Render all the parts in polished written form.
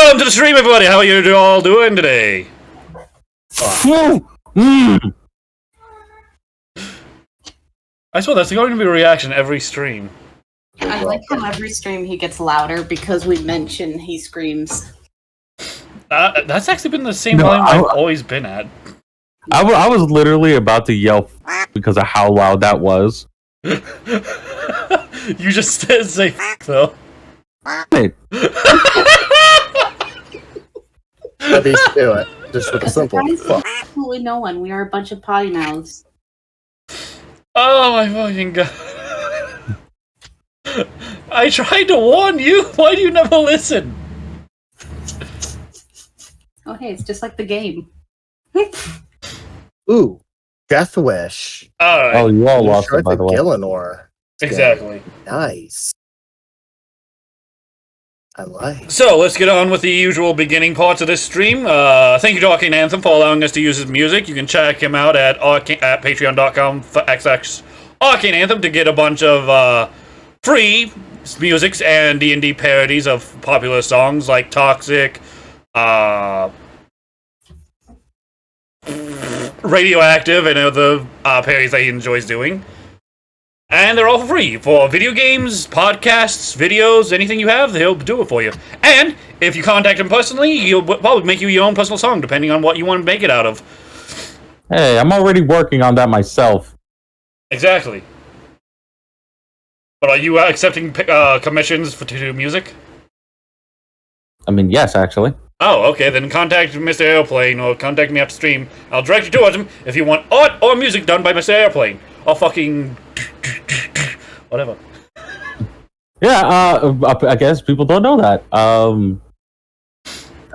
Welcome to the stream, everybody. How are you all doing today? I swear that's going to be a reaction every stream. I like how every stream he gets louder because we mention he screams. That's actually been the same volume I've always been at. I was literally about to yell because of how loud that was. You just say though. Hey. At least do it. Just with a simple fuck. Absolutely no one. We are a bunch of potty mouths. Oh my fucking god. I tried to warn you. Why do you never listen? Oh hey, it's just like the game. Ooh, Death Wish. Alright. Oh, you all lost it, by the way. Gillinor. Exactly. Nice. I like. So, let's get on with the usual beginning parts of this stream. Thank you to Arcane Anthem for allowing us to use his music. You can check him out at patreon.com/XX Arcane Anthem to get a bunch of free musics and D&D parodies of popular songs like Toxic, Radioactive, and other parodies that he enjoys doing. And they're all free for video games, podcasts, videos, anything you have, he'll do it for you. And if you contact him personally, he'll probably make you your own personal song, depending on what you want to make it out of. Hey, I'm already working on that myself. Exactly. But are you accepting commissions to do music? I mean, yes, actually. Oh, okay, then contact Mr. Airplane or contact me after stream. I'll direct you towards him if you want art or music done by Mr. Airplane. Or fucking... whatever. Yeah, I guess people don't know that. I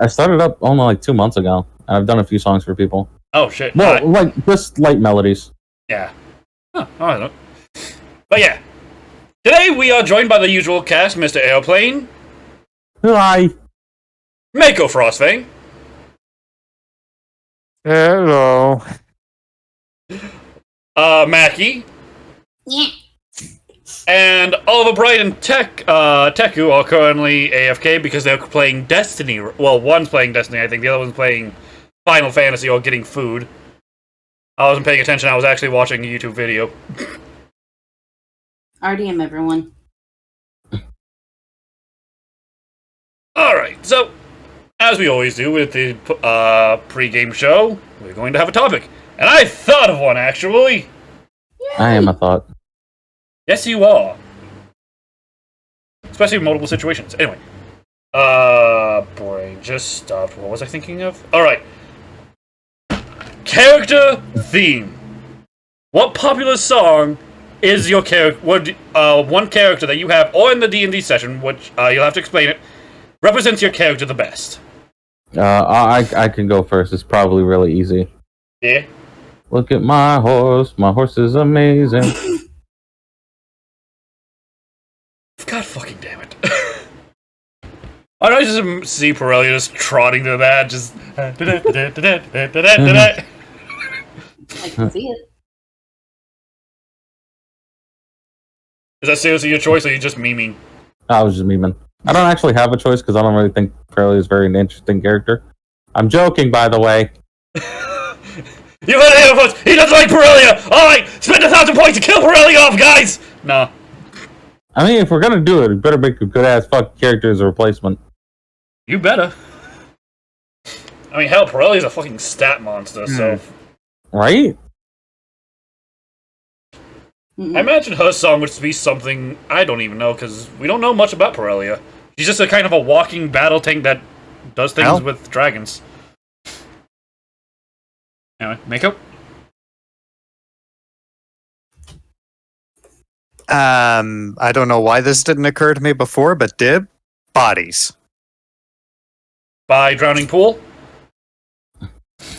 started up only like 2 months ago, and I've done a few songs for people. Oh, shit. No, like, just light melodies. Yeah. Huh, I don't know. But yeah. Today we are joined by the usual cast, Mr. Airplane. Hi. Mako Frostfang. Hello. Mackie. Yeah. And Oliver Bright and Teku are currently AFK because they're playing Destiny. Well, one's playing Destiny, I think. The other one's playing Final Fantasy or getting food. I wasn't paying attention. I was actually watching a YouTube video. RDM, everyone. Alright, so, as we always do with the pre-game show, we're going to have a topic. And I thought of one, actually. Yay! I am a thought. Yes, you are. Especially in multiple situations. Anyway. Brain just stopped. What was I thinking of? Alright. Character theme. What popular song is your character? One character that you have, or in the D&D session, which you'll have to explain it, represents your character the best? I can go first. It's probably really easy. Yeah? Look at my horse. My horse is amazing. God fucking damn it. I don't just see Pirelli just trotting to that, just... I can see it. Is that seriously your choice, or are you just memeing? I was just memeing. I don't actually have a choice because I don't really think Pirelli is very an interesting character. I'm joking, by the way. You heard it, folks! He doesn't like Pirelli! Alright, spend 1,000 points to kill Pirelli off, guys! Nah. I mean, if we're gonna do it, we better make a good-ass fucking character as a replacement. You better. I mean, hell, Pirelli's a fucking stat monster, so... Right? I imagine her song would be something... I don't even know, because we don't know much about Pirelli. She's just a kind of a walking battle tank that does things with dragons. Anyway, Mako? I don't know why this didn't occur to me before, but dib, bodies. By Drowning Pool?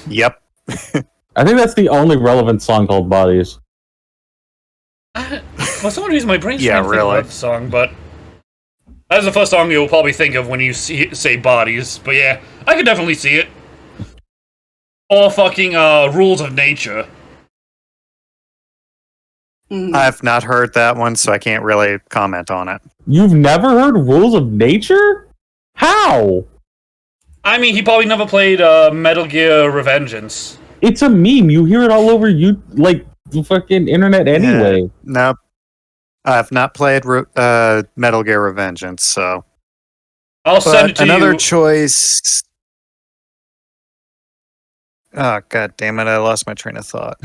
Yep. I think that's the only relevant song called Bodies. For some reason, my brain's Yeah, trying to think really. about the song, but that's the first song you'll probably think of when you say Bodies. But yeah, I could definitely see it. Or fucking Rules of Nature. I've not heard that one, so I can't really comment on it. You've never heard Rules of Nature? How? I mean, he probably never played Metal Gear Revengeance. It's a meme. You hear it all over the fucking internet anyway. No, I've not played Metal Gear Revengeance, so. I'll send it to another you. choice. Oh, god damn it! I lost my train of thought.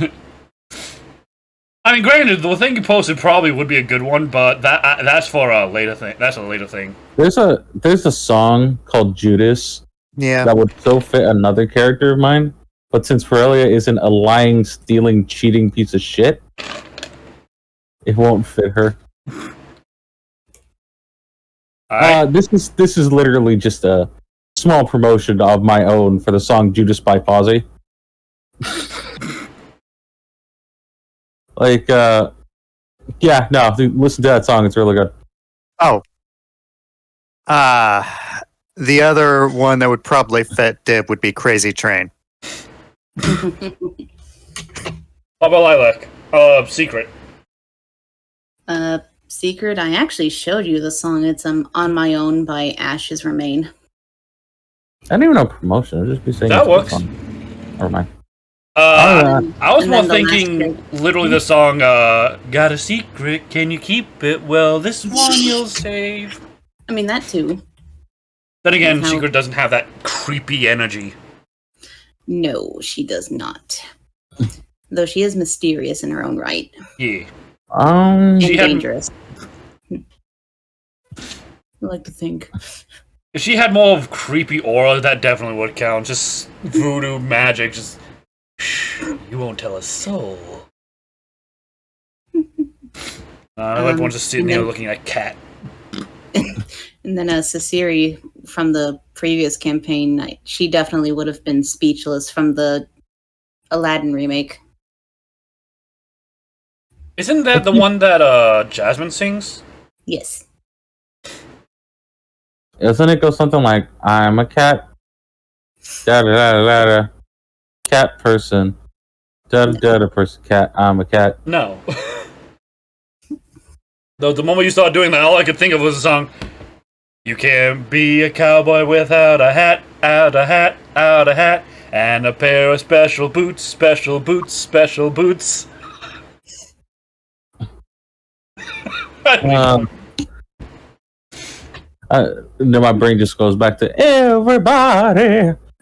I mean, granted, the thing you posted probably would be a good one, but that's for a later thing. That's a later thing. There's a song called Judas Yeah. that would so fit another character of mine, but since Aurelia isn't a lying, stealing, cheating piece of shit, it won't fit her. This is literally just a small promotion of my own for the song Judas by Fozzy. Listen to that song. It's really good. Oh. The other one that would probably fit Dib would be Crazy Train. How about Lilac? Secret. Secret, I actually showed you the song. It's On My Own by Ashes Remain. I don't even know promotion. I'll just be saying That works. Never mind. I was And more then the thinking literally the song, got a secret, can you keep it? Well, this one you'll save. I mean, that too. Then again, How- Secret doesn't have that creepy energy. No, she does not. Though she is mysterious in her own right. Yeah. And She had- dangerous. I like to think. If she had more of creepy aura, that definitely would count. Just voodoo magic, just... Shh, you won't tell a soul. Everyone's just sitting and there then- looking at Cat. And then Ciceri from the previous campaign, she definitely would have been speechless from the Aladdin remake. Isn't that the one that Jasmine sings? Yes. Doesn't it go something like, I'm a cat, da-da-da-da-da, cat person, da-da-da-da person, cat, I'm a cat. No. The moment you started doing that, all I could think of was the song, you can't be a cowboy without a hat, out a hat, out a hat, and a pair of special boots, special boots, special boots. Then my brain just goes back to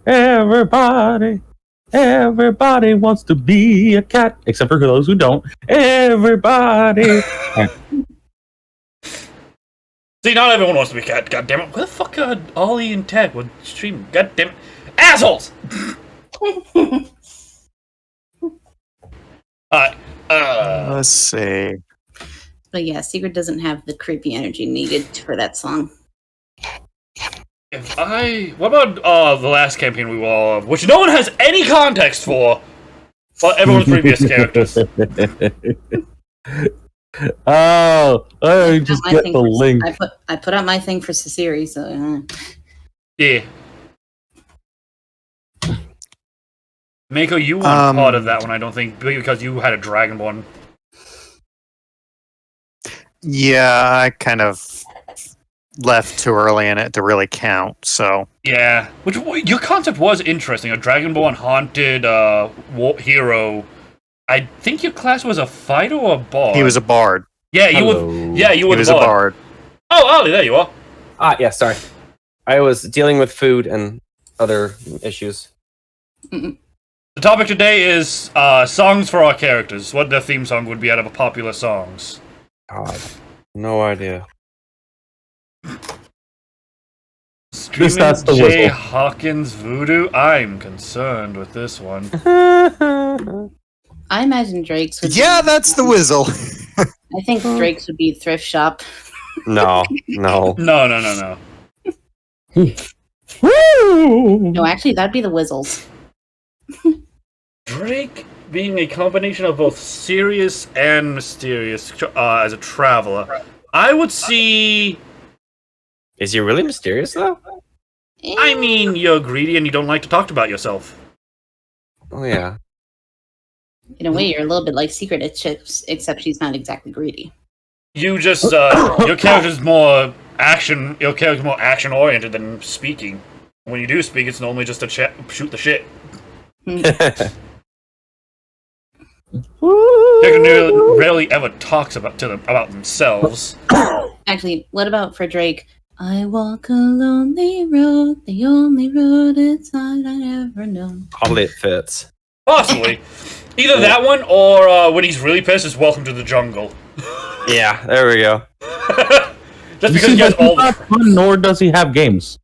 everybody wants to be a cat, except for those who don't. Everybody. See, not everyone wants to be a cat, goddammit. Where the fuck are Ollie and Tag with stream? Goddammit. Assholes! Let's see. But yeah, Secret doesn't have the creepy energy needed for that song. What about the last campaign we were all of, which no one has any context for, but everyone's previous characters. Just get the link. I put out my thing for Ciceri, so Yeah. Mako, you weren't part of that one, I don't think, because you had a Dragonborn. Yeah, I kind of left too early in it to really count, so. Yeah, which your concept was interesting. A Dragonborn haunted hero. I think your class was a fighter or a bard. He was a bard. Yeah, you Hello. were. Yeah, you He were was the a bard. bard. Oh, Ollie, there you are. Yeah, sorry. I was dealing with food and other issues. The topic today is songs for our characters. What their theme song would be out of a popular songs. God, no idea. Streaming that's the Jay whistle. Hawkins Voodoo. I'm concerned with this one. I imagine Drake's would Yeah, that's the Whizzle. I think Drake's would be Thrift Shop. No. No. Woo! No, actually, that'd be the Whizzles. Drake being a combination of both serious and mysterious as a traveler. I would see. Is he really mysterious though? I mean, you're greedy and you don't like to talk about yourself. Oh yeah. In a way, you're a little bit like Secret, except she's not exactly greedy. You just your character's more action. Your character's more action oriented than speaking. When you do speak, it's normally just to shoot the shit. They rarely ever talks about themselves. Actually, what about for Drake? I walk a lonely road, the only road inside I ever known. Probably it fits. Possibly. Either that one, or when he's really pissed, it's Welcome to the Jungle. Yeah, there we go. Just because he has all the... fun, nor does he have games.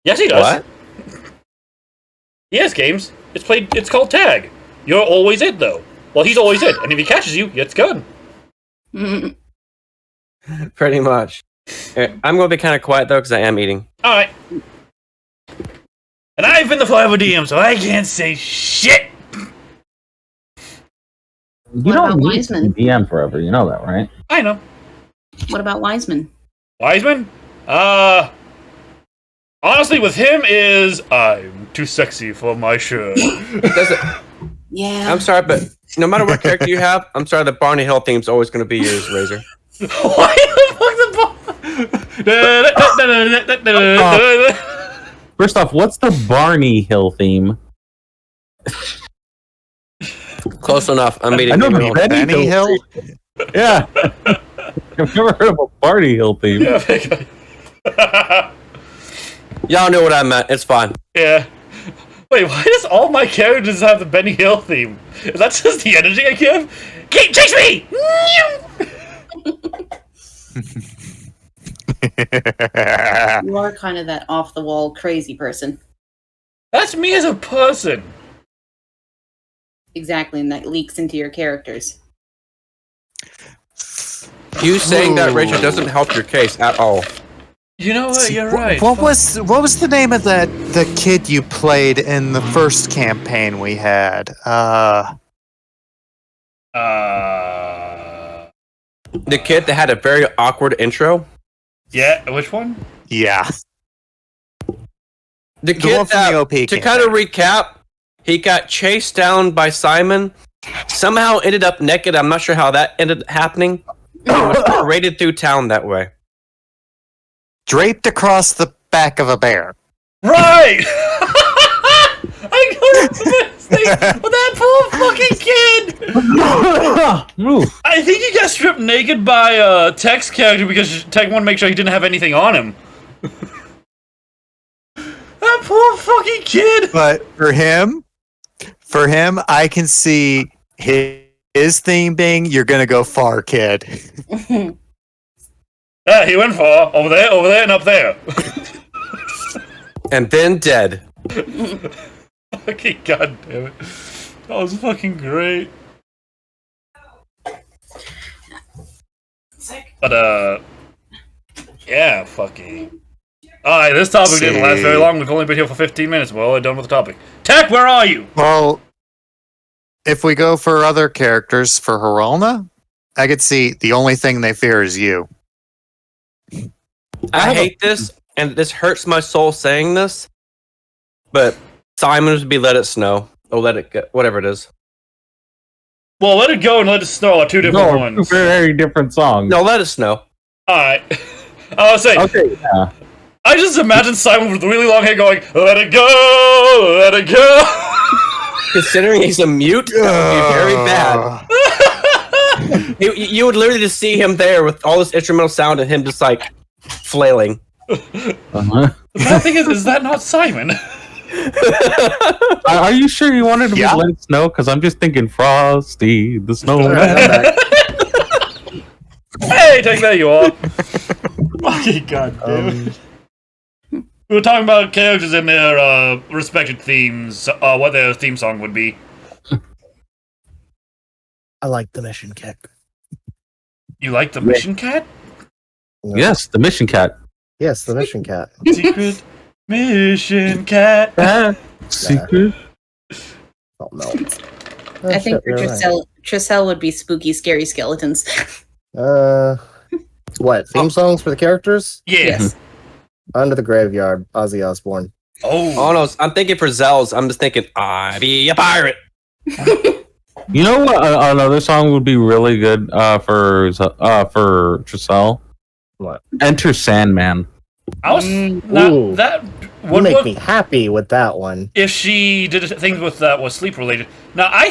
Yes, he does. What? He has games. It's called tag. You're always it, though. Well, he's always it, and if he catches you, it's gone. Pretty much. I'm going to be kind of quiet, though, because I am eating. Alright. And I've been the Forever DM, so I can't say shit! You don't need to be DM forever, you know that, right? I know. What about Wiseman? Wiseman? Honestly, with him is... I'm too sexy for my shirt. Yeah. I'm sorry, but no matter what character you have, I'm sorry, the Barney Hill theme's always going to be yours, Razor. Why the fuck First off, what's the Barney Hill theme? Close enough. I'm eating. I know the Benny Hill? Yeah. I've never heard of a Barney Hill theme. Y'all know what I meant. It's fine. Yeah. Wait, why does all my characters have the Benny Hill theme? Is that just the energy I give? Chase me! You are kind of that off-the-wall crazy person. That's me as a person. Exactly, and that leaks into your characters. You saying that, Rachel, doesn't help your case at all. You know what? You're right. What was the name of the kid you played in the first campaign we had? The kid that had a very awkward intro. Yeah, which one? Yeah. The kid one from that, the OP to campaign. kind of recap, he got chased down by Simon, somehow ended up naked. I'm not sure how that ended up happening. And was paraded through town that way. Draped across the back of a bear. Right! I couldn't that poor fucking kid! I think he got stripped naked by Tech's character because Tech wanted to make sure he didn't have anything on him. That poor fucking kid! But for him, I can see his theme being, "You're gonna go far, kid." Yeah, he went far. Over there, and up there. And then dead. Fucking goddamn it. That was fucking great. But, yeah, fucking. Alright, this topic didn't last very long. We've only been here for 15 minutes. We're all done with the topic. Tech, where are you? Well, if we go for other characters for Harolna, I could see the only thing they fear is you. I hate this, and this hurts my soul saying this, but Simon would be Let It Snow. Or Let It Go, whatever it is. Well, Let It Go and Let It Snow are two different ones. Very different songs. No, Let It Snow. Alright. I was saying. Okay, yeah. I just imagine Simon with really long hair going, "Let it go, let it go." Considering he's a mute, that would be very bad. You would literally just see him there with all this instrumental sound and him just like flailing. Uh-huh. The bad thing is that not Simon? Are you sure you wanted to be Let It Snow? Because I'm just thinking Frosty the Snowman. Hey, take that, you all. Fucking goddamn. We were talking about characters and their respected themes, what their theme song would be. I like the Mission Cat. You like the Mission Cat? Yes, the Mission Cat. Yes, the Mission Cat. Secret Mission Cat. Secret. Oh no. I think for Tricelle would be spooky, scary skeletons. What theme songs for the characters? Yeah. Yes. Under the Graveyard, Ozzy Osbourne. Oh no, I'm thinking for Zell's. I'm just thinking, I be a pirate. You know what? Another song would be really good for Tricelle. What? Enter Sandman. I was Ooh. that You would make work me happy with that one. if she did things with that was sleep related. Now I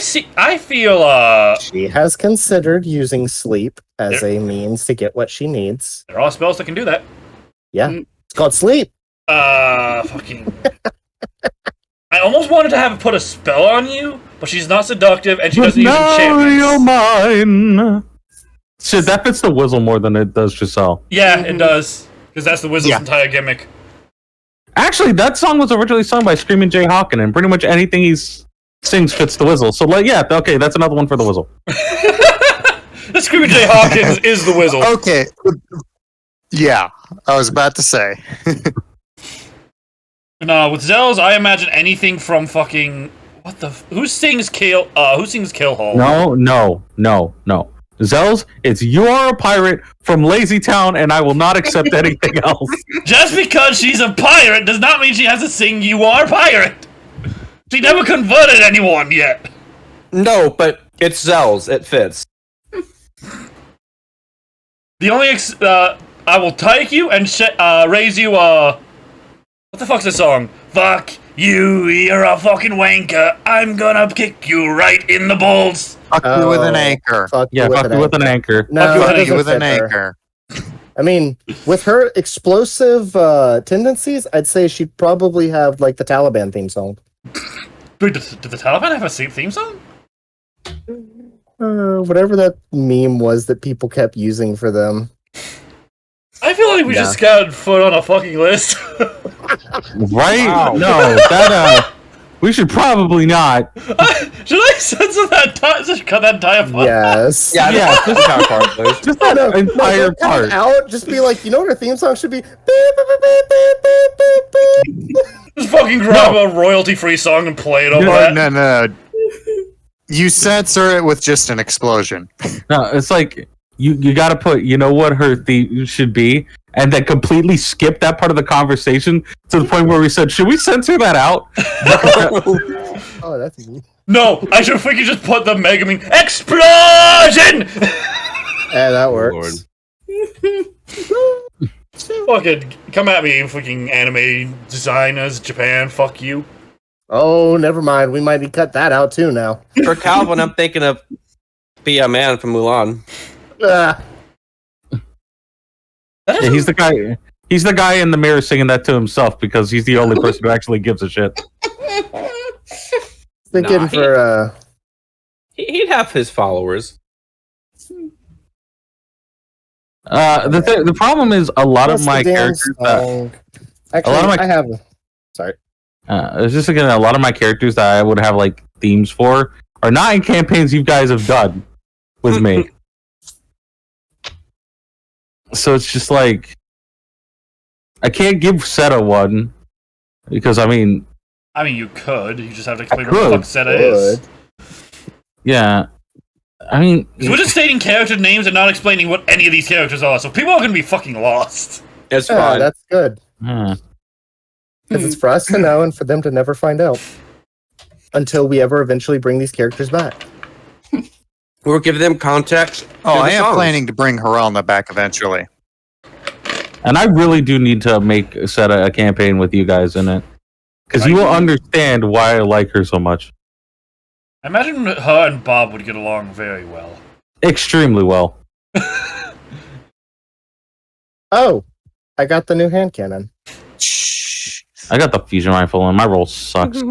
feel She has considered using sleep as a means to get what she needs. there are spells that can do that. Yeah, Mm. it's called sleep. Fucking. I almost wanted to have her put a spell on you, but she's not seductive and she But doesn't use now enchantments. you're mine. Shit, that fits the Whizzle more than it does Giselle. Yeah, it does. Because that's the Wizard's Yeah. entire gimmick. Actually, that song was originally sung by Screaming Jay Hawken, and pretty much anything he sings fits the Whizzle. So, like, yeah, okay, that's another one for the Whizzle. The Screaming Jay Hawkins is the Wizard. Okay. Yeah, I was about to say. No, with Zells, I imagine anything from fucking who sings Kill Hall? No. Zells, it's you are a pirate from Lazy Town, and I will not accept anything else. Just because she's a pirate does not mean she has to sing "You Are Pirate." She never converted anyone yet. No, but it's Zells. It fits. The only I will take you and raise you. What the fuck's the song? Fuck you, you're a fucking wanker. I'm gonna kick you right in the balls. Fuck you with an anchor. Fuck Yeah, fuck you with an anchor. No, Fuck you that with You doesn't with an fit her. anchor. I mean, with her explosive tendencies, I'd say she'd probably have like the Taliban theme song. Wait, did the Taliban have a theme song? Whatever that meme was that people kept using for them. I feel like we Yeah. just got put on a fucking list. Right? Wow. No, that, we should probably not. Should I censor that? Just cut that entire part? Yes. Yeah, Yeah, just the entire part, please. Just No, that entire don't cut it part. out. Just be like, you know what her theme song should be? Beep, beep, beep, beep, beep, beep, beep. Just fucking grab a royalty-free song and play it over Oh, that. no. You censor it with just an explosion. No, it's like you got to put, you know what her theme should be, and then completely skip that part of the conversation to the point where we said, should we censor that out? Oh, that's easy. No, I should freaking just put the Mega Man explosion. Yeah, that Lord. works. Fucking come at me, fucking anime designers, Japan. Fuck you. Oh, never mind. We might need to cut that out too now. For Calvin, I'm thinking of Be a Man from Mulan. Ah, Yeah, he's the guy. He's the guy in the mirror singing that to himself because he's the only person who actually gives a shit. thinking Nah, for He'd have his followers. The problem is a lot of what's my the damn characters. song? Actually, lot of my- I have. Sorry. It's just again a lot of my characters that I would have like themes for are not in campaigns you guys have done with me. So it's just like I can't give Seta one because I mean, you could. You just have to explain I what the could. fuck Seta is. yeah, I mean, 'Cause we're just stating character names and not explaining what any of these characters are, so people are gonna be fucking lost. It's Yeah, fine. that's good. hmm. Because it's for us to know and for them to never find out. Until we ever eventually bring these characters back. We'll give them context. Oh, to the I am songs. planning to bring Haralna back eventually. And I really do need to make Seta a campaign with you guys in it because you will understand why I like her so much. I imagine her and Bob would get along very well. Extremely well. Oh, I got the new hand cannon. Shh. I got the fusion rifle and my roll sucks.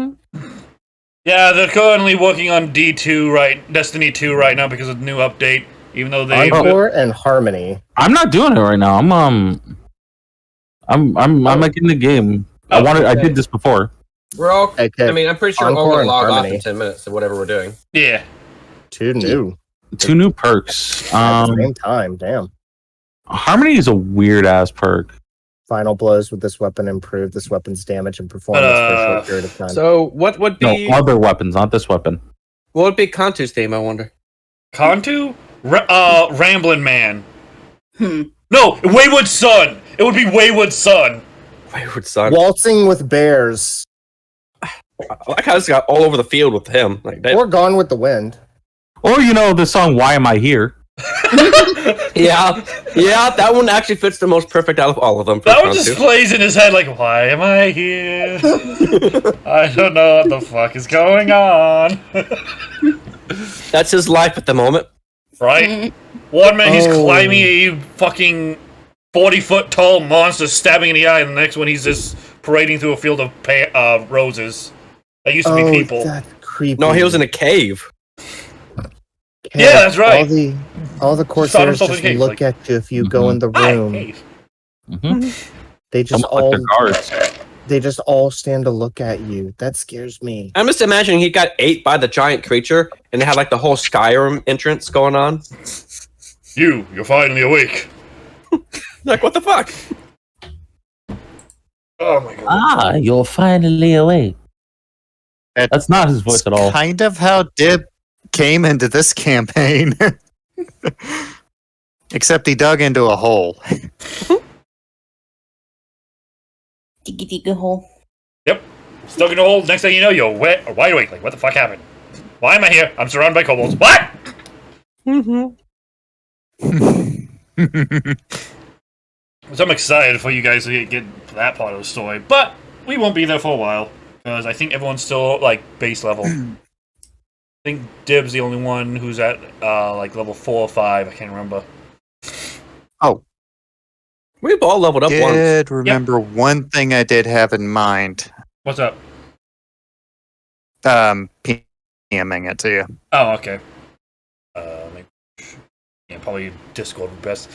Yeah, they're currently working on Destiny 2 right now because of the new update. Even though they Encore and Harmony. I'm not doing it right now. I'm like in the game. Oh, I did this before. We're all. Okay. I mean, I'm pretty sure we're all Encore going and to log off Harmony. in 10 minutes of whatever we're doing. yeah. Two new. 2 new perks. At the same time. Damn. Harmony is a weird ass perk. Final blows with this weapon improve this weapon's damage and performance for a short period of time. So, what would No, be other weapons, not this weapon. what would be Kantu's theme? I wonder. Kantu? Ramblin' Man. Hmm. No, Wayward Son! It would be Wayward Son! Wayward Son. Waltzing with bears. I like how this got all over the field with him. Like that. Or Gone with the Wind. Or the song "Why Am I Here?" Yeah, that one actually fits the most perfect out of all of them. That one just plays in his head like, why am I here? I don't know what the fuck is going on. That's his life at the moment. Right? One minute he's climbing a fucking 40-foot tall monster stabbing in the eye, and the next one he's just parading through a field of roses. That used to be people. That's creepy. No, he was in a cave. Yeah, that's right. All the Corsairs just look at you if you go in the room. They just all stand to look at you. That scares me. I'm just imagining he got ate by the giant creature, and they had like the whole Skyrim entrance going on. You're finally awake. Like, what the fuck? Oh my god. You're finally awake. That's not his voice at all. Kind of how Dib came into this campaign. Except he dug into a hole. Dig a hole. Yep. Stuck in a hole. Next thing you know, you're wide awake. Like, what the fuck happened? Why am I here? I'm surrounded by kobolds. What? So I'm excited for you guys to get that part of the story, but we won't be there for a while because I think everyone's still like base level. I think Dib's the only one who's at like level 4 or 5. I can't remember. Oh, we've all leveled up once. Did remember one thing I did have in mind. What's up? PMing it to you. Oh, okay. Maybe, yeah, probably Discord would be best.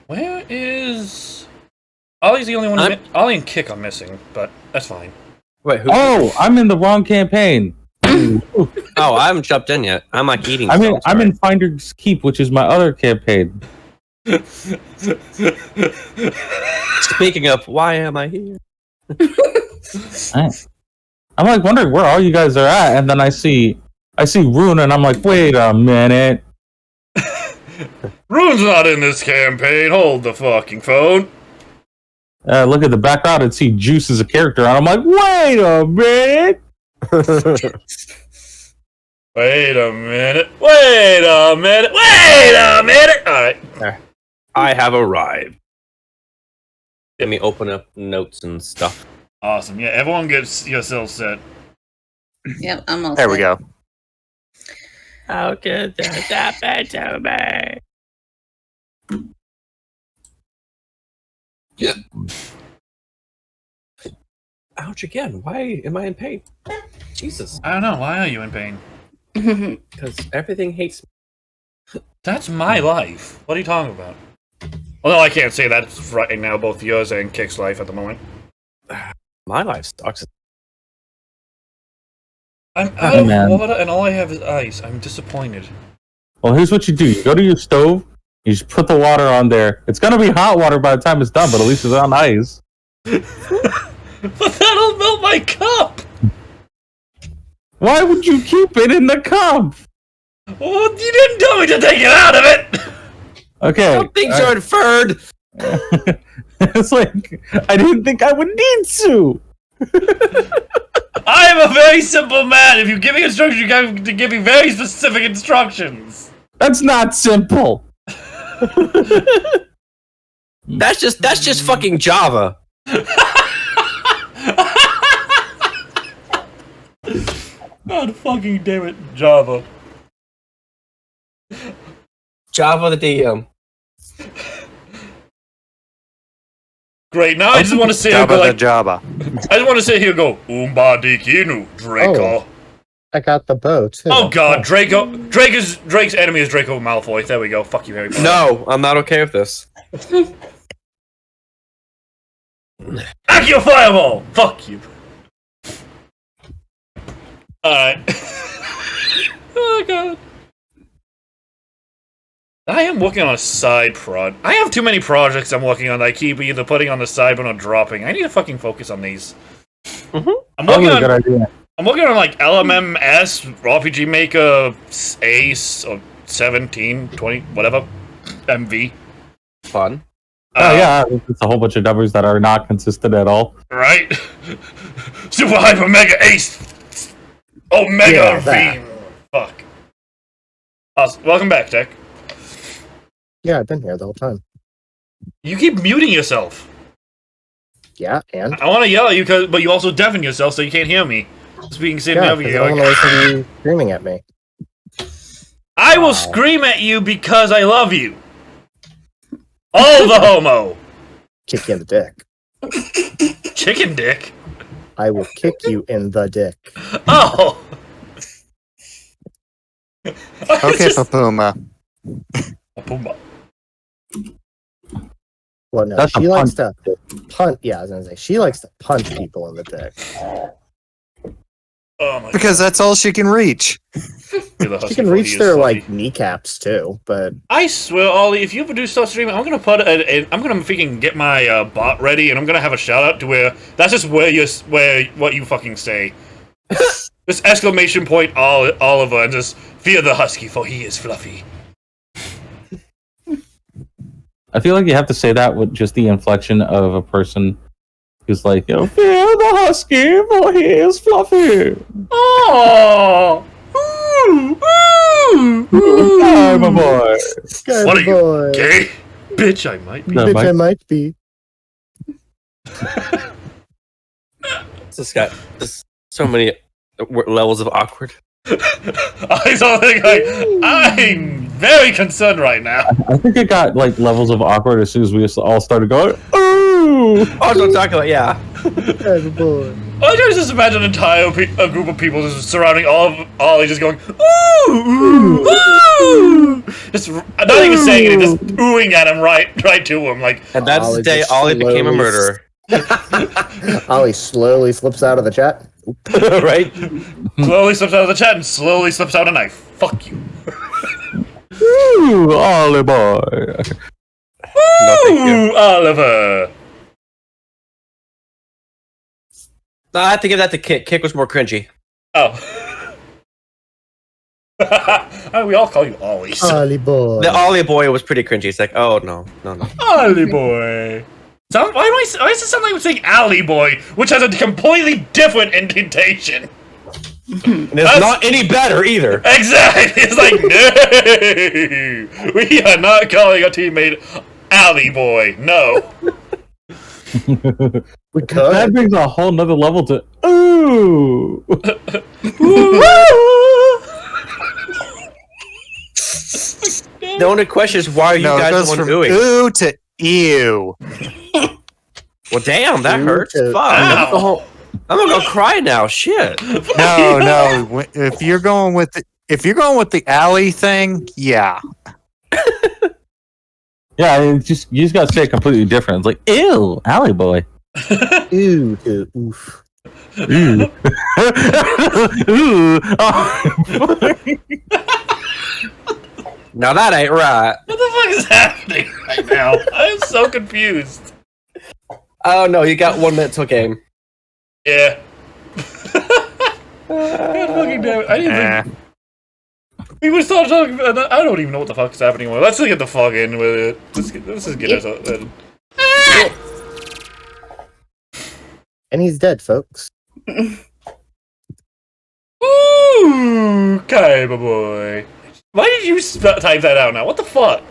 Where is... Ollie's the only one Ollie and Kick are missing, but that's fine. Wait, who? Oh, I'm in the wrong campaign. Oh, I haven't jumped in yet. I'm like eating. I'm in Finder's Keep, which is my other campaign. Speaking of, why am I here? I'm like wondering where all you guys are at, and then I see Rune, and I'm like, wait a minute. Rune's not in this campaign. Hold the fucking phone. Look at the background and see Juice as a character, and I'm like, wait a minute. Wait a minute. Wait a minute. Wait a minute. All right. I have arrived. Let me open up notes and stuff. Awesome. Yeah, everyone gets yourself set. Yep, I'm all There we set. go. How could that happen to me? Yeah. Ouch again. Why am I in pain? Jesus. I don't know. Why are you in pain? Because everything hates me. That's my life. What are you talking about? Well, no, I can't say that right now. Both yours and Kick's life at the moment. My life sucks. I'm out of water and all I have is ice. I'm disappointed. Well, here's what you do. You go to your stove, you just put the water on there. It's going to be hot water by the time it's done, but at least it's on ice. But that'll melt my cup! Why would you keep it in the cup? Well, you didn't tell me to take it out of it! Okay. Some things are inferred. It's like, I didn't think I would need to. I am a very simple man. If you give me instructions, you have to give me very specific instructions. That's not simple. That's just fucking Java. God fucking damn it, Java. Java the DM. Great, now I just want to sit here and go like... Java. I just want to sit here and go, Umba Dikinu, Draco. Oh, I got the bow, too. Oh god, Drake's enemy is Draco Malfoy. There we go. Fuck you, Harry Potter. No, I'm not okay with this. Accio Fireball! Fuck you. Alright. Oh god. I am working on a side project. I have too many projects I'm working on that I keep either putting on the side or dropping. I need to fucking focus on these. Mm-hmm. I'm working on... Good idea. I'm working on like LMMS, RPG Maker, Ace, or 17, 20, whatever. MV. Fun. Yeah, it's a whole bunch of numbers that are not consistent at all. Right? Super Hyper Mega Ace! Omega Yeah, V! Fuck. Awesome. Welcome back, Tech. Yeah, I've been here the whole time. You keep muting yourself. Yeah, and I want to yell at you, but you also deafen yourself so you can't hear me. Just being sitting yeah, over 'cause here. I don't want to listen to you screaming at me. I will scream at you because I love you. All the homo. Kick you in the dick. Chicken dick. I will kick you in the dick. Oh. Okay, Papuma. Puma. Well, no, That's a she likes to punch. Yeah, I was gonna say she likes to punch people in the dick. Oh my Because that's all she can reach. God. She can reach their like kneecaps too, but I swear, Ollie, if you ever do start streaming, I'm gonna put I'm gonna freaking get my bot ready, and I'm gonna have a shout out to where that's just where what you fucking say. This exclamation point, Oliver, and just fear the husky, for he is fluffy. I feel like you have to say that with just the inflection of a person who's like, "Yo, fear the husky, for he is fluffy." Oh. Hi, my boy. good What are boy. you, gay? Bitch, I might be. No, Bitch, Mike. I might be. This got so many levels of awkward. I'm very concerned right now. I think it got like levels of awkward as soon as we all started going, "Ooh!" Oh, don't talk about yeah. Good boy. I just imagine an entire a group of people just surrounding Ollie, just going, ooh, ooh, ooh. Just not even saying it, just oohing at him right to him, like. And that's Ollie the day just Ollie became a slowly murderer. Ollie slowly slips out of the chat. Right? Slowly slips out of the chat and slowly slips out a knife. Fuck you. Ooh, Ollie boy. No, thank you. Ooh, Oliver. No, I have to give that to Kick. Kick was more cringy. Oh. We all call you Ollie. So. Ollie boy. The Ollie boy was pretty cringy. It's like, oh no. Ollie boy. Why does it sound like I'm saying Alley boy, which has a completely different indentation? And it's not any better either. Exactly. It's like, no, we are not calling our teammate Alley boy. No. We That could. brings a whole nother level to ooh. The only question is, why are you No, it guys goes the one from doing? ooh to ew. Well, damn, that Ooh hurts. to- Fuck. Ow. I'm gonna go cry now. Shit. No. If you're going with the alley thing, yeah. Yeah, it's just you just gotta say it completely different. It's like, ew, Alley boy. Ooh to oof. Ooh. Ooh. Oh. Now that ain't right. What the fuck is happening right now? I'm so confused. Oh no, you got 1 minute till game. Yeah. God fucking damn it. I didn't Eh. even... We would start talking about... I don't even know what the fuck is happening. Let's just get the fuck in with it. Let's just get us... And he's dead, folks. Ooh, Kaiba boy. Why did you type that out now? What the fuck?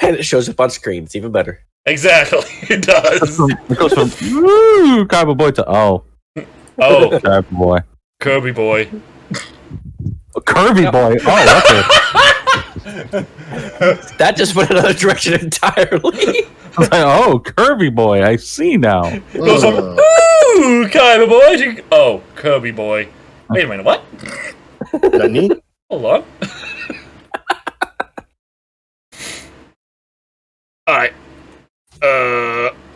And it shows up on screen. It's even better. Exactly, it does. It goes from ooh, Kaiba boy to oh, Oh, Kaiba boy, Kirby boy. Kirby boy. Oh, okay. That just went another direction entirely. I was like, oh, Kirby boy. I see now. Goes from ooh, Kaiba boy to oh, Kirby boy. Wait a minute, what? Nani? Hold on. Alright.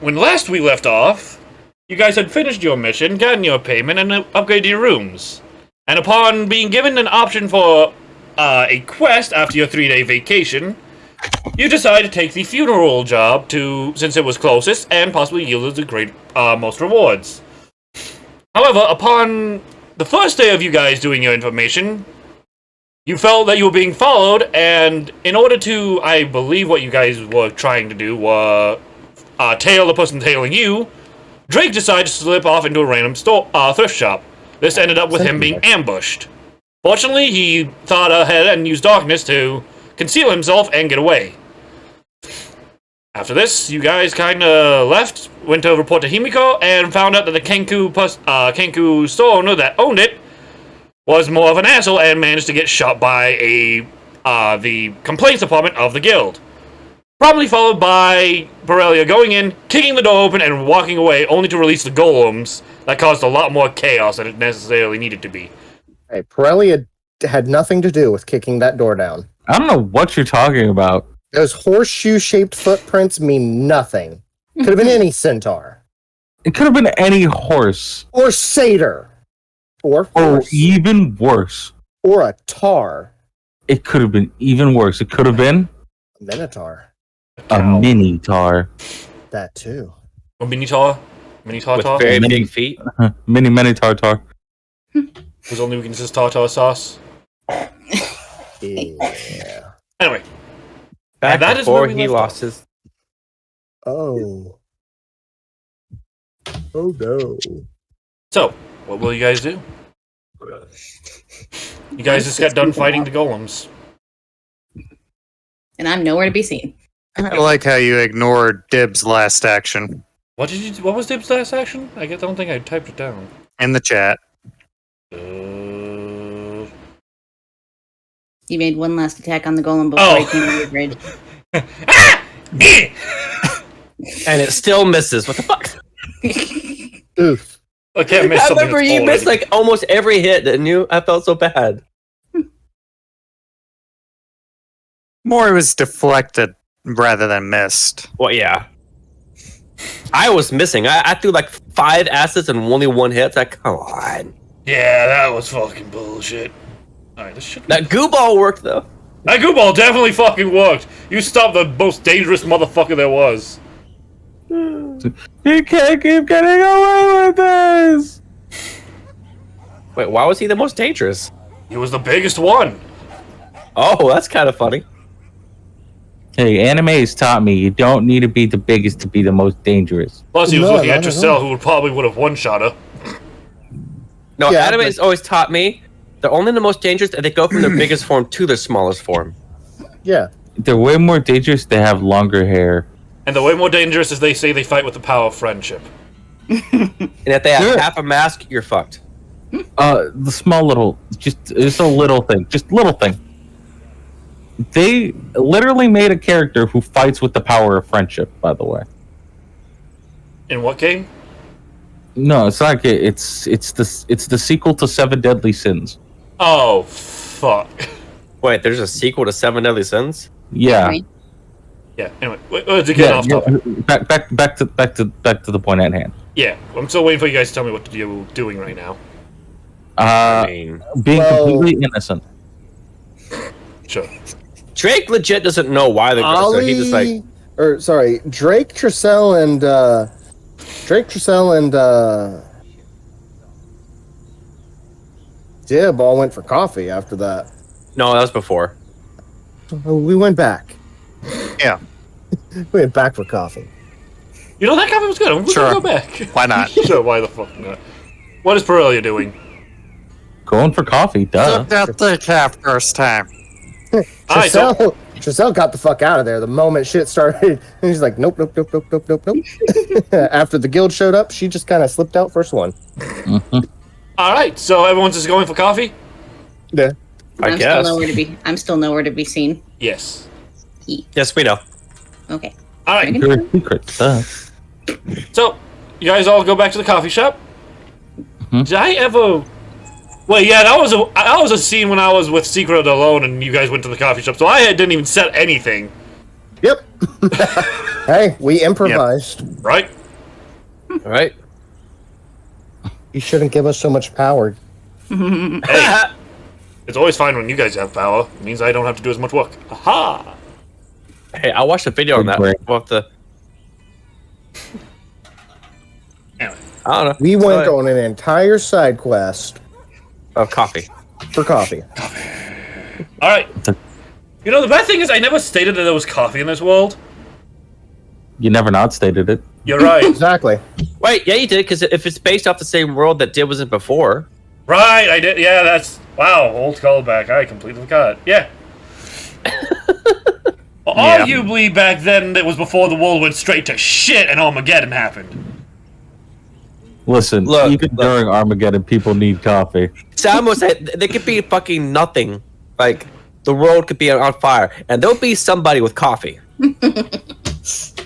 When last we left off, you guys had finished your mission, gotten your payment, and upgraded your rooms. And upon being given an option for a quest after your 3-day vacation, you decided to take the funeral job since it was closest and possibly yielded the great most rewards. However, upon the first day of you guys doing your information, you felt that you were being followed, and in order to, I believe what you guys were trying to do were tail the person tailing you, Drake decided to slip off into a random thrift shop. This ended up with him being ambushed. Fortunately, he thought ahead and used darkness to conceal himself and get away. After this, you guys kind of left, went to report to Himiko, and found out that the Kenku store owner that owned it was more of an asshole and managed to get shot by the complaints department of the guild. Probably followed by Borrelia going in, kicking the door open, and walking away, only to release the golems that caused a lot more chaos than it necessarily needed to be. Hey, Pirelli had nothing to do with kicking that door down. I don't know what you're talking about. Those horseshoe-shaped footprints mean nothing. Could have been any centaur. It could have been any horse. Or satyr. Or Or horse. even worse. Or a tar. It could have been even worse. It could have been A minotaur. a mini tar. That too. A mini-tar? Mini-tar? With very big feet. Mini tartar. Whose only weakness is tartar sauce. Yeah. Anyway, Back that is before where we he left lost off. his. Oh. Oh no. so, what will you guys do? You guys just got done fighting the golems. And I'm nowhere to be seen. I like how you ignored Dib's last action What was Dib's last action? Don't think I typed it down. in the chat. He made one last attack on the golem before he came to the bridge. And it still misses. What the fuck? Oof. I can't miss I something remember that's you already- missed like almost every hit, didn't you? I felt so bad. More was deflected rather than missed. Well, yeah. I was missing. I threw like 5 assets and only 1 hit. Like, come on. Yeah, that was fucking bullshit. Alright, this shit. That goo ball worked though. That goo ball definitely fucking worked. You stopped the most dangerous motherfucker there was. You can't keep getting away with this. Wait, why was he the most dangerous? He was the biggest one. Oh, that's kind of funny. Hey, anime has taught me you don't need to be the biggest to be the most dangerous. Plus, he was No, looking not at at Tricell, all. who would have one-shot her. No, Yeah, anime but- has always taught me they're only the most dangerous and they go from their biggest form to their smallest form. Yeah. They're way more dangerous. They have longer hair. And the way more dangerous is they say they fight with the power of friendship. And if they have Sure. half a mask, you're fucked. The small little, it's a little thing. Just little thing. They literally made a character who fights with the power of friendship, by the way. In what game? No, it's not. It's the sequel to Seven Deadly Sins. Oh, fuck. Wait, there's a sequel to 7 Deadly Sins? Yeah. Right. Yeah, anyway, to get off topic. Back to the point at hand. Yeah, I'm still waiting for you guys to tell me what you're doing right now. I mean, Being Well- completely innocent. Sure. Drake legit doesn't know why they're so he just like Drake, Tricell, and Dib all went for coffee after that. no, that was before. We went back. Yeah. We went back for coffee. You know, that coffee was good. I'm Sure. gonna go back. Why not? Sure, why the fuck not? What is Pirelli doing? Going for coffee, duh. Took that thick half first time. Alright, so Tricell got the fuck out of there the moment shit started. And he's like, nope. After the guild showed up, she just kind of slipped out first one. alright, so everyone's just going for coffee? Yeah. I guess. I'm still nowhere to be seen. Yes. Yes, we know. Okay. Alright, You're a secret, duh. so you guys all go back to the coffee shop. Mhm. Did I ever? Wait, yeah, that was a scene when I was with Secret alone, and you guys went to the coffee shop. So I didn't even set anything, Yep. Hey, we improvised. right? All right. You shouldn't give us so much power. Hey, it's always fine when you guys have power. It means I don't have to do as much work. Aha! Hey, I watched a video on that Great. about the. Anyway, I don't know. We went Go on an entire side quest of coffee. for coffee. all right. You know, the bad thing is I never stated that there was coffee in this world. You never not stated it. You're right. Exactly. Wait, yeah, you did because if it's based off the same world that Dib was in before, Right, I did. Yeah, that's... Wow, old callback. I completely forgot. Yeah. Well, Yeah. arguably back then it was before the world went straight to shit and Armageddon happened. Listen, Look, even during Armageddon, people need coffee. Sam was saying they could be fucking nothing. Like the world could be on fire, and there'll be somebody with coffee.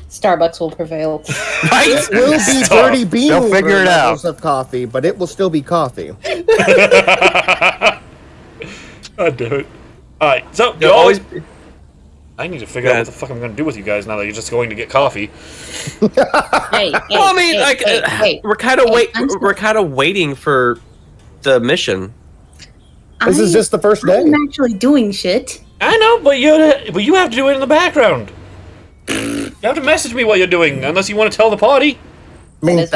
Starbucks will prevail. Right? It will be Stop. dirty bean They'll figure it levels of coffee, but it will still be coffee. God damn it. Alright, so There'll always be- I need to figure out Go what the fuck I'm gonna do with you guys now that you're just going to get coffee. Hey, Well, I mean, like, we're kind of we're kind of waiting for the mission. This is just the first day. I'm actually doing shit. I know, but you have to do it in the background. You have to message me what you're doing, unless you want to tell the party. I mean,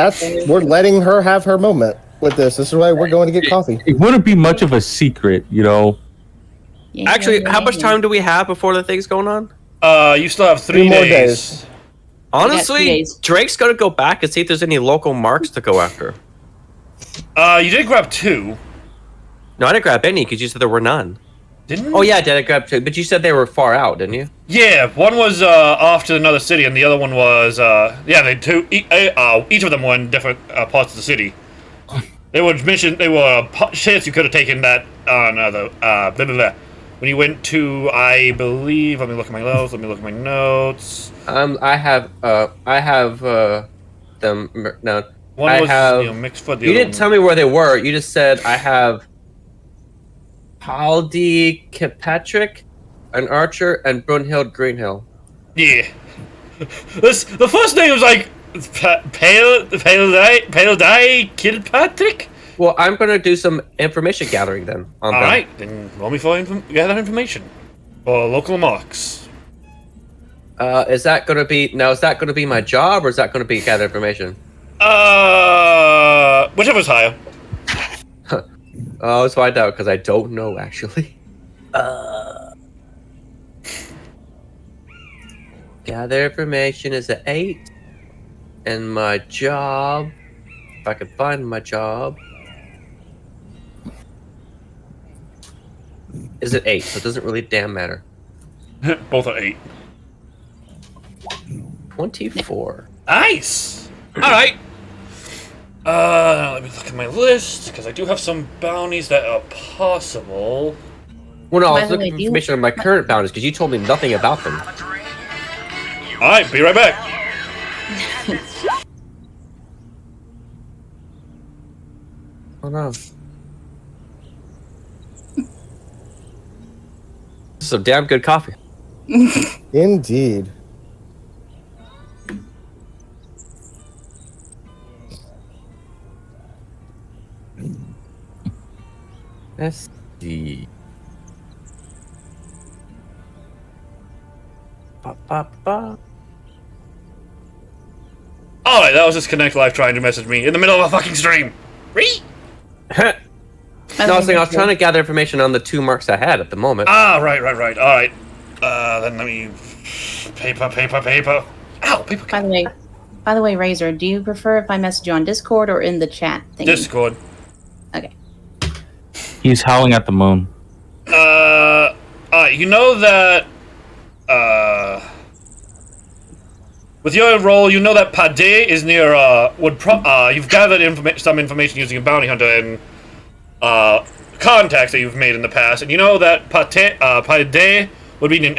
we're letting her have her moment with this. This is why we're going to get coffee. It wouldn't be much of a secret, you know. Yeah, Actually, yeah, how yeah, much yeah. time do we have before the thing's going on? You still have 3 more days. days. Honestly, 3 days. Drake's gonna go back and see if there's any local marks to go after. You did grab 2, No, I didn't grab any because you said there were none. didn't? Oh yeah, I did grab 2, but you said they were far out, didn't you? Yeah, one was off to another city, and the other one was they each of them were in different parts of the city. They were shits you could have taken that on blah, blah, blah. When you went to, I believe, let me look at my notes. I have them. No, One I was have. mixed for the You other didn't one. tell me where they were. You just said I have Haldi Kirkpatrick, an archer, and Brunhild Greenhill. Yeah. The first name was like Pale Die Kilpatrick. Well, I'm gonna do some information gathering then. On All them. right, then roll me for gather information for local marks. Is that gonna be my job, or is that gonna be gather information? Whichever's higher. Let's find out because I don't know actually. Gather information is an 8, and my job, if I can find my job, is it 8? So it doesn't really damn matter. Both are 8. 24. Nice. All right. Let me look at my list because I do have some bounties that are possible. Well, no, I By was the looking way, for do you- information on my current bounties because you told me nothing about them. All right, be right back. Oh no. This is some damn good coffee. Indeed. Let's see. Ba, ba, ba. All right, that was just Connect Live trying to message me in the middle of a fucking stream. Ree? No, I was saying I was trying to gather information on the 2 marks I had at the moment. Ah, right. All right. Then let me paper. Ow, paper. By the way, Razor, do you prefer if I message you on Discord or in the chat thing? Discord. Okay. He's howling at the moon. You know that, with your role, you know that Pade is near, you've gathered some information using a bounty hunter and, contacts that you've made in the past, and you know that Pade would be near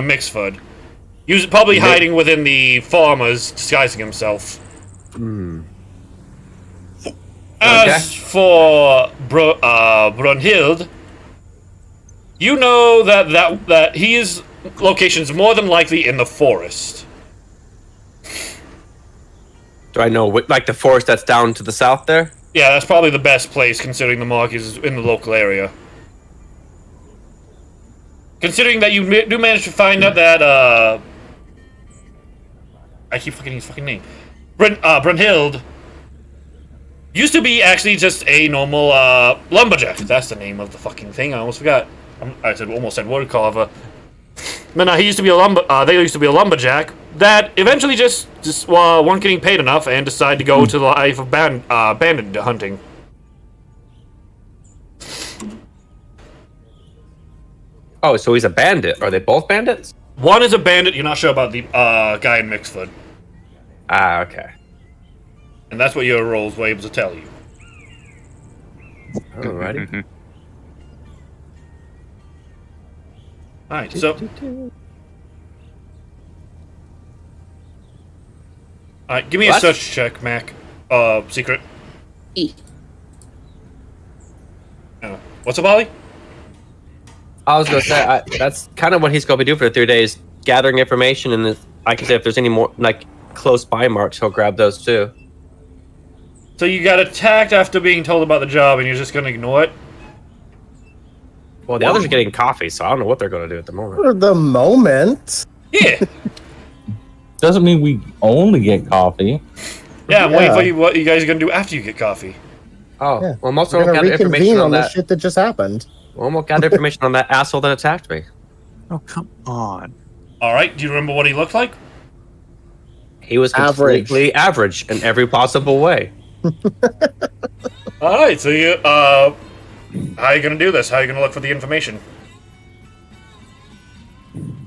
Mixford. He's probably hiding within the farmers, disguising himself. As for Brunhild, you know that his location's more than likely in the forest. Do I know, like the forest that's down to the south there? Yeah, that's probably the best place considering the mark is in the local area. Considering that you do manage to find out that, I keep forgetting his fucking name. Brunhild used to be actually just a normal, lumberjack. That's the name of the fucking thing. I almost forgot. Almost said word carver. But no, he used to be they used to be a lumberjack that eventually just weren't getting paid enough and decided to go to the life of bandit hunting. Oh, so he's a bandit. Are they both bandits? One is a bandit. You're not sure about the guy in Mixford. Ah, okay. And that's what your rolls were able to tell you. Alrighty. Alright, so... Alright, give me a What? search check, Mac. Secret. E. What's up, Ollie? I was gonna say that's kind of what he's gonna be doing for the 3 days, gathering information, and like I said, if there's any more like close by marks, he'll grab those too. So you got attacked after being told about the job, and you're just gonna ignore it? Well, the others are getting coffee, so I don't know what they're gonna do at the moment. For the moment. Yeah. Doesn't mean we only get coffee. Yeah, I'm waiting Yeah. for you. What you guys are gonna do after you get coffee? Oh, Yeah. well, most of We're them gonna gather information reconvene on on the that. shit that just happened. Well, we'll gather information on that asshole that attacked me. Oh, come on. All right. Do you remember what he looked like? He was Average. completely average in every possible way. All right. So you how are you gonna do this? How are you gonna look for the information?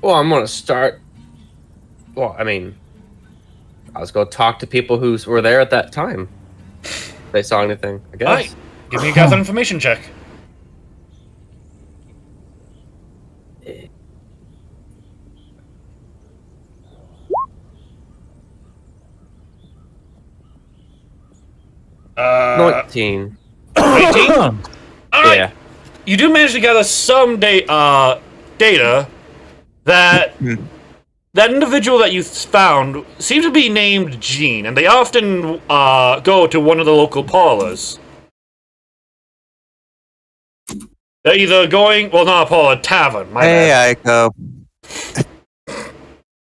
Well, I'm gonna start. Well, I mean, I was gonna talk to people who were there at that time. If they saw anything, I guess. All right. Give me a gather information check. Uh, 19. 18? All right. Yeah. You do manage to gather some data that that individual that you found seems to be named Gene, and they often go to one of the local parlors. They're either going, well, not a parlor, a tavern. My bad. Hey, Aiko.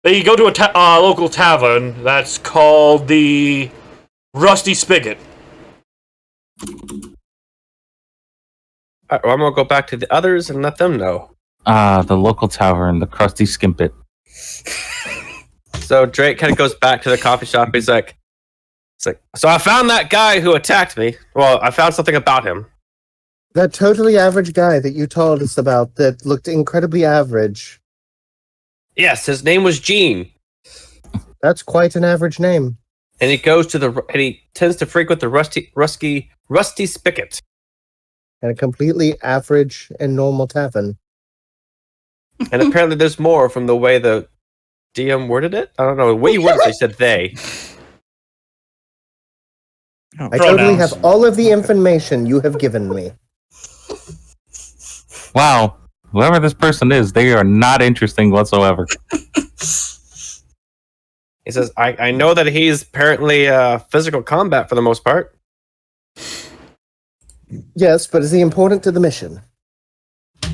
They go to a local tavern that's called the Rusty Spigot. Alright, well, I'm gonna go back to the others and let them know. The local tavern, the Krusty Skimpet. So Drake kind of goes back to the coffee shop. He's like, so I found that guy who attacked me. Well, I found something about him. That totally average guy that you told us about that looked incredibly average. Yes, his name was Gene, That's quite an average name. and he tends to frequent the Rusty Spigot. And a completely average and normal tavern. And apparently, there's more from the way the DM worded it. I don't know. The way you worded it, they said they. I totally Pronouns. have all of the information you have given me. Wow. Whoever this person is, they are not interesting whatsoever. He says, I know that he's apparently physical combat for the most part. Yes, but is he important to the mission?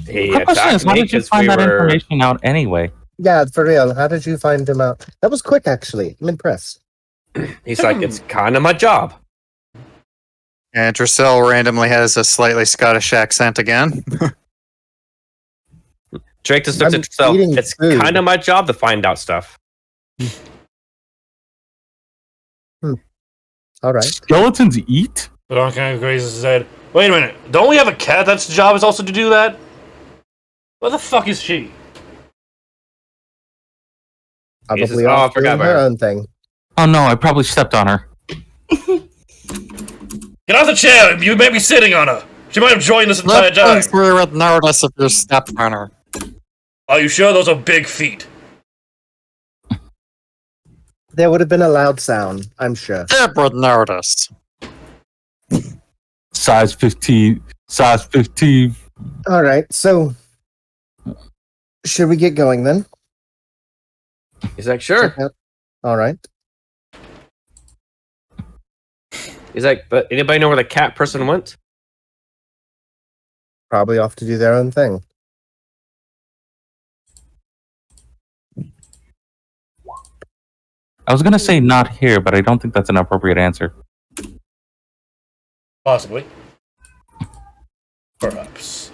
He The question is, attacked how me did you because find we that were. information out anyway? Yeah, for real. How did you find him out? That was quick, actually. I'm impressed. He's like, it's kind of my job. And Drusilla randomly has a slightly Scottish accent again. Drake just looks I'm at himself. eating It's food. kind of my job to find out stuff. All right. Skeletons eat? But on kind of grazes his head. Wait a minute. Don't we have a cat that's job is also to do that? Where the fuck is she? Probably says, "Oh, I off forgot doing about her her." own thing. Oh no, I probably stepped on her. Get off the chair! You may be sitting on her! She might have joined this entire time! through with notice of your stepbrother. Are you sure those are big feet? There would have been a loud sound, I'm sure. Deb would notice. Size 15. Size 15. All right, so should we get going then? He's like, sure. All right. He's like, but anybody know where the cat person went? Probably off to do their own thing. I was gonna say not here, but I don't think that's an appropriate answer. Possibly. Perhaps.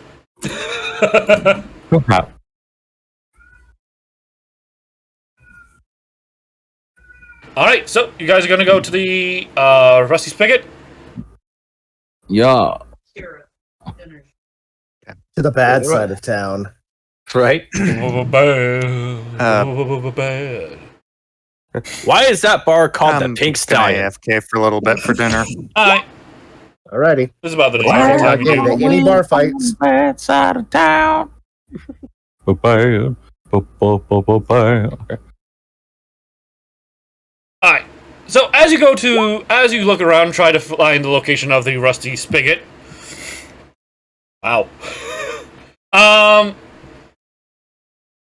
Perhaps. Alright, so you guys are gonna go to the Rusty Spigot? Yeah. To the bad Yeah, side of town. Right? Bad. Why is that bar called the Pink Can I Stallion? AFK for a little bit for dinner? Alright, Alrighty. this is about the Well, time not we getting do. any bar fights. Bad side of town. Bad. Okay. Alright, so as you look around, try to find the location of the rusty spigot. Wow.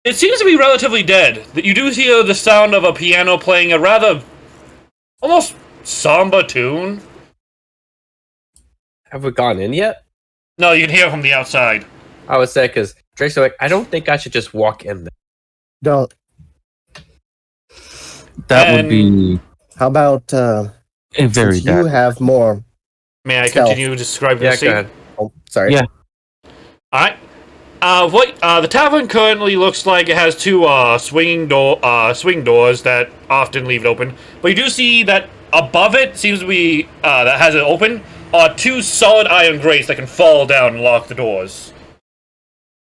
It seems to be relatively dead. You do hear the sound of a piano playing a rather, almost samba tune. Have we gone in yet? No, you can hear it from the outside. I would say, because Drake's like, I don't think I should just walk in there. Don't. That would And- be How about a very since you bad. have more? May I Stealth. continue describing Yeah, the scene? go ahead. Oh, sorry. Yeah. Alright. The tavern currently looks like it has two swing doors that often leave it open. But you do see that above it seems to be that has it open are two solid iron grates that can fall down and lock the doors.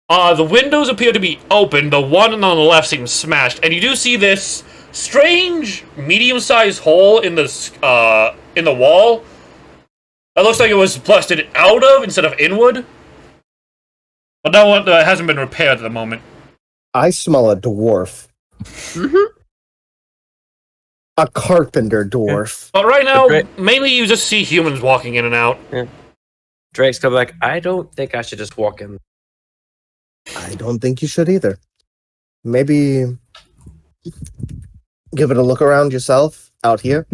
The windows appear to be open. The one on the left seems smashed, and you do see this strange medium-sized hole in the wall. It looks like it was busted out of instead of inward. But that one hasn't been repaired at the moment. I smell a dwarf. A carpenter dwarf. But right now, Great. mainly you just see humans walking in and out. Drake's gonna be like, I don't think I should just walk in. I don't think you should either. Maybe give it a look around yourself out here.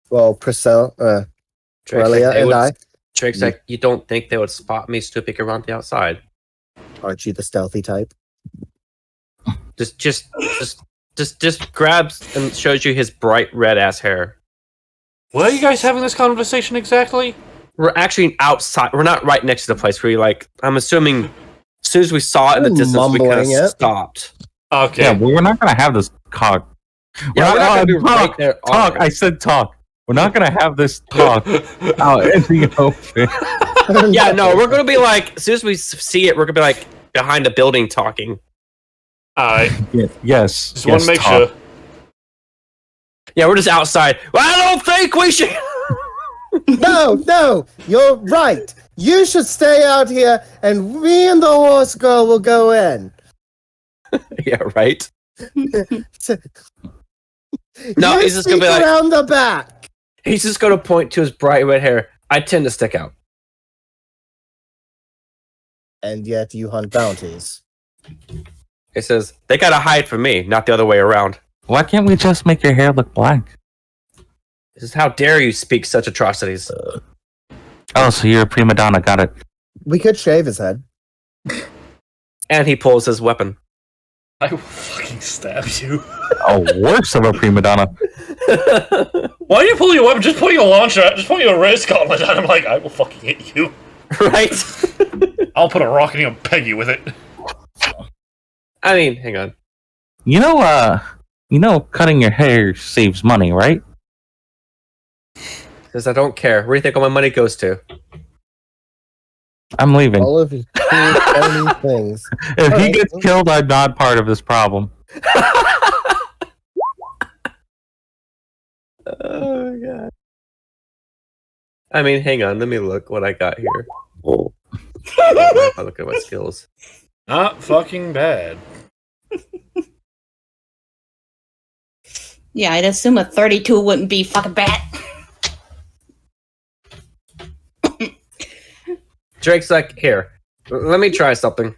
Well, Priscilla, Drake's Aurelia, like, they and would- I. Drake's like, you don't think they would spot me snooping around the outside? Aren't you the stealthy type? Just grabs and shows you his bright red ass hair. Where are you guys having this conversation exactly? We're actually outside. We're not right next to the place where you like. I'm assuming as soon as we saw it in the You're distance, we kind mumbling of it. stopped. Okay. Yeah, well, we're not gonna have this talk. Yeah, we're not gonna be right talk. there. Talk. I said talk. We're not gonna have this talk out in the open. Yeah, no, we're gonna be like, as soon as we see it, we're gonna be like behind a building talking. Alright. Yes. Just want to make talk. sure. Yeah, we're just outside. Well, I don't think we should. No, you're right. You should stay out here, and me and the horse girl will go in. Yeah, right. No, You he's just gonna be sneak like- around the back. He's just gonna point to his bright red hair. I tend to stick out. And yet you hunt bounties. It says they gotta hide from me, not the other way around. Why can't we just make your hair look black? This is how dare you speak such atrocities. Oh, so you're a prima donna. Got it. We could shave his head. And he pulls his weapon. I will fucking stab you. Oh, worse of a prima donna. Why are you pulling your weapon? Just point your launcher out. Just point your wrist gauntlet out. I'm like, I will fucking hit you. Right? I'll put a rock in you and peg you with it. I mean, hang on. You know, cutting your hair saves money, right? Because I don't care. Where do you think all my money goes to? I'm leaving. All of you funny things. If he Alright. gets killed, I'm not part of this problem. Oh, God. I mean, hang on. Let me look what I got here. If I look at my skills. Not fucking bad. Yeah, I'd assume a 32 wouldn't be fucking bad. Drake's like, here, let me try something.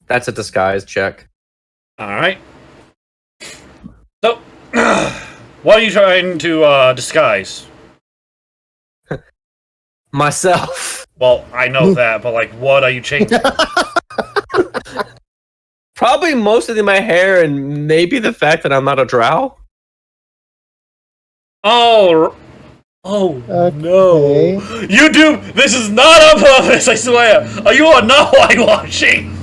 That's a disguise check. Alright. So, what are you trying to disguise? Myself. Well, I know that, but like, what are you changing? Probably mostly my hair and maybe the fact that I'm not a drow. Oh, Okay. no. You do! This is not on purpose, I swear! You are not whitewashing!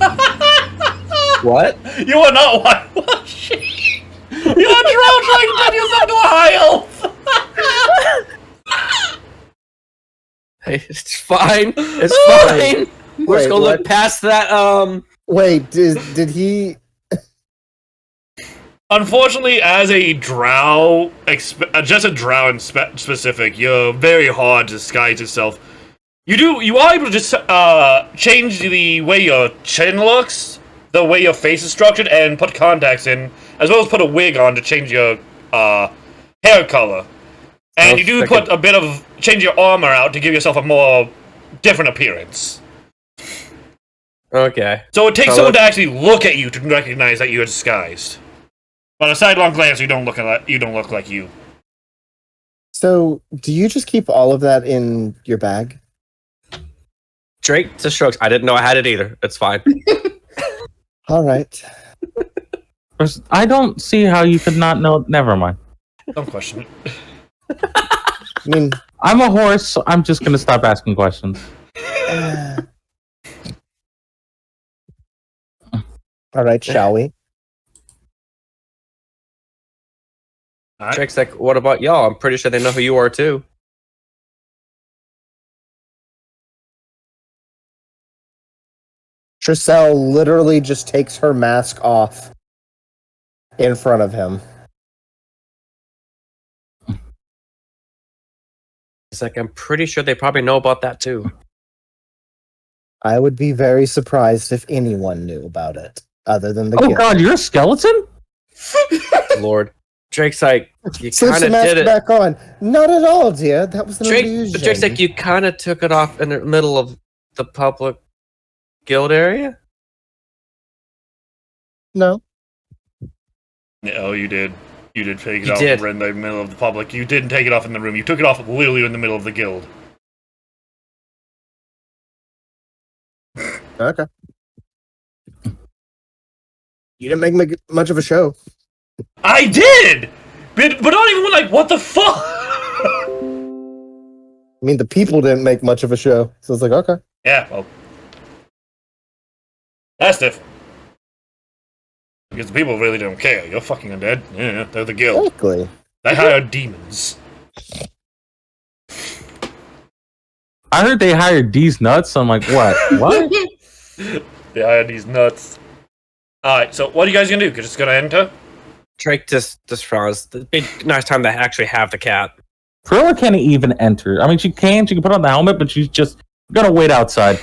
What? You are not whitewashing! You're trying to turn yourself to a high elf! It's fine. It's fine. We're just gonna look past that. Wait, did he? Unfortunately, as a drow, just a drow in specific, you're very hard to disguise yourself. You are able to just change the way your chin looks, the way your face is structured, and put contacts in, as well as put a wig on to change your hair color. And you do put a bit of change your armor out to give yourself a more different appearance. Okay. So it takes someone to actually look at you to recognize that you're disguised. But a sidelong glance, you don't look like you. So, do you just keep all of that in your bag? Drake just shrugs. I didn't know I had it either. It's fine. All right. I don't see how you could not know. Never mind. Don't question it. I mean, I'm a horse, so I'm just gonna stop asking questions. All right, shall we? Right. Drake's like, what about y'all? I'm pretty sure they know who you are too. Tricelle literally just takes her mask off in front of him. It's like, I'm pretty sure they probably know about that too. I would be very surprised if anyone knew about it, other than the Oh guild. god, you're a skeleton? Lord. Drake's like, you Slip kind the of mask did it. back on. Not at all, dear. That was an illusion. But Drake's like, you kind of took it off in the middle of the public guild area? No. Oh, you did. You did take it You off did. in the middle of the public. You didn't take it off in the room. You took it off literally in the middle of the guild. Okay. You didn't make much of a show. I did! But not even like, what the fuck? I mean, the people didn't make much of a show, so it's like, okay. Yeah, well. That's different. Because the people really don't care. You're fucking undead. Yeah, they're the guild. Exactly. They hire demons. I heard they hired D's nuts. I'm like, what? What? They hire these nuts. Alright, so what are you guys gonna do? You're just gonna enter? Drake just frowns. It'd be a nice time to actually have the cat. Perilla can't even enter. I mean, she can put on the helmet, but she's just gonna wait outside,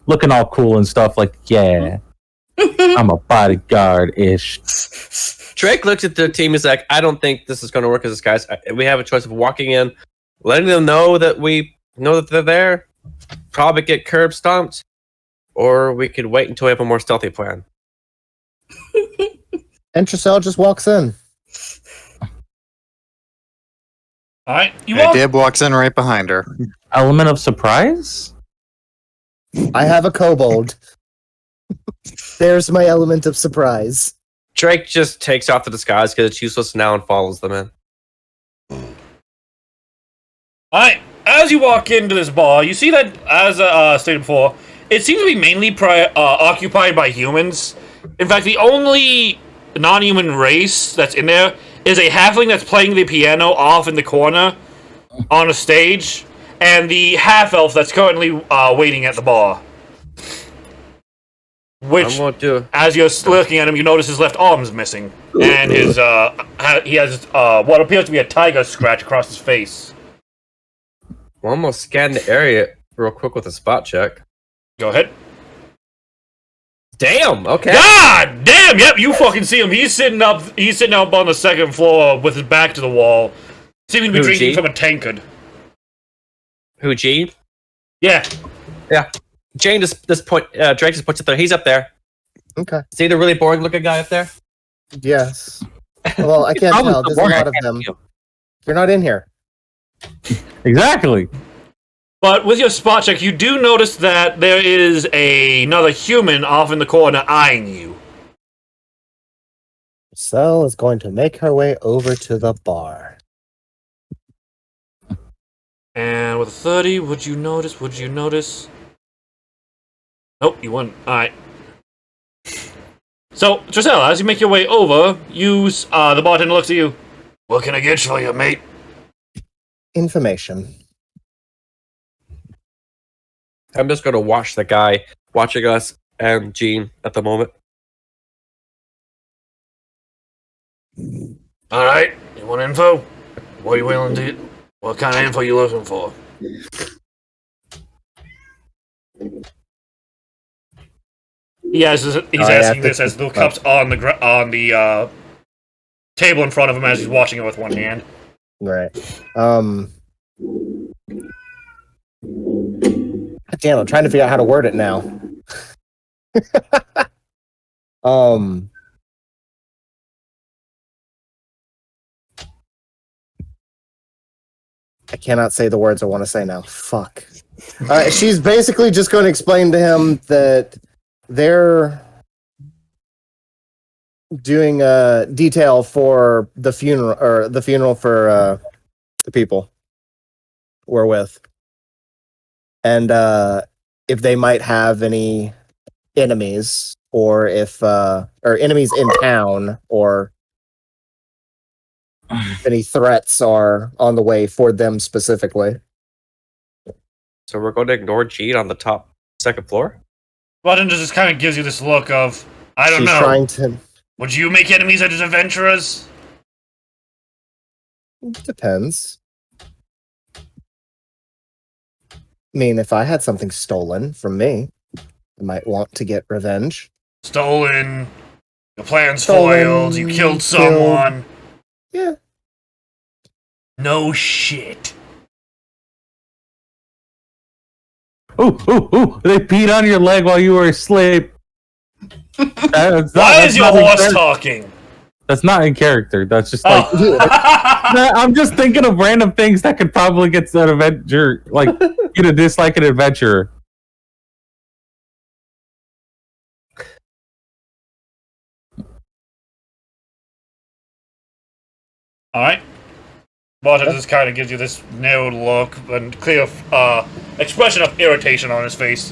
looking all cool and stuff. Like, yeah, I'm a bodyguard-ish. Drake looks at the team. He's like, I don't think this is going to work as this, guys. We have a choice of walking in, letting them know that we know that they're there, probably get curb stomped, or we could wait until we have a more stealthy plan. And Tricelle just walks in. Alright, you Yeah, walk. Dib walks in right behind her. Element of surprise? I have a kobold. There's my element of surprise. Drake just takes off the disguise because it's useless now and follows them in. Alright, as you walk into this bar, you see that, as stated before, it seems to be mainly occupied by humans. In fact, the only non-human race that's in there is a halfling that's playing the piano off in the corner on a stage, and the half-elf that's currently waiting at the bar. Which, I'm going to as you're looking at him, you notice his left arm's missing, and his he has what appears to be a tiger scratch across his face. we'll almost scan the area real quick with a spot check. Go ahead. Damn. Okay. God damn! Yep, you fucking see him. He's sitting up on the second floor with his back to the wall, seeming to be Who, drinking G? from a tankard. Who? G? Yeah. Jane just Drake just puts it there. He's up there. Okay. See the really boring looking guy up there? Yes. Well, I can't Probably tell. the There's a one I lot of can't them. feel. You're not in here. Exactly. But with your spot check, you do notice that there is another human off in the corner eyeing you. Cell is going to make her way over to the bar. And with a 30, would you notice? Nope, you wouldn't. Alright. So, Tricelle, as you make your way over, the bartender looks at you. What can I get for you, mate? Information. I'm just going to watch the guy watching us and Jean at the moment. All right, you want info? What are you willing to? What kind of info you looking for? Yes, he's asking this as the cup's on the table in front of him as he's watching it with one hand. Right. God damn, I'm trying to figure out how to word it now. I cannot say the words I want to say now. Fuck. She's basically just going to explain to him that they're doing a detail for the funeral, or the funeral for the people we're with, and if they might have any enemies, or if or enemies in town, or any threats are on the way for them specifically. So we're going to ignore Jean on the top second floor? Button just kind of gives you this look of, I don't She's know. trying to. Would you make enemies as adventurers? Depends. I mean, if I had something stolen from me, I might want to get revenge. Stolen, your plans Stolen, foiled, you killed someone. Yeah. No shit. Ooh! They peed on your leg while you were asleep. Why is your horse talking? That's not in character. That's just like I'm just thinking of random things that could probably get an adventure, like you to dislike an adventurer. Alright. Button just kind of gives you this narrowed look and clear expression of irritation on his face.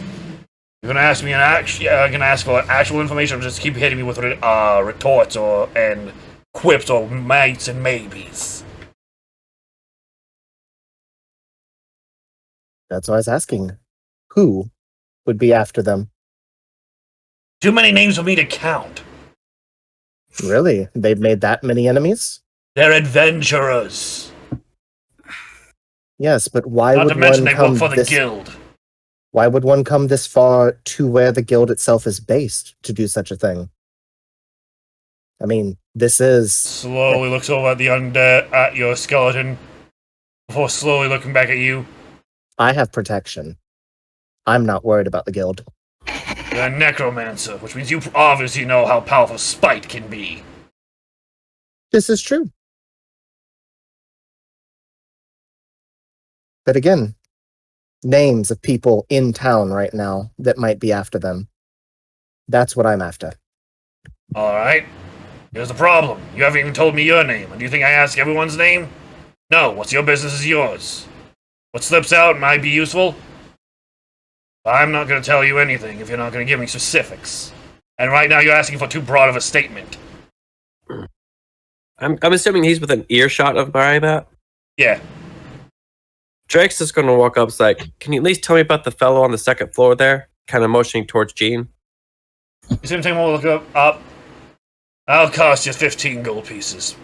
You're gonna ask me gonna ask for actual information, or just keep hitting me with retorts and quips or mights and maybes. That's why I was asking. Who would be after them? Too many names for me to count. Really? They've made that many enemies? They're adventurers. Yes, but why Not would to mention one they work come for the this? guild. Why would one come this far to where the guild itself is based to do such a thing? I mean, this is Slowly looks over at the undead, at your skeleton, before slowly looking back at you. I have protection. I'm not worried about the guild. You're a necromancer, which means you obviously know how powerful spite can be. This is true. But again, names of people in town right now that might be after them. That's what I'm after. Alright. Here's the problem. You haven't even told me your name. And do you think I ask everyone's name? No, what's your business is yours. What slips out might be useful. I'm not going to tell you anything if you're not going to give me specifics. And right now you're asking for too broad of a statement. I'm assuming he's within earshot of where I'm at. Yeah. Drake's just going to walk up and say, can you at least tell me about the fellow on the second floor there? Kind of motioning towards Jean. You see him take one look up? I'll cost you 15 gold pieces.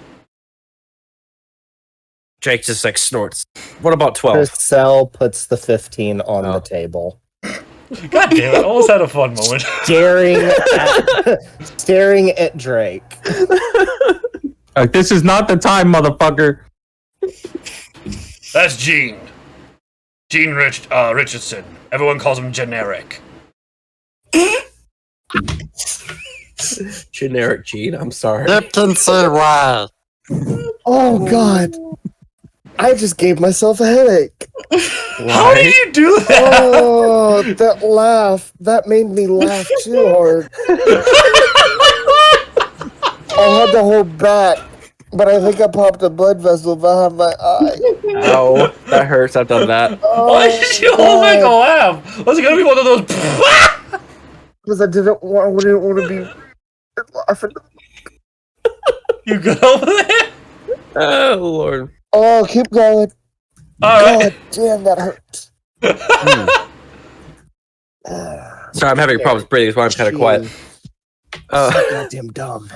Drake just like snorts. What about 12? Purcell puts the 15 on the table. God damn it, almost had a fun moment. Staring at Drake. Like, this is not the time, motherfucker. That's Gene. Gene Richardson. Everyone calls him Generic. Generic Gene, I'm sorry. Captain say why. Oh god. I just gave myself a headache. How did you do that? Oh, that laugh. That made me laugh too hard. I had to hold back, but I think I popped a blood vessel behind my eye. Ow, that hurts. I've done that. Why did you hold back a laugh? Was it gonna be one of those? Because I didn't want to be laughing. You good over there? Oh, Lord. Oh, keep going. All right. God damn, that hurts. Sorry, I'm having problems breathing. That's why I'm kind of quiet. So goddamn dumb.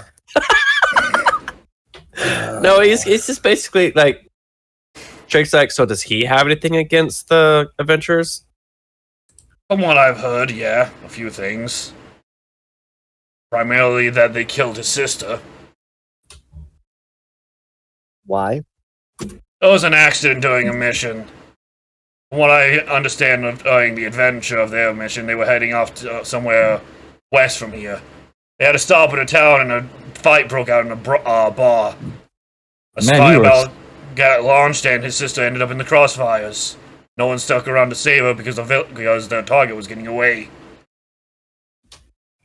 No, he's just basically like Drake's like. So does he have anything against the adventurers? From what I've heard, yeah, a few things. Primarily that they killed his sister. Why? It was an accident during a mission. From what I understand of during the adventure of their mission, they were heading off to somewhere west from here. They had to stop at a town and a fight broke out in a bar. A spy about got launched and his sister ended up in the crossfires. No one stuck around to save her because their target was getting away.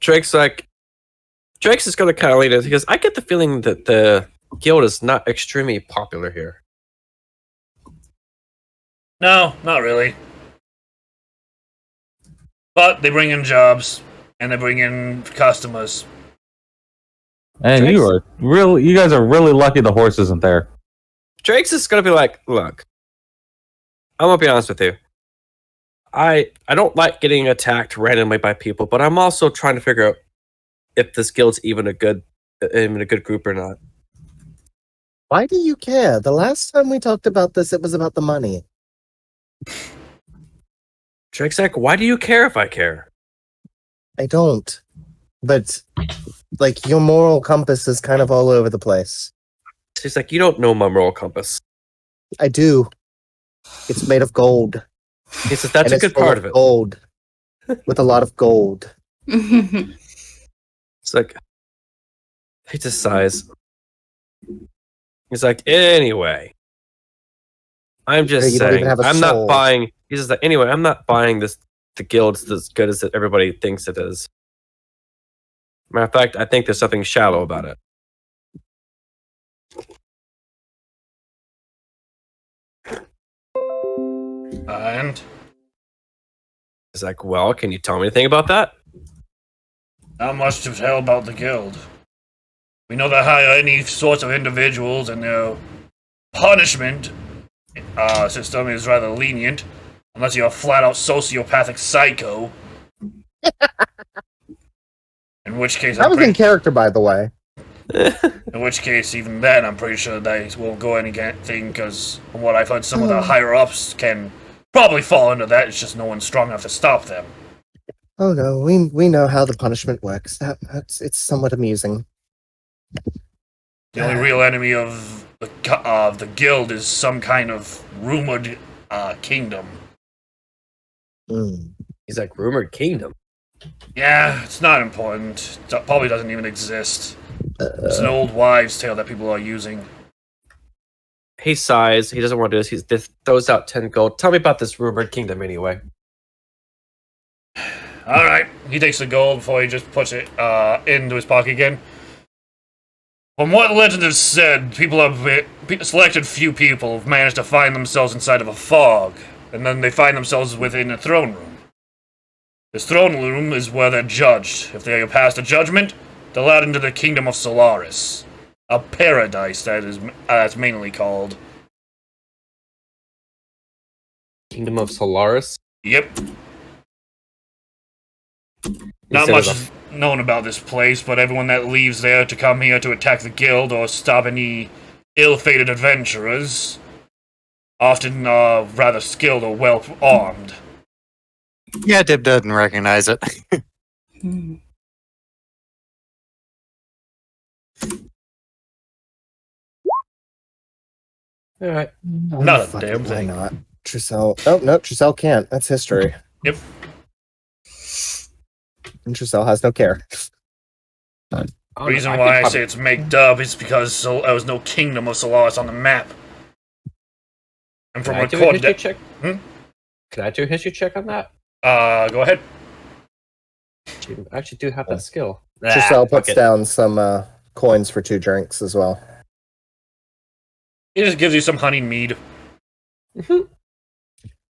Drake's just going to kind of lead it because I get the feeling that the guild is not extremely popular here. No, not really. But they bring in jobs and they bring in customers. And you guys are really lucky the horse isn't there. Drake's is going to be like, look, I'm going to be honest with you. I don't like getting attacked randomly by people, but I'm also trying to figure out if this guild's even a good group or not. Why do you care? The last time we talked about this, it was about the money. Drake's like, why do you care if I care? I don't. But, like, your moral compass is kind of all over the place. She's like, you don't know my moral compass. I do. It's made of gold. He says, that's And a it's good full part of of it. Gold. With a lot of gold. It's like, he just sighs. He's like, anyway, I'm just You don't even saying, have a I'm not soul. buying. He says that anyway, I'm not buying the guild's as good as everybody thinks it is. Matter of fact, I think there's something shallow about it. And He's like, well, can you tell me anything about that? not much to tell about the guild. We know that hire any sorts of individuals and their punishment system is rather lenient, unless you're a flat-out sociopathic psycho. In which case, That was in character, by the way. in which case, even then, I'm pretty sure they won't go anything, because from what I've heard, some of the higher-ups can probably fall into that. It's just no one's strong enough to stop them. Oh no, we know how the punishment works. It's somewhat amusing. The only real enemy of the guild is some kind of rumored kingdom. Mm. He's like, rumored kingdom. Yeah, it's not important. It probably doesn't even exist. It's an old wives' tale that people are using. He sighs. He doesn't want to do this. He throws out 10 gold. Tell me about this rumored kingdom anyway. Alright, he takes the gold before he just puts it into his pocket again. From what legend has said, selected few people have managed to find themselves inside of a fog, and then they find themselves within a throne room. This throne room is where they're judged. If they pass the judgment, they're allowed into the kingdom of Solaris. A paradise, that's mainly called. Kingdom of Solaris? Yep. Not much is known about this place, but everyone that leaves there to come here to attack the guild or stop any ill-fated adventurers often rather skilled or well-armed. Yeah, Dib doesn't recognize it. Alright. Not a Fuck damn it, why thing. not? Tricelle. Oh no, Tricelle can't. That's history. Yep. And Tricelle has no care. The reason why I say it's made up is because there was no kingdom of Solaris on the map. And from Can I do a recorded history check? Can I do a history check on that? go ahead. I actually do have that skill. Tricelle puts fuck it. down some coins for 2 drinks as well. It just gives you some honey mead.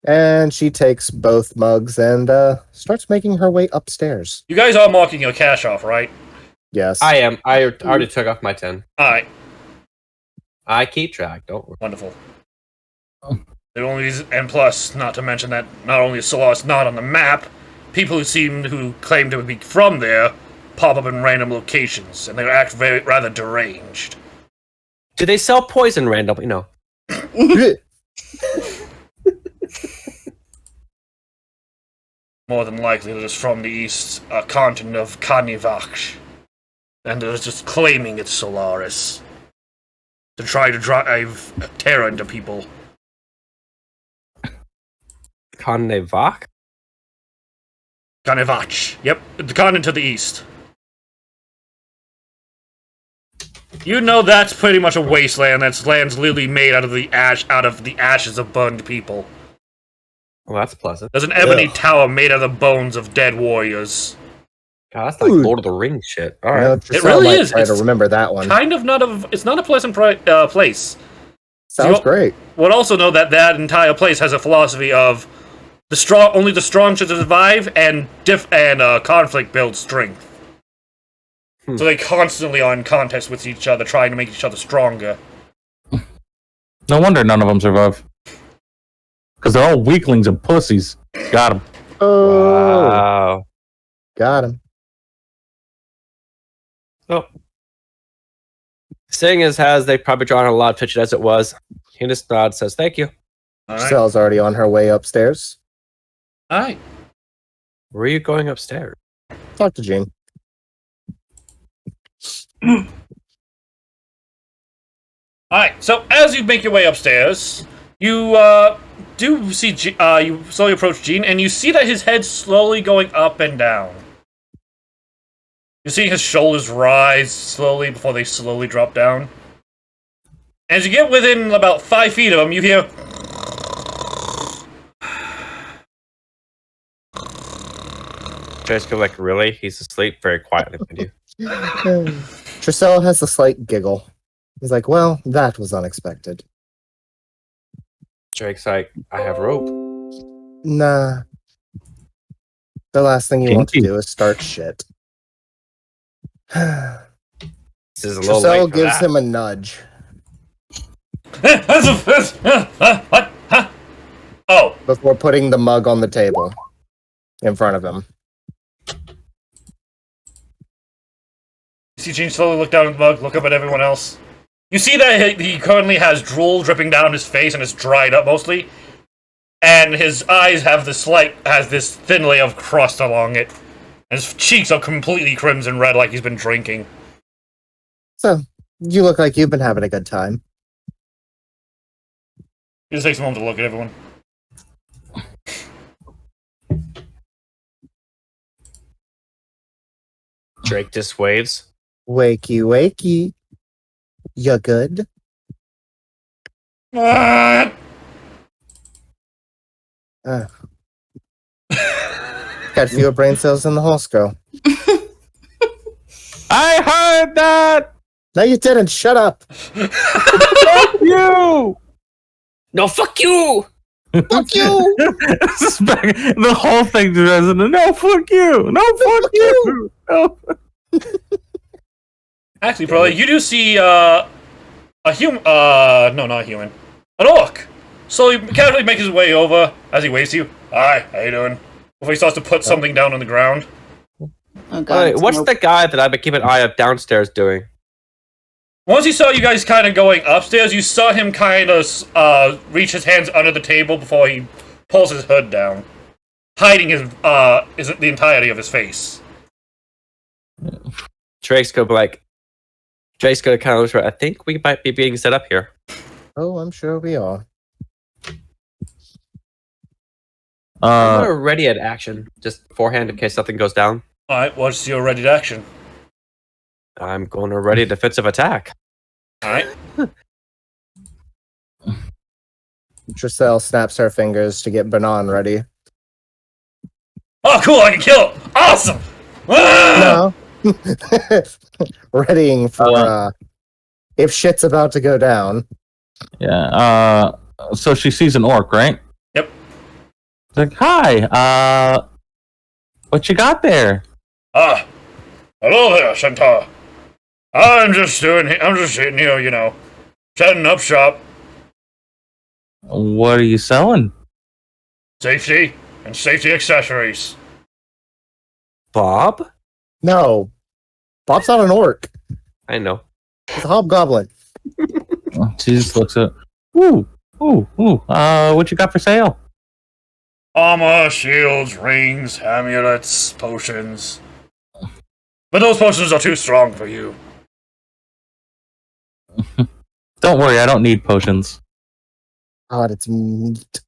And she takes both mugs and starts making her way upstairs. You guys are marking your cash off, right? Yes. I am. I already took off my 10. Alright, I keep track. Don't worry. wonderful. And plus, not to mention that not only is Solaris not on the map, people who claim to be from there pop up in random locations, and they act rather deranged. Do they sell poison randomly? No. More than likely, they're just from the east continent of Carnivach. And they're just claiming it's Solaris. To try to drive terror into people. Carnivach? Carnivach. Yep, the continent to the east. You know that's pretty much a wasteland. That's land's literally made out of the ashes of burned people. Well, that's pleasant. There's an ebony tower made out of the bones of dead warriors. God, that's like Lord of the Rings shit. All right. It really is. Try to remember that one. It's not a pleasant place. Sounds great. Would also know that entire place has a philosophy of only the strong should survive, and conflict builds strength. So they constantly are in contest with each other, trying to make each other stronger. No wonder none of them survive. Because they're all weaklings and pussies. Got them. Oh, Wow. got him. Oh. Seeing as has they probably drawn a lot of pictures as it was, he just nods, says thank you. Alright. Gisele's already on her way upstairs. Alright. Where are you going upstairs? Talk to Jean. Alright, so as you make your way upstairs, you do see you slowly approach Gene, and you see that his head's slowly going up and down. You see his shoulders rise slowly before they slowly drop down. As you get within about 5 feet of him, you hear... Just go like, really? He's asleep very quietly with you. Tricelle has a slight giggle. He's like, well, that was unexpected. Drake's like, I have rope. Nah. The last thing you want to Kinky. do is start shit. This is a little late Tricelle for gives that. him a nudge What? Huh? Oh, before putting the mug on the table in front of him. you see Gene slowly look down at the mug, look up at everyone else. You see that he currently has drool dripping down his face and it's dried up mostly. And his eyes have this thin layer of crust along it. And his cheeks are completely crimson red like he's been drinking. So, you look like you've been having a good time. He just takes a moment to look at everyone. Drake just waves. Wakey, wakey. You good? Ah! Got fewer brain cells in the whole skull. I heard that! No, you didn't. Shut up. Fuck you! No, fuck you! Fuck you. This is the whole thing just resonated. No, fuck you! No, fuck you! No. Actually, probably, you do see, a human, no, not a human. An orc! Slowly, casually make his way over as he waves to you. Hi, how you doing? Before he starts to put something down on the ground. Oh god. Alright, it's what's nope. the guy that I've been keeping an eye of downstairs doing? Once he saw you guys kind of going upstairs, you saw him kind of, reach his hands under the table before he pulls his hood down. Hiding the entirety of his face. Drake's gonna be like, Drake's gonna kind of look for, I think we might be being set up here. Oh, I'm sure we are. I'm gonna ready at action, just beforehand in case something goes down. Alright, what's your ready to action? I'm going to ready a defensive attack. Alright. Tricelle snaps her fingers to get Banan ready. Oh, cool, I can kill him! Awesome! Ah! No. Readying for if shit's about to go down. Yeah, so she sees an orc, right? Yep. It's like, hi, what you got there? Ah, hello there, Centaur. I'm just sitting here, you know, setting up shop. What are you selling? Safety and safety accessories. Bob? No. Bob's not an orc. I know. He's a hobgoblin. She just looks at. Ooh. What you got for sale? Armor, shields, rings, amulets, potions. But those potions are too strong for you. Don't worry, I don't need potions. God, it's meat.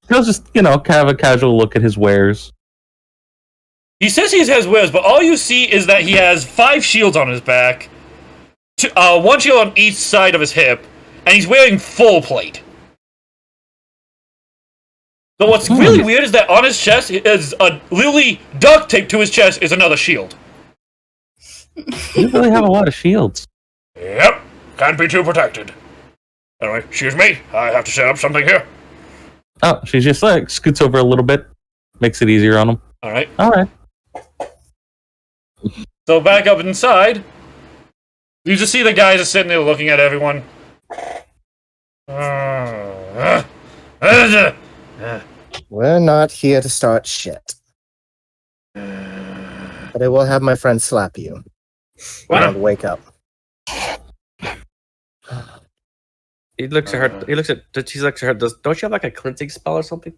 He'll just, kind of a casual look at his wares. He says he has wares, but all you see is that he has 5 shields on his back, 1 shield on each side of his hip, and he's wearing full plate. So what's really weird is that on his chest is literally duct taped to his chest is another shield. You really have a lot of shields. Yep, can't be too protected. Anyway, excuse me, I have to set up something here. Oh, she just scoots over a little bit, makes it easier on him. All right. So back up inside, you just see the guys just sitting there looking at everyone. We're not here to start shit. But I will have my friend slap you. And wake up. He looks at her. She looks at her. Don't you have like a cleansing spell or something?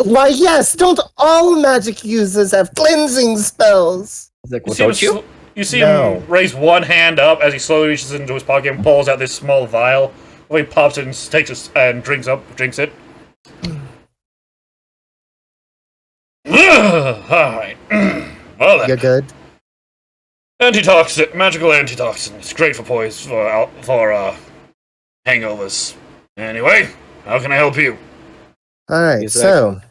Why, yes! Don't all magic users have cleansing spells? He's like, well, don't you? You see him raise one hand up as he slowly reaches into his pocket and pulls out this small vial. He pops it and takes it and drinks it. Alright. Well then. You're good? Magical antitoxin. It's great for for hangovers. Anyway, how can I help you? Alright, so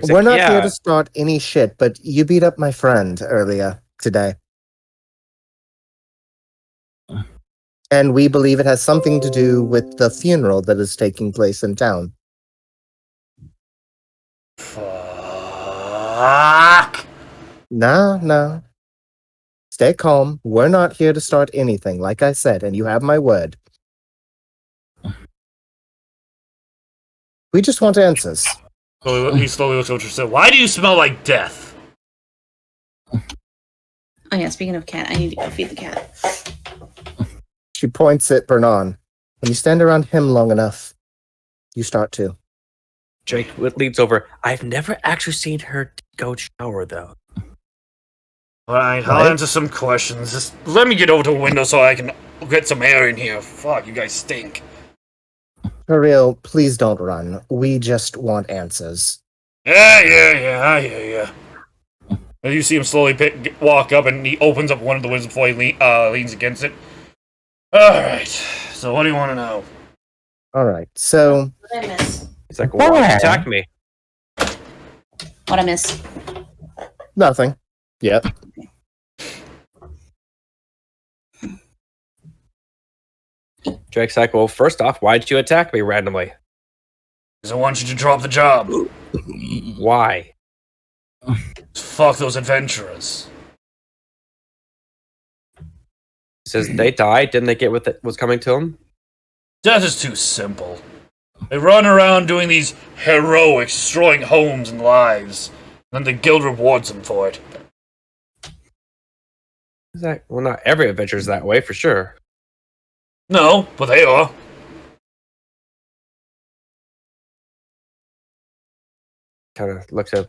we're not here to start any shit, but you beat up my friend earlier today. And we believe it has something to do with the funeral that is taking place in town. Fuck. No. Stay calm. We're not here to start anything, like I said, and you have my word. We just want answers. He slowly looks over to her. Why do you smell like death? Oh yeah, speaking of cat, I need to go feed the cat. She points at Bernan. When you stand around him long enough, you start to. Drake leans over. I've never actually seen her go shower, though. Alright, I'll answer some questions. Just let me get over to a window so I can get some air in here. Fuck, you guys stink. For real, please don't run. We just want answers. Yeah, I hear ya. And you see him slowly walk up and he opens up one of the windows before he leans against it. Alright, so what do you want to know? Alright, so... What did I miss? He's like, why would you attack me? What I miss? Nothing. Yep. Drake's like, well, first off, why did you attack me randomly? Because I want you to drop the job. Why? Fuck those adventurers. He says they died. Didn't they get what was coming to them? Death is too simple. They run around doing these heroics, destroying homes and lives. And then the guild rewards them for it. Well, not every adventure is that way, for sure. No, but they are. Kind of looks at...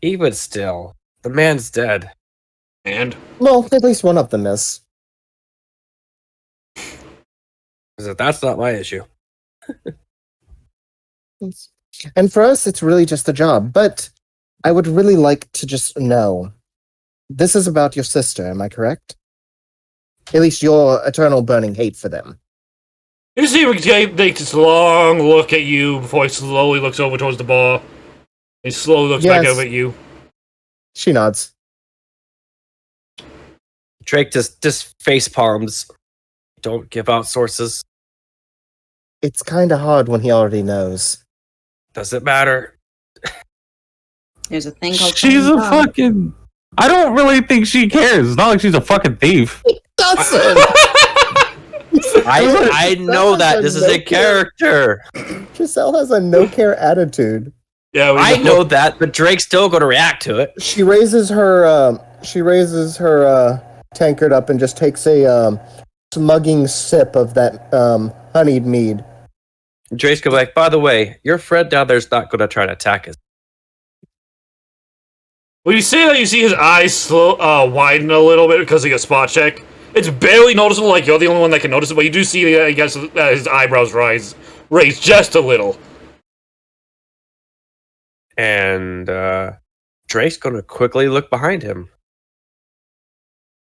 Even still, the man's dead. And? Well, at least one of them is. That's not my issue. And for us, it's really just a job. But I would really like to just know. This is about your sister, am I correct? At least your eternal burning hate for them. You see him take this long look at you before he slowly looks over towards the bar. He slowly looks back over at you. She nods. Drake just face palms. Don't give out sources. It's kind of hard when he already knows. Does it matter? There's a thing called... She's a fucking... I don't really think she cares. It's not like she's a fucking thief. It doesn't! I know that. This is a character. Giselle has a no care attitude. Yeah, I know that, but Drake's still going to react to it. She raises her tankard up and just takes a smugging sip of that honeyed mead. Drake's going to be like, by the way, your friend down there's not going to try to attack us. When you say that, you see his eyes widen a little bit because he got spot check. It's barely noticeable, like you're the only one that can notice it, but you do see, I guess, his eyebrows raise just a little. And Drake's going to quickly look behind him.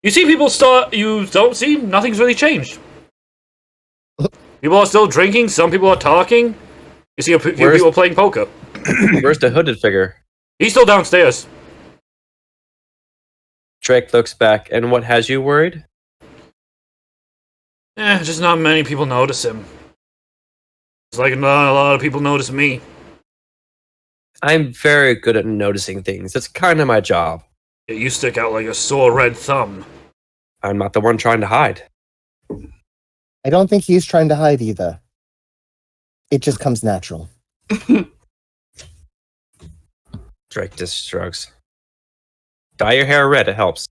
You see people you don't see, nothing's really changed. People are still drinking, some people are talking. You see a few people playing poker. Where's the hooded figure? He's still downstairs. Drake looks back, and what has you worried? Just not many people notice him. It's like not a lot of people notice me. I'm very good at noticing things. It's kind of my job. Yeah, you stick out like a sore red thumb. I'm not the one trying to hide. I don't think he's trying to hide either. It just comes natural. Drake just shrugs. Dye your hair red, it helps.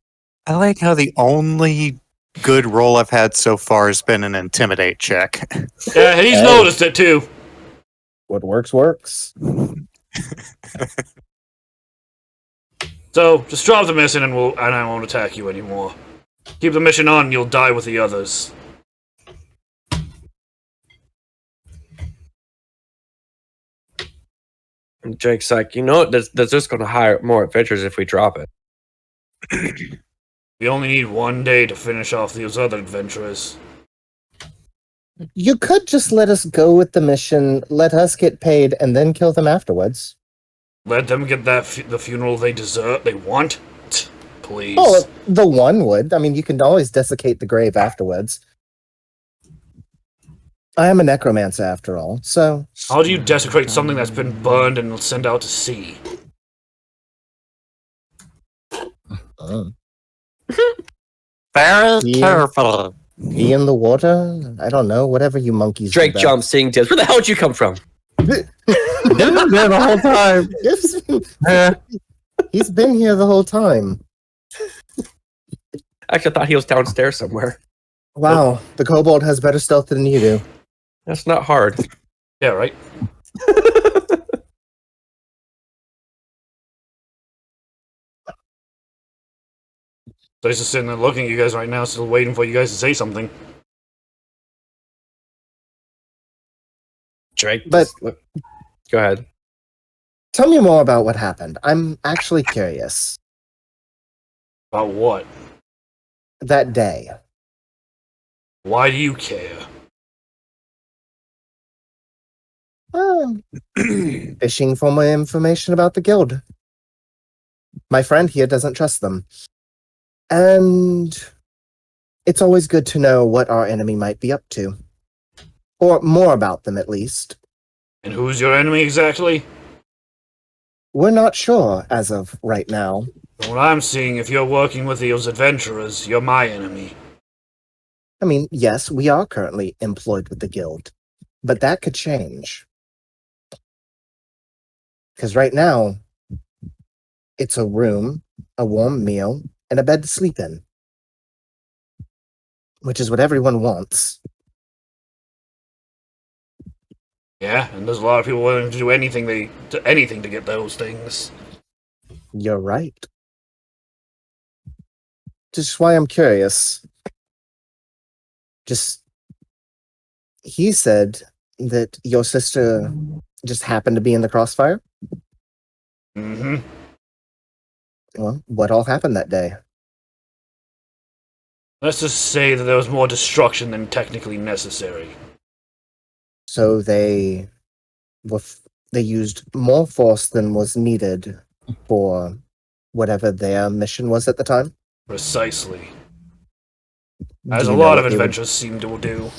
I like how the only good roll I've had so far has been an intimidate check. Yeah, he's noticed it too. What works, works. So, just drop the mission and I won't attack you anymore. Keep the mission on, you'll die with the others. And Drake's like, you know, they're just going to hire more adventurers if we drop it. We only need 1 day to finish off those other adventurers. You could just let us go with the mission, let us get paid, and then kill them afterwards. Let them get the funeral they deserve, they want? Please. Oh, the one would. I mean, you can always desiccate the grave afterwards. I am a necromancer after all, so... How do you desecrate something that's been burned and sent out to sea? Very Yeah. careful. Pee in the water? I don't know, whatever you monkeys do Drake best. jumps, singing tales. Where the hell did you come from? This has been the whole time. He's been here the whole time. Actually, I thought he was downstairs somewhere. Wow, the kobold has better stealth than you do. That's not hard. Yeah, right? So he's just sitting there looking at you guys right now, still waiting for you guys to say something. Drake, But- go ahead. Tell me more about what happened. I'm actually curious. About what? That day. Why do you care? Fishing for more information about the guild. My friend here doesn't trust them. And it's always good to know what our enemy might be up to. Or more about them, at least. And who's your enemy exactly? We're not sure as of right now. From what I'm seeing, if you're working with those adventurers, you're my enemy. I mean, yes, we are currently employed with the guild. But that could change. Because right now, it's a room, a warm meal, and a bed to sleep in. Which is what everyone wants. Yeah, and there's a lot of people willing to do anything to get those things. You're right. Just why I'm curious. He said that your sister just happened to be in the crossfire? Mm-hmm. Well, what all happened that day? Let's just say that there was more destruction than technically necessary. So they used more force than was needed for whatever their mission was at the time? Precisely. Do As a you know lot what of they were- adventures seem to do.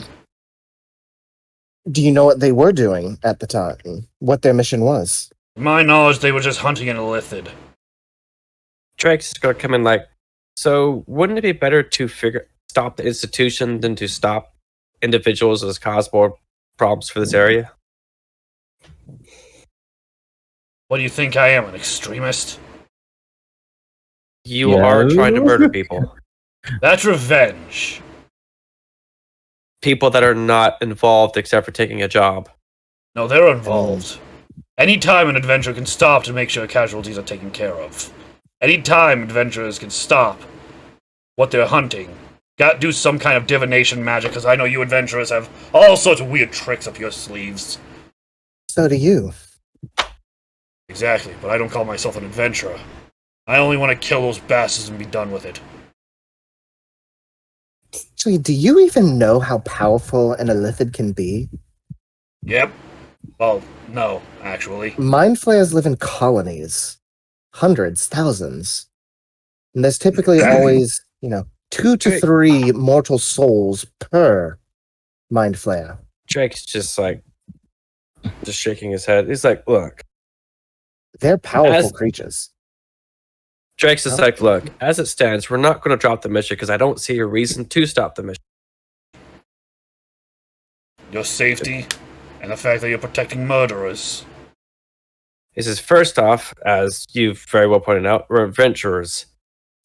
Do you know what they were doing at the time? What their mission was? To my knowledge, they were just hunting an illithid. Drake's gonna come in like, so wouldn't it be better to stop the institution than to stop individuals has caused more problems for this area. What do you think I am, an extremist? You are trying to Yeah. murder people. That's revenge. People that are not involved except for taking a job. No, they're involved. Anytime an adventurer can stop to make sure casualties are taken care of. Anytime adventurers can stop what they're hunting. Got do some kind of divination magic, because I know you adventurers have all sorts of weird tricks up your sleeves. So do you. Exactly, but I don't call myself an adventurer. I only want to kill those bastards and be done with it. Actually, do you even know how powerful an Illithid can be? Yep. Well, no, actually. Mind flayers live in colonies. Hundreds, thousands. And there's typically always, 2 to 3 mortal souls per mind flayer. Drake's just shaking his head. He's like, look. They're powerful As- creatures. Drake's just like, look, as it stands, we're not going to drop the mission because I don't see a reason to stop the mission. Your safety, and the fact that you're protecting murderers. He says, first off, as you've very well pointed out, we're adventurers.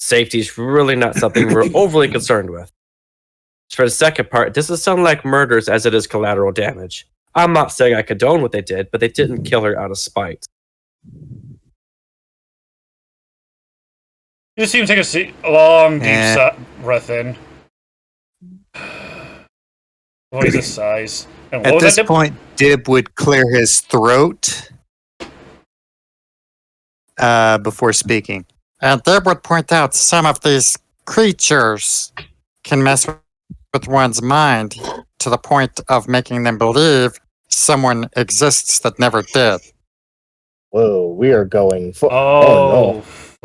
Safety is really not something we're overly concerned with. For the second part, it doesn't sound like murders as it is collateral damage. I'm not saying I condone what they did, but they didn't kill her out of spite. You just seem to take a long, deep breath in. Voice of sighs. And what At was this that, Dib? point, Dib would clear his throat before speaking. Dib would point out some of these creatures can mess with one's mind to the point of making them believe someone exists that never did. Whoa, we are going for. Oh,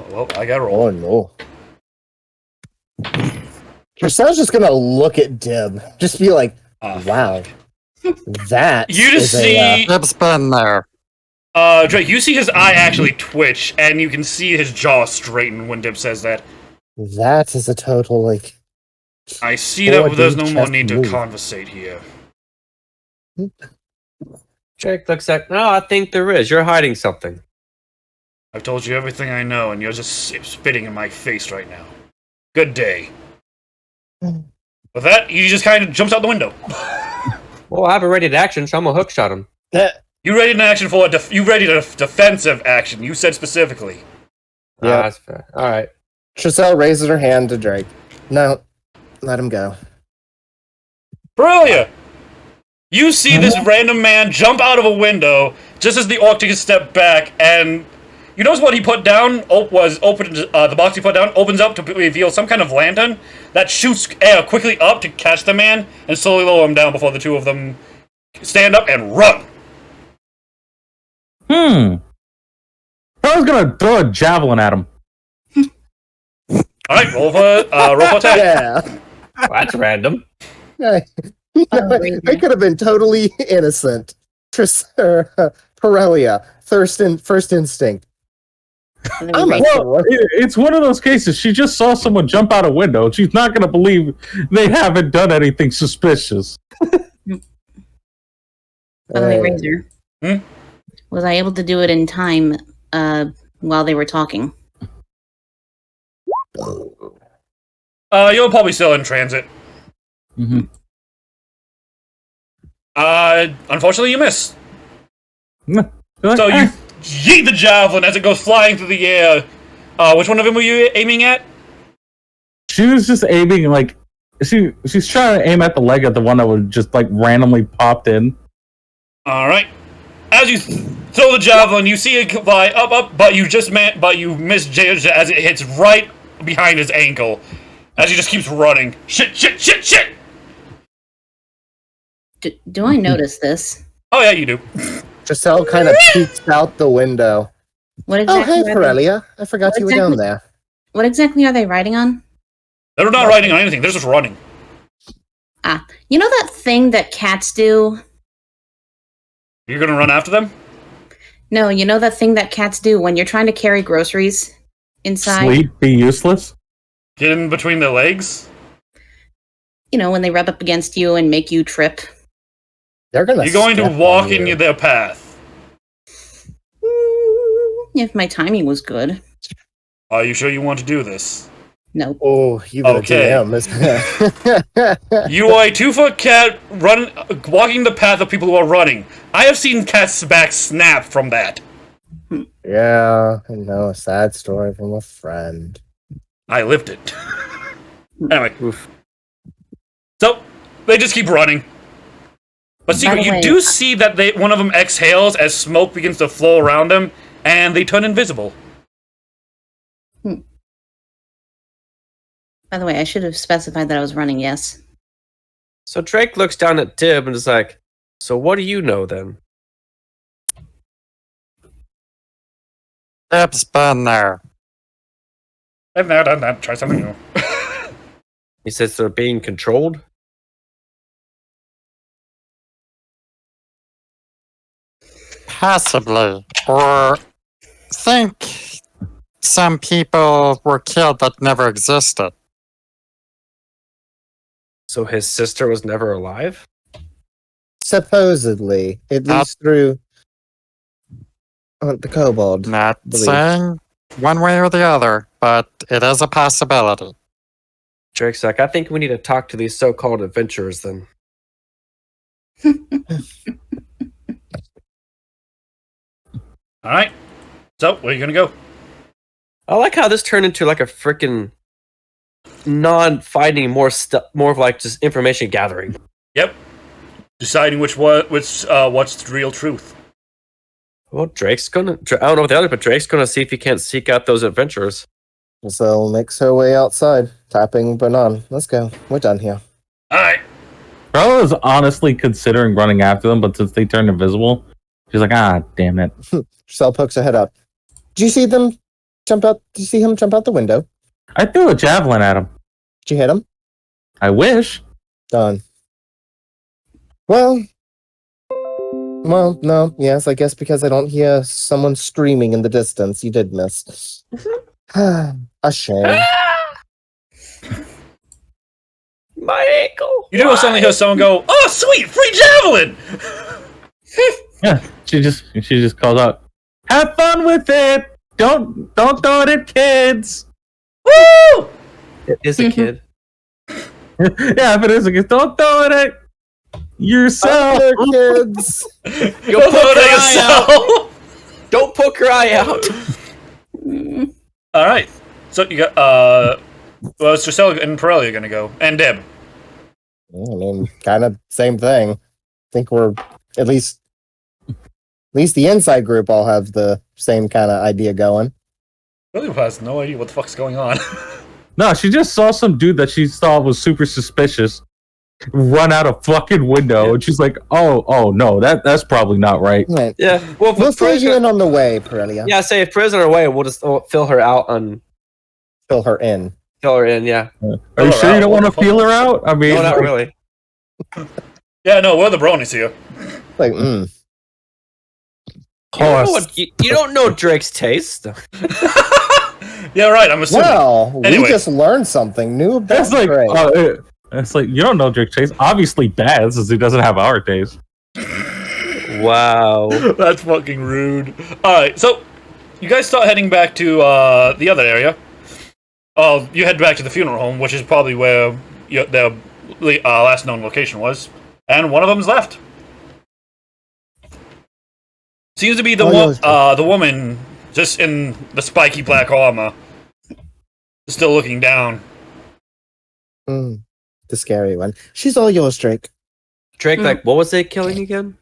well, I got roll. Oh no. Christelle's just gonna look at Dib. Just be like, wow. That You just is see, Dib's been there. Drake, you see his eye actually twitch, and you can see his jaw straighten when Dib says that. that is a total like. I see that there's no more chest need to move. conversate here. Drake looks like, no, I think there is. You're hiding something. I've told you everything I know, and you're just spitting in my face right now. Good day. With that, he just kind of jumps out the window. Well, I have a ready to action, so I'm going to hook shot him. You ready an action for you ready to defensive action? You said specifically. Yeah. That's fair. All right. Christelle raises her hand to Drake. No, let him go. Brilliant! You see this random man jump out of a window just as the orc takes a step back, and you notice what he put down was opened. The box he put down opens up to reveal some kind of lantern that shoots air quickly up to catch the man and slowly lower him down before the two of them stand up and run. I was gonna throw a javelin at him. All right, roll for attack. Yeah. Well, that's random. I could have been totally innocent. Pirellia, first instinct. I'm a Well, it's one of those cases. She just saw someone jump out a window. She's not gonna believe they haven't done anything suspicious. Razor. Hmm? Was I able to do it in time while they were talking? You're probably still in transit. Mm-hmm. Unfortunately, you miss. Like, So you yeet the javelin as it goes flying through the air. Which one of them were you aiming at? she was just aiming like she's trying to aim at the leg of the one that was just like randomly popped in. All right. As you throw the javelin, you see it fly up, but you miss Jay as it hits right behind his ankle. As he just keeps running. Shit! Do I notice this? Oh yeah, you do. Giselle kind of peeks out the window. What Oh, exactly? hey, are they- Pirellia. I forgot What you were down exactly- there. What exactly are they riding on? They're not riding on anything. They're just running. You know that thing that cats do? You're gonna run after them? No, you know that thing that cats do when you're trying to carry groceries inside? Sleep, be useless. Get in between their legs? when they rub up against you and make you trip. They're gonna. You're going to step walk on you. in their path. If my timing was good. Are you sure you want to do this? Nope. Oh, you got Okay. DM. You are a 2-foot cat walking the path of people who are running. I have seen cats' backs snap from that. Yeah, I know. A sad story from a friend. I lived it. Anyway. So, they just keep running. But By secret, the you way- do see that one of them exhales as smoke begins to flow around them, and they turn invisible. By the way, I should have specified that I was running, yes. So Drake looks down at Tib and is like, so what do you know then? Tib's been there. I've now done that. Try something new. He says they're being controlled. Possibly. Or think some people were killed that never existed. So his sister was never alive? Supposedly, at least through the kobold. Not Believe. saying one way or the other, but it is a possibility. Drake's like, I think we need to talk to these so-called adventurers then. Alright. So, where are you gonna go? I like how this turned into like a freaking non-fighting, more of like just information gathering. Yep. Deciding what's the real truth. Well, Drake's gonna. I don't know what the other, but Drake's gonna see if he can't seek out those adventurers. So makes her way outside, tapping Banan. Let's go. We're done here. Alright. Bella was honestly considering running after them, but since they turned invisible, she's like, ah, damn it. Giselle pokes her head up. Did you see them jump out? Did you see him jump out the window? I threw a javelin at him. Did you hit him? I wish. Done. Well, no, yes, I guess because I don't hear someone screaming in the distance, you did miss. A shame. My ankle. You do suddenly hear someone go, oh, sweet, free javelin! Yeah, she just calls out, have fun with it. Don't throw it at kids. Woo! It is a kid. Yeah, if it is a kid, don't throw it at yourself. Other kids. You'll Don't poke throw her it at eye out. yourself! Don't poke her eye out. Alright. So you got, it's Giselle and Pirelli are gonna go. And Deb. I mean, kind of same thing. I think we're at least the inside group all have the same kind of idea going. Really has no idea what the fuck's going on. No, she just saw some dude that she thought was super suspicious run out a fucking window, and she's like, "Oh no, that's probably not right." Right. Yeah. Well, We'll fill you in on the way, Pirelia. Yeah, say if Priz on her way, we'll just fill her out on Fill her in. fill her in. Yeah. Are you her sure you out, don't what want to the fuck? feel her out? I mean, No, not really. Yeah, no, we're the bronies here. Like, You don't know, you don't know Drake's taste. Yeah, right, I'm assuming. well, Anyway. we just learned something new about that's like, Drake. it's like you don't know Drake Chase. Obviously bad, since he doesn't have our taste. Wow. That's fucking rude. Alright, so you guys start heading back to the other area. Oh, you head back to the funeral home, which is probably where their last known location was. And one of them's left. Seems to be the woman just in the spiky black armor. Still looking down. The scary one. She's all yours, Drake. Drake, like, what was they killing again?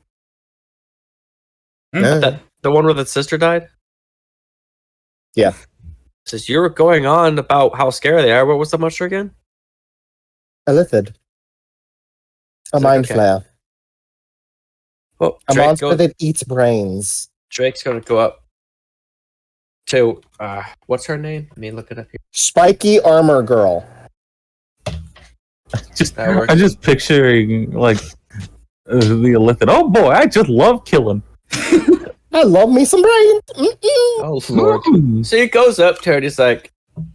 Yeah. The one where the sister died? Yeah. Says you were going on about how scary they are. What was the monster again? A lithid. A It's like, mind okay. flayer. Well, A monster that eats brains. Drake's gonna go up to what's her name? Let me look it up here. Spiky armor girl. That works. I'm just picturing like the Illithid. Oh boy, I just love killing. I love me some brains. Mm-mm. Oh Lord. So he goes up to her and he's like,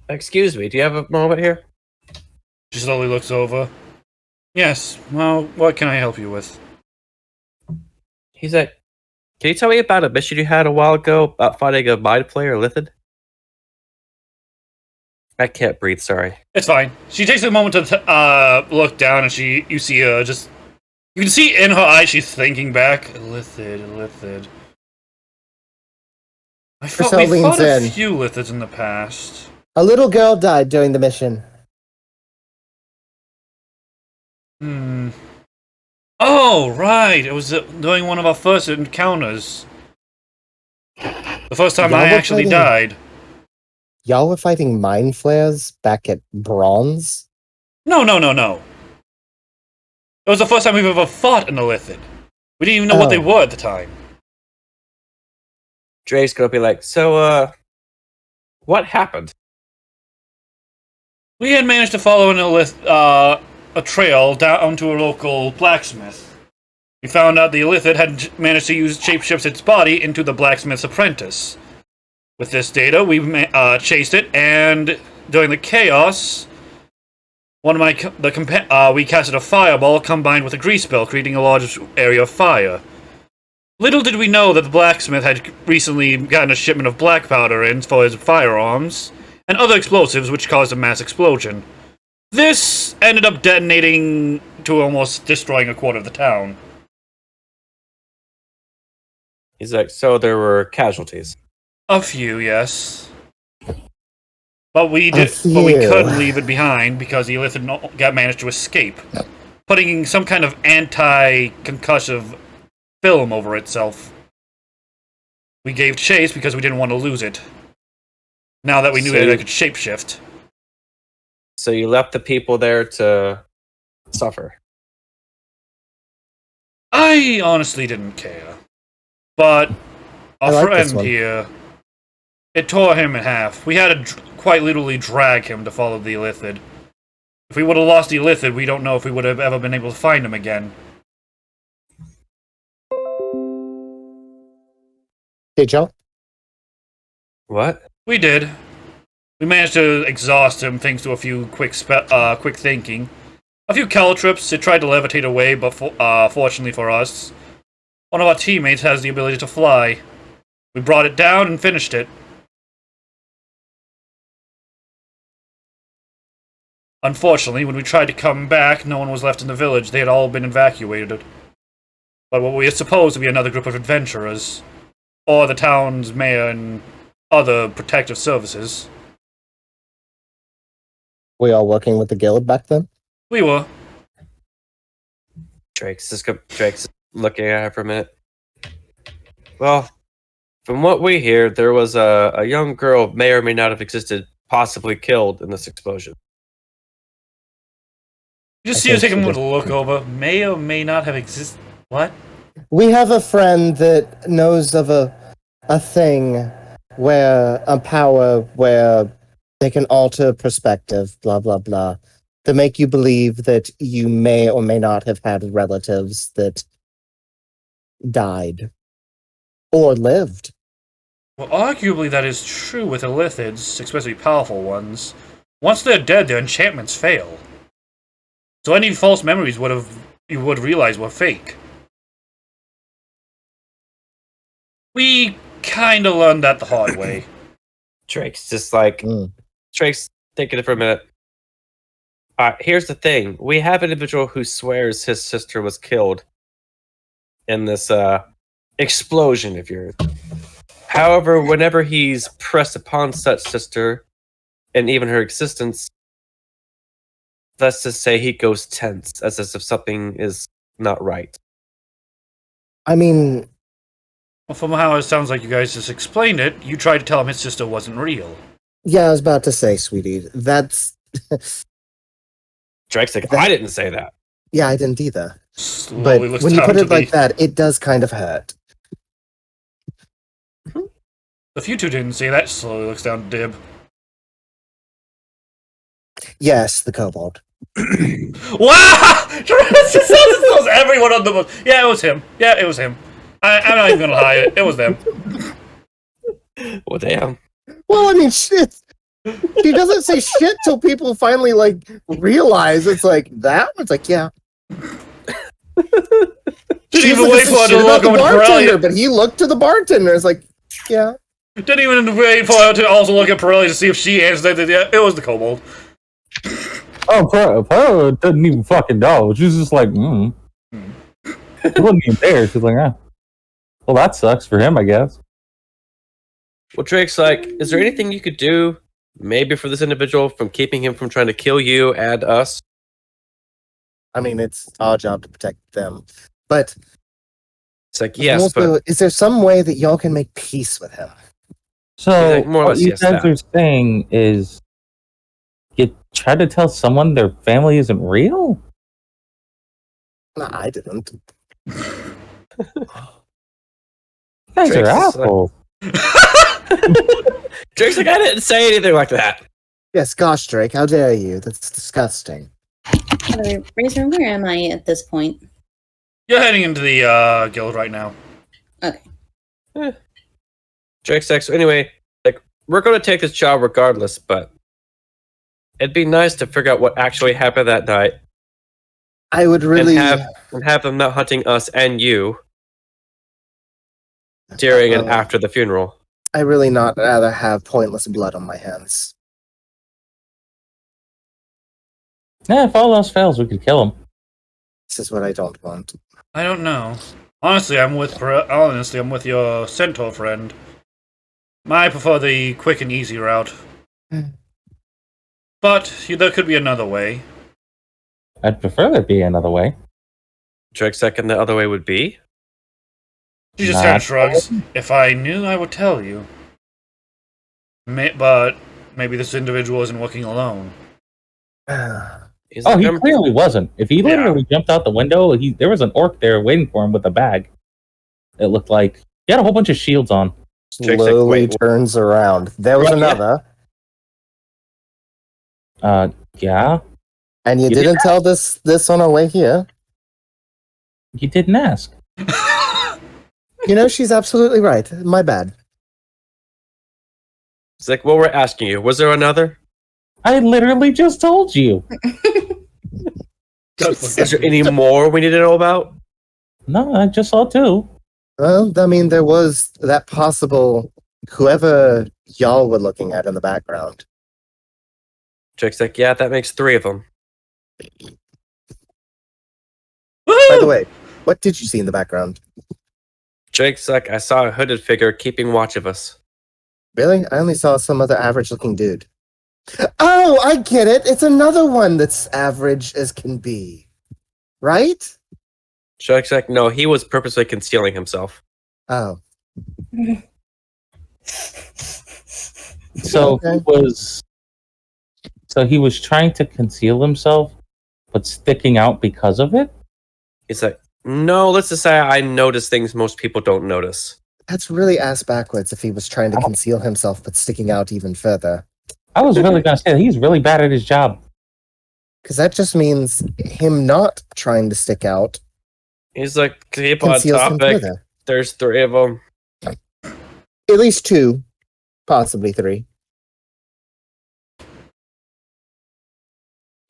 excuse me, do you have a moment here? She slowly looks over. Yes. Well, what can I help you with? He's like, can you tell me about a mission you had a while ago about fighting a mind flayer, Lithid? I can't breathe, sorry. It's fine. She takes a moment to look down, and you see just you can see in her eyes she's thinking back. Lithid. We leans fought a in. few Lithids in the past. A little girl died during the mission. Oh, right. It was during one of our first encounters. The first time Y'all I were actually fighting- died. Y'all were fighting mind flares back at Bronze? No. It was the first time we've ever fought an Illithid. We didn't even know what they were at the time. Drake's gonna be like, so, what happened? We had managed to follow a trail down to a local blacksmith. We found out the Illithid had managed to shapeshift its body into the blacksmith's apprentice. With this data, we chased it, and during the chaos, we casted a fireball combined with a grease spell, creating a large area of fire. Little did we know that the blacksmith had recently gotten a shipment of black powder in for his firearms and other explosives, which caused a mass explosion. This ended up detonating to almost destroying a quarter of the town. He's like, so there were casualties. A few, yes. But we A couldn't few. leave it behind because the Illithid managed to escape, putting some kind of anti-concussive film over itself. We gave chase because we didn't want to lose it. Now that we knew that it could shapeshift. So you left the people there to suffer. I honestly didn't care. But I our like this friend one. here, it tore him in half. We had to quite literally drag him to follow the Illithid. If we would have lost the Illithid, we don't know if we would have ever been able to find him again. Did y'all? What? We did. We managed to exhaust him thanks to a few quick thinking. A few caltrips. It tried to levitate away, but fortunately for us, one of our teammates has the ability to fly. We brought it down and finished it. Unfortunately, when we tried to come back, no one was left in the village. They had all been evacuated. But what we had supposed to be another group of adventurers, or the town's mayor and other protective services. We all working with the guild back then? We were. Drake's looking at her for a minute. Well, from what we hear, there was a young girl may or may not have existed, possibly killed in this explosion. You just I see her think take a she moment to look over. May or may not have existed. What? We have a friend that knows of a thing where a power where they can alter perspective, blah blah blah, to make you believe that you may or may not have had relatives that died or lived. Well, arguably that is true with Illithids, especially powerful ones. Once they're dead, their enchantments fail. So any false memories you would realize were fake. We kinda learned that the hard way. Drake's just like, Drake's thinking it for a minute. Here's the thing. We have an individual who swears his sister was killed in this explosion of yours. However, whenever he's pressed upon such sister and even her existence, let's just say he goes tense, as if something is not right. I mean, Well, from how it sounds like you guys just explained it, you tried to tell him his sister wasn't real. yeah, I was about to say, sweetie, that's Drake's like, I didn't say that. yeah, I didn't either. But Slowly looks when you down put to it like that, it does kind of hurt. If you two didn't say that, slowly looks down to Dib. Yes, the kobold. Wow! Just tells everyone on the book. Yeah, it was him. Yeah, it was him. I'm not even gonna lie. It was them. Well, damn. Well, I mean, shit. He doesn't say shit till people finally like realize it's like that. It's like, yeah, Didn't She's even like, wait for her to "Shit about look the over to bartender," Pirelli. but he looked to the bartender. It's like, yeah. Didn't even wait for her to also look at Pirelli to see if she answered it. Yeah, it was the kobold. Oh, Pearl didn't even fucking know. She was just like, She wasn't even there. She's like, ah. Well, that sucks for him, I guess. Well, Drake's like, is there anything you could do, maybe for this individual, from keeping him from trying to kill you and us? I mean, it's our job to protect them. But It's like, yes, also, but is there some way that y'all can make peace with him? So, like, more or what less, you yes, guys that. are saying is you try to tell someone their family isn't real? No, I didn't. You guys Drake's are just like- assholes. Drake's like, I didn't say anything like that. Yes, gosh, Drake, how dare you? That's disgusting. By the way, Razor, where am I at this point? You're heading into the guild right now. Drake's like, so anyway, like, we're going to take this job regardless, but it'd be nice to figure out what actually happened that night I would really. and have them not hunting us and you during and after the funeral. I really not rather have pointless blood on my hands. Yeah, if all else fails, we could kill him. This is what I don't want. I don't know. Honestly, I'm with your centaur friend. I prefer the quick and easy route. But there could be another way. I'd prefer there be another way. Drake's like, and the other way would be? She just Not kind of shrugs. If I knew, I would tell you. But maybe this individual isn't working alone. He's Oh, like, he I'm- clearly wasn't. If he literally jumped out the window, there was an orc there waiting for him with a bag. It looked like he had a whole bunch of shields on. Jake's like, Slowly wait, turns around. There was Right, yeah. another. Yeah, And you You didn't tell this on our way here. you didn't ask. You know, she's absolutely right. My bad. It's like, well, we're asking you, was there another? I literally just told you. Is there any more we need to know about? No, I just saw two. Well, I mean, there was that possible whoever y'all were looking at in the background. Drake's like, yeah, that makes 3 of them. By the way, what did you see in the background? Drake's like, I saw a hooded figure keeping watch of us. Really? I only saw some other average-looking dude. Oh, I get it. It's another one that's average as can be. Right? Drake's like, no, he was purposely concealing himself. Oh. So Okay. he was trying to conceal himself, but sticking out because of it. He's like, no, let's just say I notice things most people don't notice. That's really ass backwards if he was trying to conceal himself but sticking out even further. I was really gonna say that he's really bad at his job. Because that just means him not trying to stick out He's like, keep on conceals him topic. further. There's 3 of them. At least 2, possibly 3.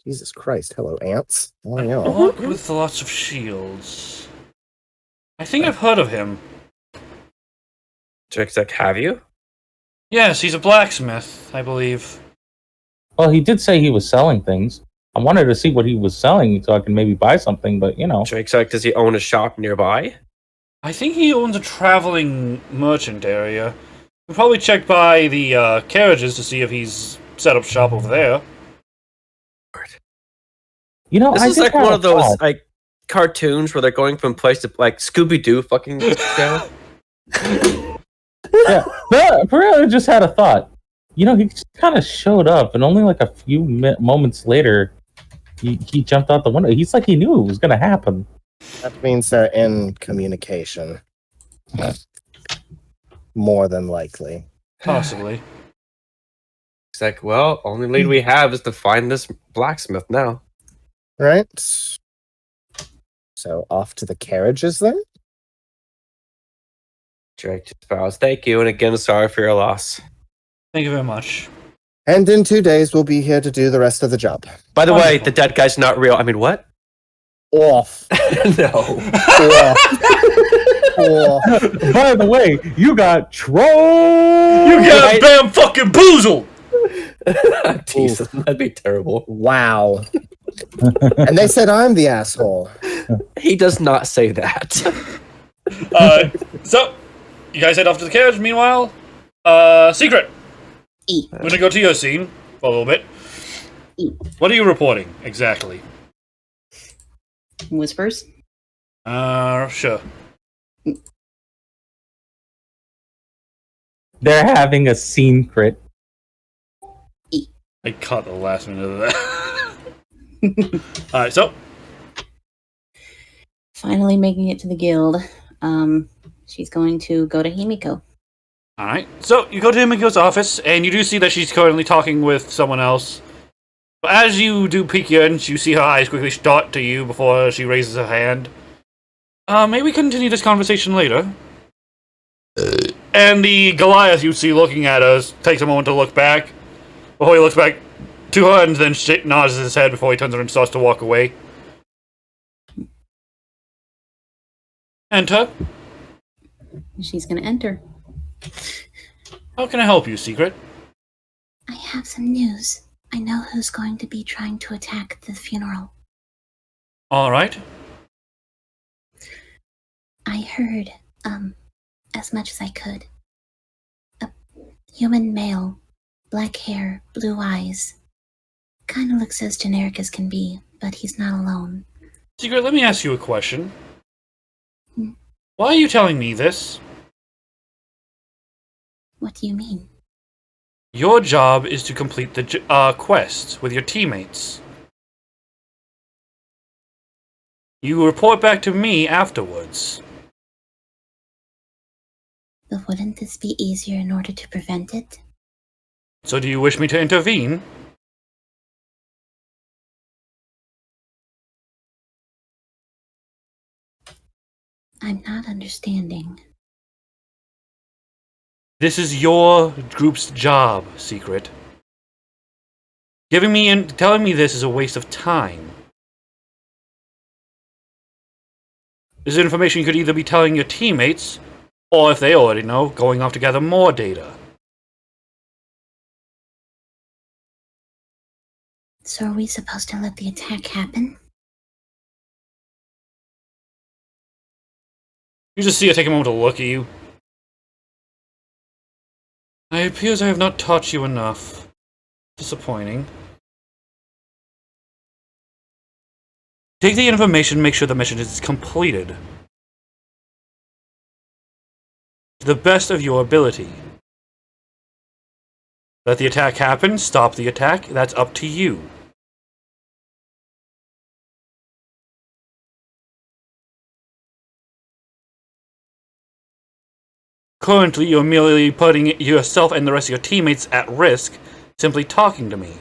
Jesus Christ. Hello, ants. How are y'all? Orc with lots of shields. I think I've heard of him. Drake's like, have you? Yes, he's a blacksmith, I believe. Well, he did say he was selling things. I wanted to see what he was selling so I can maybe buy something, but you know. Drake's like, does he own a shop nearby? I think he owns a traveling merchant area. We'll probably check by the carriages to see if he's set up shop over there. You know, This I is did like have one a of those thought. like cartoons where they're going from place to like Scooby-Doo fucking show. Yeah, but for real, I just had a thought. You know, he just kind of showed up, and only like a few moments later, he jumped out the window. He's like he knew it was going to happen. That means they're in communication. More than likely. Possibly. It's like, well, only lead we have is to find this blacksmith now. Right? So off to the carriages then? Drake just bows. Thank you, and again, sorry for your loss. Thank you very much. And in 2 days, we'll be here to do the rest of the job. By the way, Wonderful. the dead guy's not real. I mean, what? Off. No. Off. Off. By the way, you got troll. You got bam fucking boozled! Jesus, that'd be terrible. Wow. And they said I'm the asshole. He does not say that. So, you guys head off to the carriage. Meanwhile, Secret. E. We're gonna go to your scene for a little bit. What are you reporting exactly? Whispers. Sure. They're having a scene crit. I caught the last minute of that. Alright, so. Finally making it to the guild. She's going to go to Himiko. Alright, so you go to Himiko's office, and you do see that she's currently talking with someone else. But as you do peek in, you see her eyes quickly dart to you before she raises her hand. May we continue this conversation later? And the Goliath you see looking at us takes a moment to look back. Before he looks back to her and then nods his head before he turns around and starts to walk away. Enter. She's going to enter. How can I help you, Secret? I have some news. I know who's going to be trying to attack the funeral. Alright. I heard, as much as I could. A human male, black hair, blue eyes. Kinda looks as generic as can be, but he's not alone. Secret, let me ask you a question. Why are you telling me this? What do you mean? Your job is to complete the quest with your teammates. You report back to me afterwards. But wouldn't this be easier in order to prevent it? So do you wish me to intervene? I'm not understanding. This is your group's job, Secret. Telling me this is a waste of time. This information you could either be telling your teammates, or if they already know, going off to gather more data. So are we supposed to let the attack happen? You just see her take a moment to look at you. It appears I have not taught you enough. Disappointing. Take the information and make sure the mission is completed. To the best of your ability. Let the attack happen, stop the attack, that's up to you. Currently, you're merely putting yourself and the rest of your teammates at risk, simply talking to me.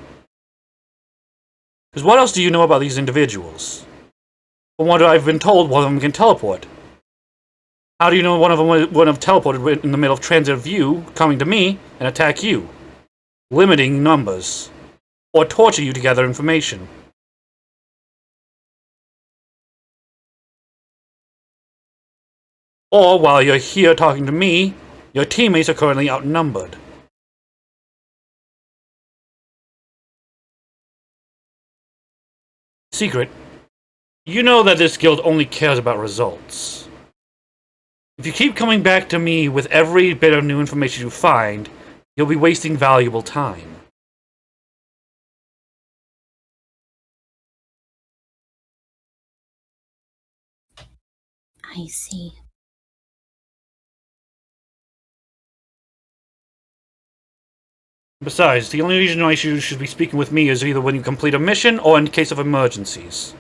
Because what else do you know about these individuals? From what I've been told, one of them can teleport. How do you know one of them would have teleported in the middle of transit view, coming to me, and attack you? Limiting numbers. Or torture you to gather information. Or, while you're here talking to me, your teammates are currently outnumbered. Secret, you know that this guild only cares about results. If you keep coming back to me with every bit of new information you find, you'll be wasting valuable time. I see. Besides, the only reason why you should be speaking with me is either when you complete a mission or in case of emergencies.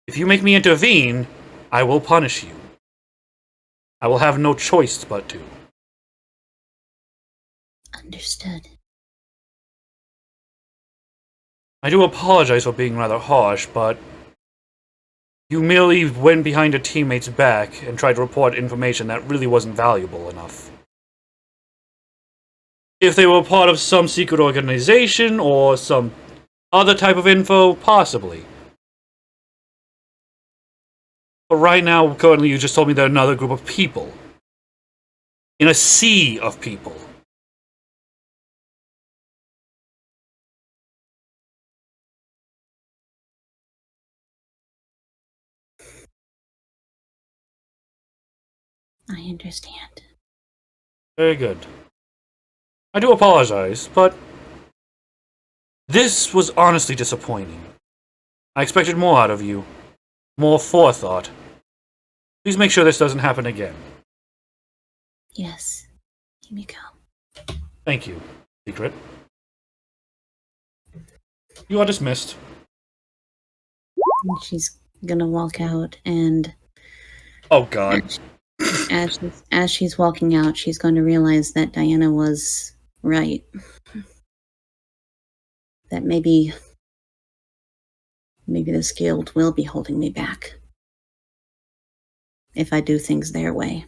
If you make me intervene, I will punish you. I will have no choice but to. Understood. I do apologize for being rather harsh, but you merely went behind your teammate's back and tried to report information that really wasn't valuable enough. If they were part of some secret organization or some other type of info, possibly. But right now, currently, you just told me they're another group of people. In a sea of people. I understand. Very good. I do apologize, but this was honestly disappointing. I expected more out of you. More forethought. Please make sure this doesn't happen again. Yes. Here we go. Thank you, Secret. You are dismissed. And she's gonna walk out, and Oh god. as she's walking out, she's going to realize that Diana was right. That maybe this guild will be holding me back if I do things their way.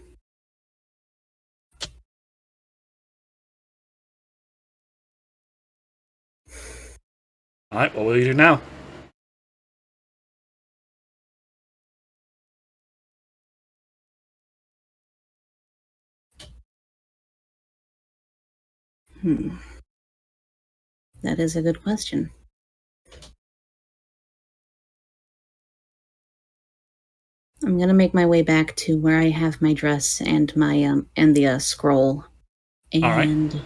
Alright, what will you do now? That is a good question. I'm gonna make my way back to where I have my dress and my and the scroll, and right.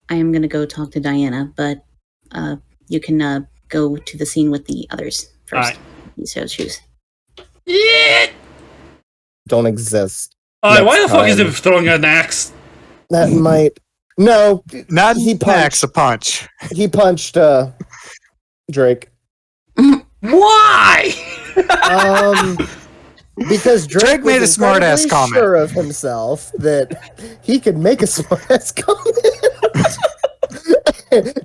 I am gonna go talk to Diana. But you can go to the scene with the others first. Alright. You so choose. Yeah! Don't exist. Alright, why the Next fuck is time. it throwing an axe? That might. No, Not He he packs a punch. he punched Drake. Why? Because Drake made a was smart-ass incredibly comment. sure of himself that he could make a smart-ass comment.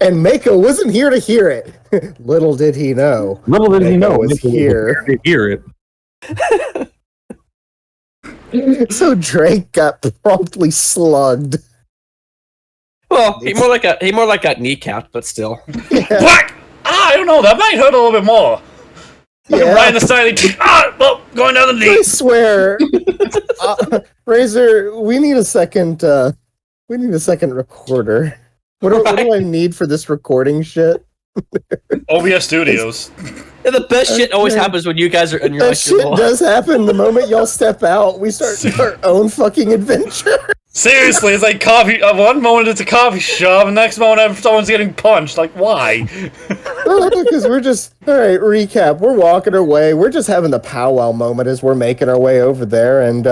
And Mako wasn't here to hear it. Little did he know. Little did he Mako know. was Nick here. to hear it. So Drake got promptly slugged. Well, he more like got kneecapped, but still. What? I don't know, that might hurt a little bit more. Yeah. Right in the side, well, going down the knee. I swear, Razor, we need a second. We need a second recorder. What do I need for this recording shit? OBS Studios. Yeah, the best shit always happens when you guys are in your That shit does happen the moment y'all step out. We start our own fucking adventure. Seriously, it's like coffee. One moment it's a coffee shop, and the next moment someone's getting punched. Like, why? Because we're just all right. Recap: we're walking our way. We're just having the powwow moment as we're making our way over there, and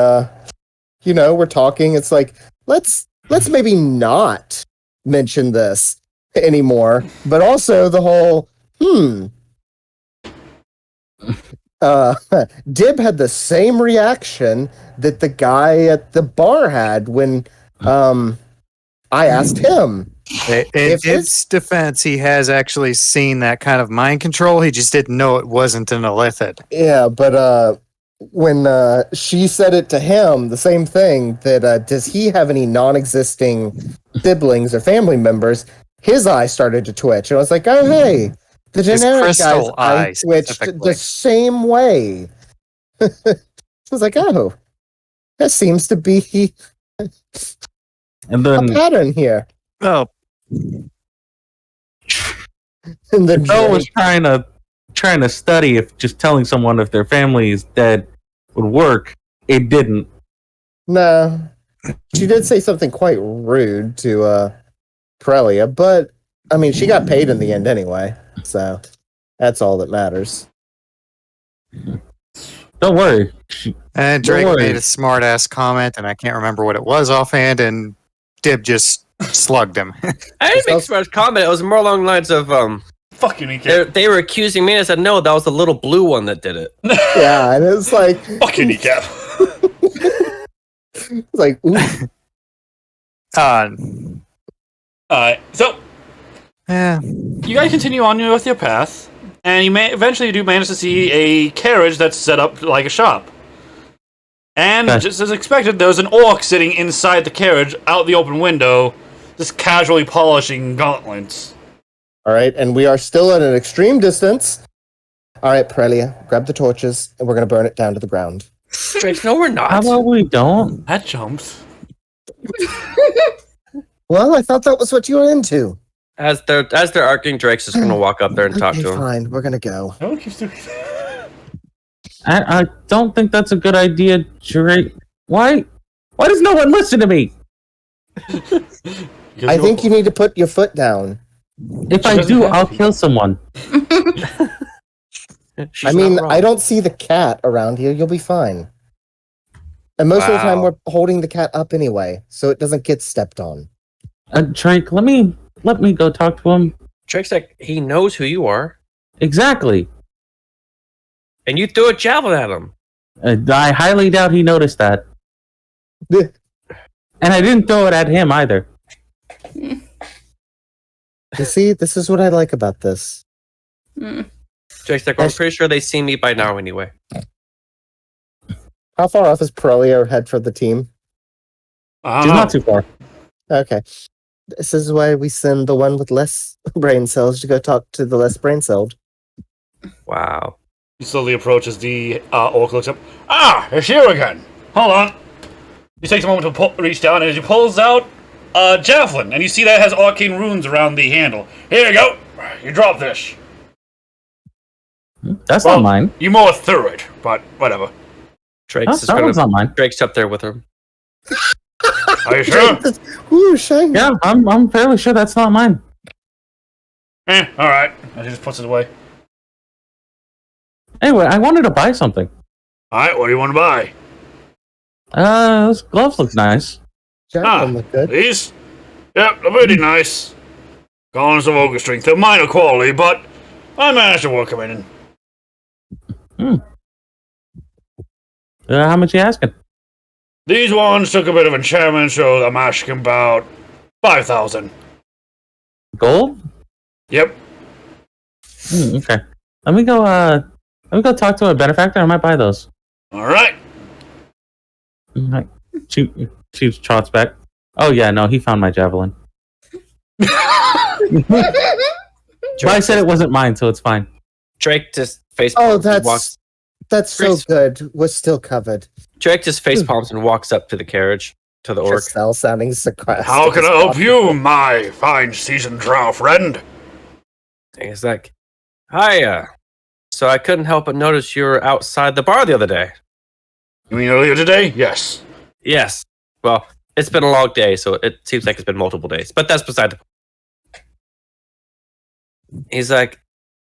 we're talking. It's like let's maybe not mention this anymore. But also the whole Dib had the same reaction that the guy at the bar had when I asked him. In If its defense, he has actually seen that kind of mind control. He just didn't know it wasn't an illithid. Yeah, but when she said it to him, the same thing, that does he have any non-existing siblings or family members, his eye started to twitch. And I was like, oh, hey, the His generic guy's crystal eye eye, twitched specifically. the same way. So I was like, oh, that seems to be And a then pattern here. Oh, And then Joe was trying to study if just telling someone if their family is dead would work. It didn't. No, she did say something quite rude to Prelia, but I mean, she got paid in the end anyway, so that's all that matters. Don't worry. and Drake Don't worry. made a smart ass comment, and I can't remember what it was offhand, and Dib just slugged him. I didn't make a smart comment. It was more along the lines of Fuck you, Kneecap. they were accusing me, and I said no, that was the little blue one that did it. Yeah, and it's like, Fuck you, Kneecap. it's like, ooh, Alright, so Yeah. you guys continue on with your path, and you may eventually do manage to see a carriage that's set up like a shop. And Okay. just as expected, there's an orc sitting inside the carriage, out the open window, just casually polishing gauntlets. all right, and we are still at an extreme distance. All right, Prelia, grab the torches, and we're gonna burn it down to the ground. Drake, no, we're How not. about we don't? That jumps. Well, I thought that was what you were into. As they're arguing, Drake's just gonna walk up there and talk Okay, to him. fine. We're gonna go. No one keeps doing I don't think that's a good idea, Drake. Why does no one listen to me? I think you need to put your foot down. If I do, I'll kill someone. She's I mean, not wrong. I don't see the cat around here. You'll be fine. And most of the time, Wow. we're holding the cat up anyway, so it doesn't get stepped on. Drake, let me go talk to him. Drake's like, he knows who you are, Exactly. and you threw a javelin at him. I highly doubt he noticed that. And I didn't throw it at him either. You see, this is what I like about this. Drake's like, well, I'm pretty sure they see me by now anyway. How far off is Prelia head for the team? She's not too far. Okay. This is why we send the one with less brain cells to go talk to the less brain celled. Wow. He slowly approaches the orc, looks up. Ah, it's you again. Hold on. He takes a moment to reach down, and as he pulls out a javelin, and you see that it has arcane runes around the handle. Here you go. You drop this. That's Well, not mine. You more through it, but whatever. Drake's Huh? just That one's gonna. not mine. Drake's up there with him. Are you sure? Ooh, shiny. Yeah, I'm fairly sure that's not mine. Alright. And he just puts it away. Anyway, I wanted to buy something. Alright, what do you want to buy? Those gloves look nice. Javelin look good. These? Yep, they're pretty nice. Gauntlets of ogre strength. They're minor quality, but I managed to work them in. How much you asking? These ones took a bit of enchantment, so I'm asking about 5,000. Gold? Yep. Okay. Let me go talk to a benefactor. I might buy those. Alright. Right. Chief trots back. Oh yeah, no, he found my javelin. But I said it wasn't mine, so it's fine. Drake just face Oh, palms and walks. that's so Grace- good. We're still covered. Drake just face palms and walks up to the carriage to the orc. Cell sounding sarcastic. How can I as help possible. you, my fine seasoned drow friend? And he's like, "Hiya." So I couldn't help but notice you were outside the bar the other day. You mean earlier today? Yes. Yes. Well, it's been a long day, so it seems like it's been multiple days. But that's beside the point. He's like,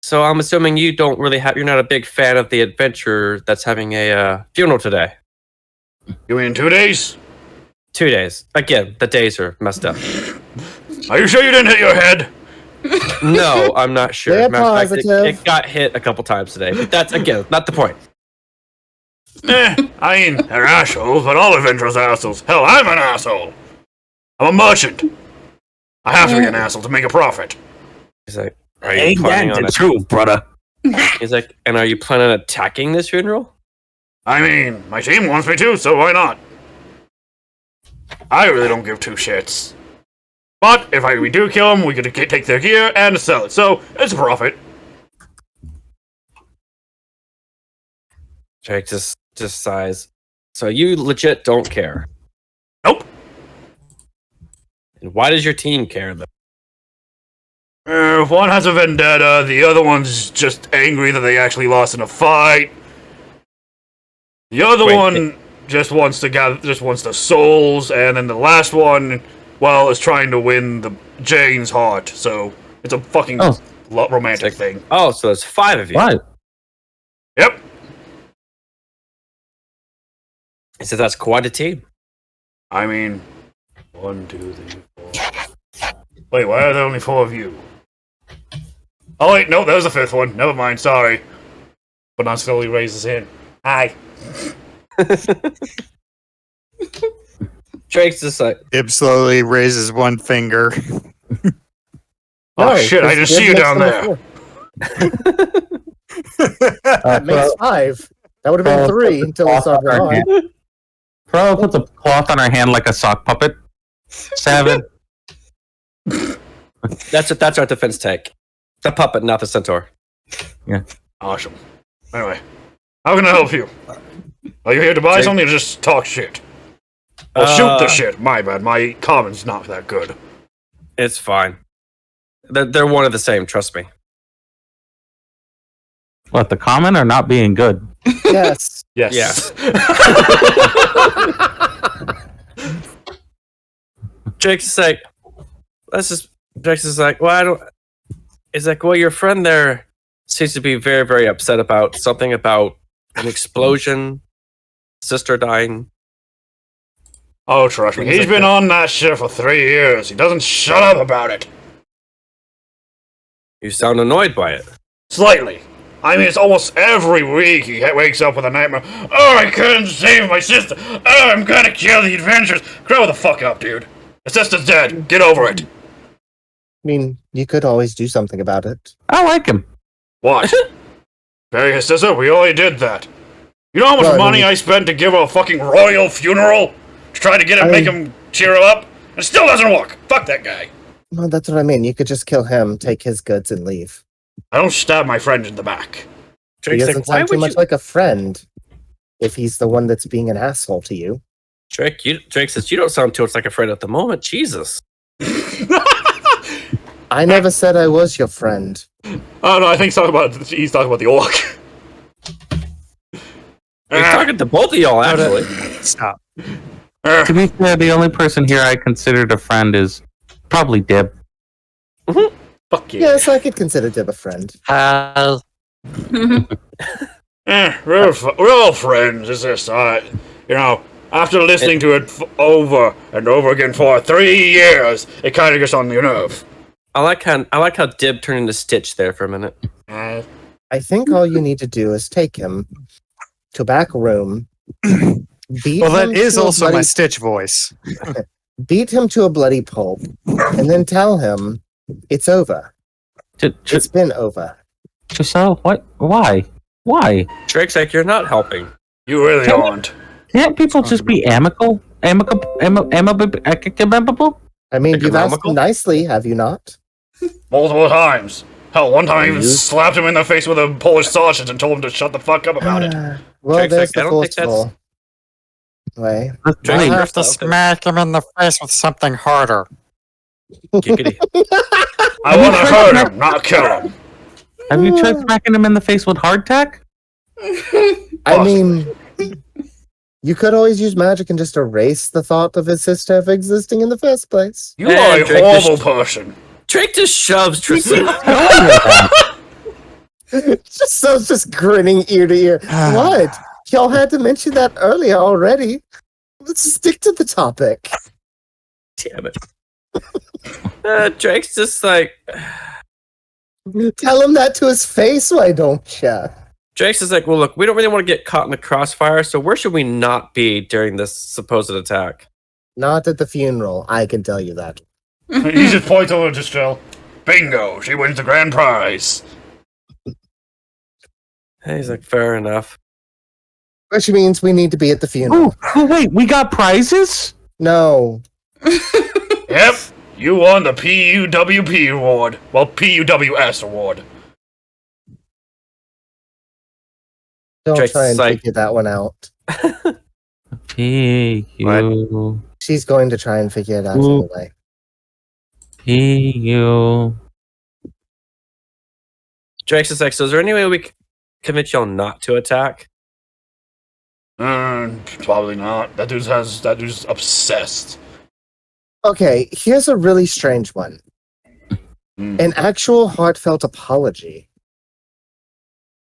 so I'm assuming you don't really have. You're not a big fan of the adventurer that's having a funeral today. You mean 2 days? 2 days. Again, the days are messed up. Are you sure you didn't hit your head? No, I'm not sure. They're Matter of fact, positive. it got hit a couple times today, but that's again not the point. I mean, they're assholes, but all adventurers are assholes. Hell, I'm an asshole. I'm a merchant. I have to be an asshole to make a profit. He's like, are you planning on it? truth, brother. He's like, and are you planning on attacking this funeral? I mean, my team wants me to, so why not? I really don't give two shits. But if we do kill them, we could take their gear and sell it, so it's a profit. Drake just sighs. So you legit don't care. Nope. And why does your team care though? If one has a vendetta, the other one's just angry that they actually lost in a fight. The other Wait, one just wants the souls, and then the last one, well, is trying to win the Jane's heart. So it's a fucking romantic It's like- thing. Oh, so there's 5 of you. Why? Yep. He says that's quite a team. I mean, 1, 2, 3, 4. Wait, why are there only 4 of you? Oh wait, no, that was the 5th one. Never mind, sorry. But now slowly raises his hand. Hi. Drake's just like, Ib slowly raises one finger. Oh No, shit, I because just see you makes down number there. 4. That makes 5. That would have been 3 until we saw Ron. Pro puts a cloth on her hand like a sock puppet. 7. that's our defense tech. The puppet, not the centaur. Awesome. Anyway, how can I help you? Are you here to buy Jake- something or just talk shit? Or shoot the shit. My bad. My common's not that good. It's fine. They're one of the same. Trust me. What, the common or not being good? Yes. Yes. Jake's like, Jake's is like, well, I don't. It's like, well, your friend there seems to be very, very upset about something about an explosion, sister dying. Oh, trust me. Things He's like been that. on that shit for 3 years. He doesn't shut up about it. You sound annoyed by it. Slightly. I mean, it's almost every week he wakes up with a nightmare. Oh, I couldn't save my sister. Oh, I'm gonna kill the adventurers. Grow the fuck up, dude. The sister's dead. Get over it. I mean, you could always do something about it. I like him. What? Bury his sister? We already did that. You know how much Well, I money mean- I spent to give a fucking royal funeral? To try to get him, make him cheer up? It still doesn't work. Fuck that guy. Well, that's what I mean. You could just kill him, take his goods, and leave. I don't stab my friend in the back. He Drake's doesn't like, why sound too would much you? like a friend if he's the one that's being an asshole to you. Drake says, you don't sound too much like a friend at the moment. Jesus. I never said I was your friend. Oh no, I think he's talking about the orc. He's talking to both of y'all, actually. Stop. To be fair, the only person here I considered a friend is probably Dib. Fuck yeah. Yes, I could consider Dib a friend. We're all friends. It's just, you know, after listening to it over and over again for 3 years, it kind of gets on your nerve. I like how Dib turned into Stitch there for a minute. I think all you need to do is take him to a back room, beat Well, that him is to a also my bloody- Stitch voice. beat him to a bloody pulp, and then tell him it's over. It's been over. Giselle, what? Why? Why? Drake's like, you're not helping. You really aren't. Can't people just be amicable? Amicable? I mean, you've asked Economical? him nicely, have you not? Multiple times. Hell, one time I even You? slapped him in the face with a Polish sausage and told him to shut the fuck up about it. Well, Drake's there's like, I the don't think forceful way. Drake's You like, have to smack him in the face with something harder. Giggity. I want to hurt him, not kill him. Have you tried smacking him in the face with hardtack? I mean, you could always use magic and just erase the thought of his sister ever existing in the first place. You And are a Drake horrible just- person. Drake just shoves Tristan. just grinning ear to ear. What? Y'all had to mention that earlier already. Let's stick to the topic. Damn it. Drake's just like, Tell him that to his face, why don't ya? Drake's is like, well, look, we don't really want to get caught in the crossfire, so where should we not be during this supposed attack? Not at the funeral, I can tell you that. He just points over to Still. Bingo, she wins the grand prize. And he's like, fair enough. Which means we need to be at the Oh, funeral. wait, we got prizes? No. Yep, you won the PUWP award. Well, PUWS award. Don't Drake's try and like- figure that one out. P-U. She's going to try and figure it out Ooh. anyway. P-U. Drake's is like, so is there any way we can convince y'all not to attack? Probably not. That dude's obsessed. Okay, here's a really strange one. Hmm. An actual heartfelt apology.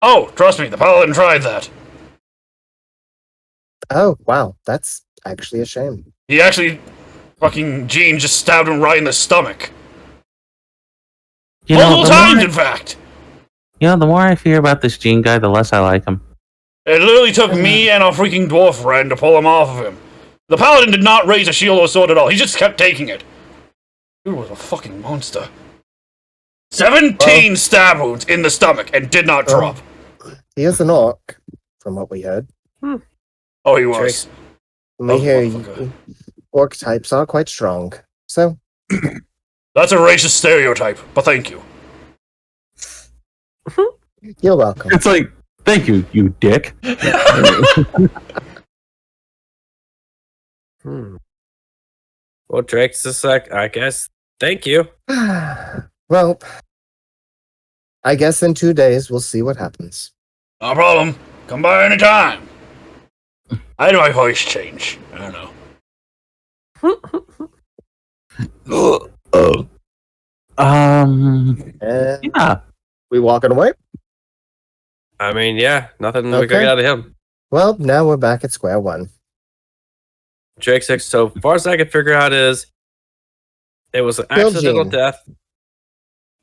Oh, trust me, the paladin tried that. Oh, wow. That's actually a shame. He actually, fucking Gene just stabbed him right in the stomach. You know, Multiple the more times, I- in fact. the more I hear about this Gene guy, the less I like him. It literally took me and a freaking dwarf friend to pull him off of him. The paladin did not raise a shield or sword at all. He just kept taking it. Dude was a fucking monster. 17 stab wounds in the stomach and did not Oh. drop. He is an orc, from what we heard. Oh, he was. We Oh, hear motherfucker. orc types are quite strong. So, That's a racist stereotype, but thank you. You're welcome. It's like, thank you, you dick. Well, Drake's just like, I guess, thank you. Well, I guess in 2 days we'll see what happens. No problem. Come by any time. I had my voice change. I don't know. And Yeah. we walking away? I mean, yeah, nothing we Okay. can get out of him. Well, now we're back at square one. Drake's like, so far as I can figure out is, it was an Bill accidental Jean. death.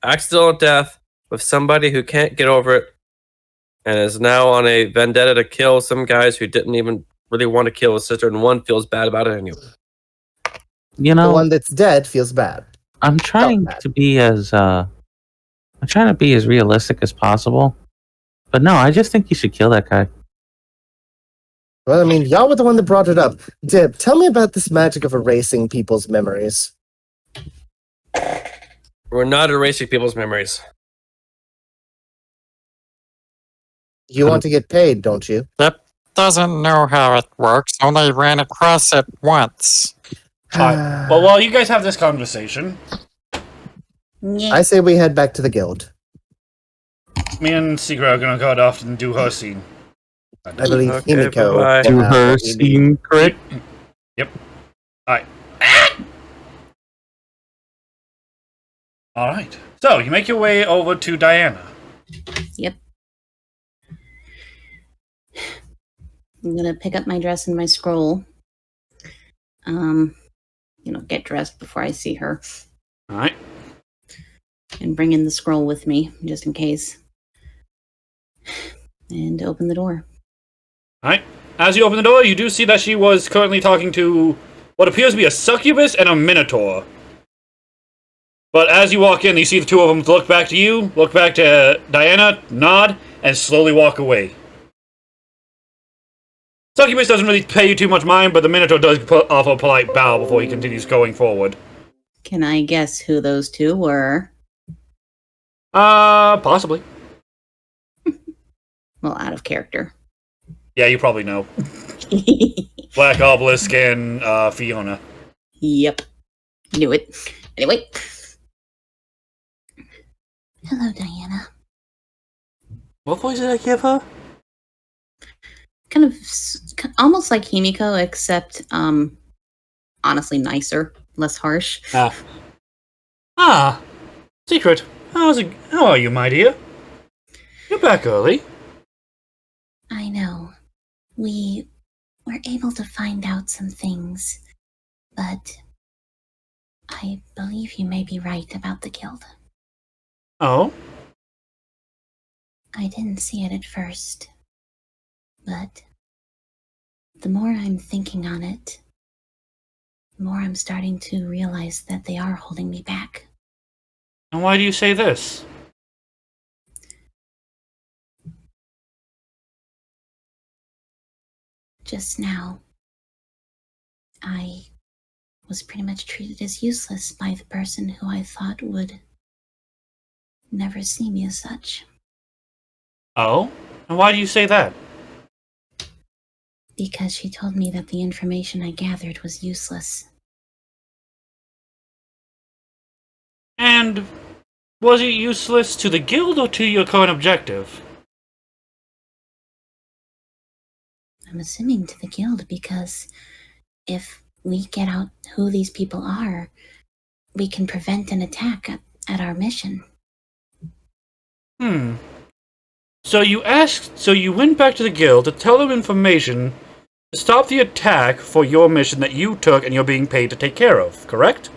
Accidental death with somebody who can't get over it and is now on a vendetta to kill some guys who didn't even really want to kill his sister, and one feels bad about it anyway. You The know, one that's dead feels bad. I'm trying bad. to be as realistic as possible. But no, I just think you should kill that guy. Well, I mean, y'all were the one that brought it up. Dib, tell me about this magic of erasing people's memories. We're not erasing people's memories. You want to get paid, don't you? Doesn't know how it works, only ran across it once. Alright. Well, while you guys have this conversation, Yeah. I say we head back to the guild. me and Secret are gonna go off and do her scene. I believe Okay, Himiko bye-bye. To will have her what we need. scene crit. Alright. So, you make your way over to Diana. Yep. I'm gonna pick up my dress and my scroll. Get dressed before I see her, Alright. and bring in the scroll with me just in case. And open the door. Alright. As you open the door, you do see that she was currently talking to what appears to be a succubus and a minotaur. But as you walk in, you see the two of them look back to you, look back to Diana, nod, and slowly walk away. Succubus doesn't really pay you too much mind, but the minotaur does put off a polite bow before he continues going forward. Can I guess who those two were? Possibly. Well, out of character. Yeah, you probably know. Black Obelisk and Fiona. Yep. Knew it. Anyway. Hello, Diana. What voice did I give her? Kind of almost like Himiko, except honestly nicer, less harsh. Secret. How are you, my dear? You're back early. I know. We were able to find out some things, but I believe you may be right about the guild. Oh? I didn't see it at first, but the more I'm thinking on it, the more I'm starting to realize that they are holding me back. And why do you say this? Just now, I was pretty much treated as useless by the person who I thought would never see me as such. Oh? And why do you say that? Because she told me that the information I gathered was useless. And was it useless to the guild or to your current objective? I'm assuming to the guild, because if we get out who these people are, we can prevent an attack at our mission. So you went back to the guild to tell them information to stop the attack for your mission that you took and you're being paid to take care of, correct?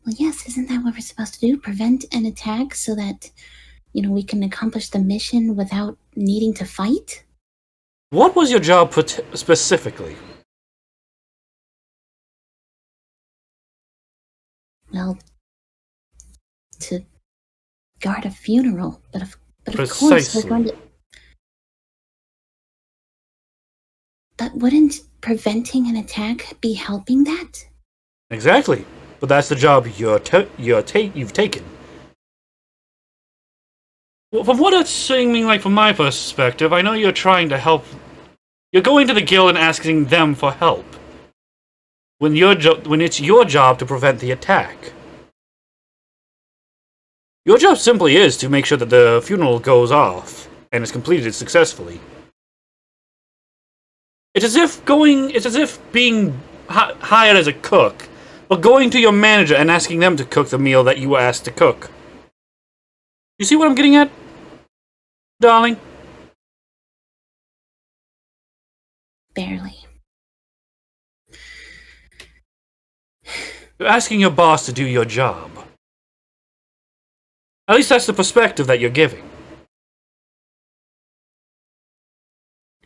Well, yes, isn't that what we're supposed to do? Prevent an attack so that, we can accomplish the mission without needing to fight? What was your job specifically? Well, to guard a funeral, but of course Precisely. we're going to. But wouldn't preventing an attack be helping that? Exactly. But that's the job you've taken. Well, from what it's seeming like from my perspective, I know you're trying to help. You're going to the guild and asking them for help. When it's your job to prevent the attack. Your job simply is to make sure that the funeral goes off and is completed successfully. It's as if being hired as a cook, but going to your manager and asking them to cook the meal that you were asked to cook. You see what I'm getting at, darling? Barely. You're asking your boss to do your job. At least that's the perspective that you're giving.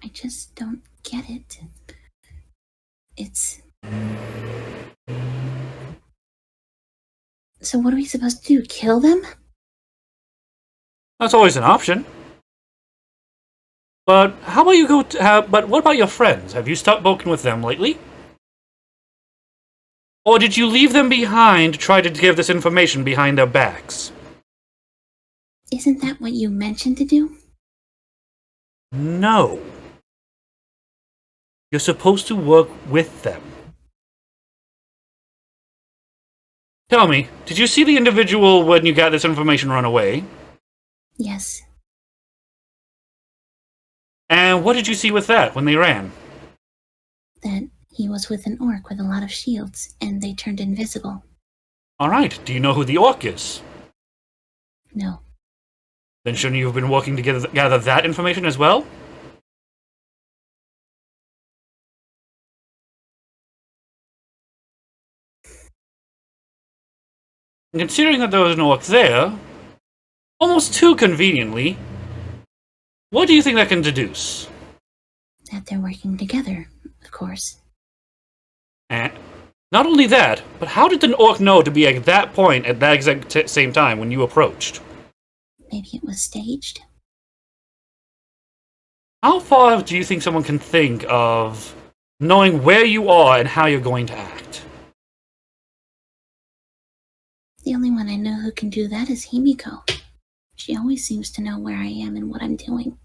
I just don't get it. It's... So what are we supposed to do? Kill them? That's always an option. But how about you go to but what about your friends? Have you stopped spoken with them lately? Or did you leave them behind to try to give this information behind their backs? Isn't that what you mentioned to do? No. You're supposed to work with them. Tell me, did you see the individual when you got this information run away? Yes. And what did you see with that when they ran? That he was with an orc with a lot of shields, and they turned invisible. Alright, do you know who the orc is? No. Then shouldn't you have been working to gather that information as well? And considering that there was an orc there, almost too conveniently, what do you think that can deduce? That they're working together, of course. And not only that, but how did the orc know to be at that point at that exact same time when you approached? Maybe it was staged? How far do you think someone can think of knowing where you are and how you're going to act? The only one I know who can do that is Himiko. She always seems to know where I am and what I'm doing.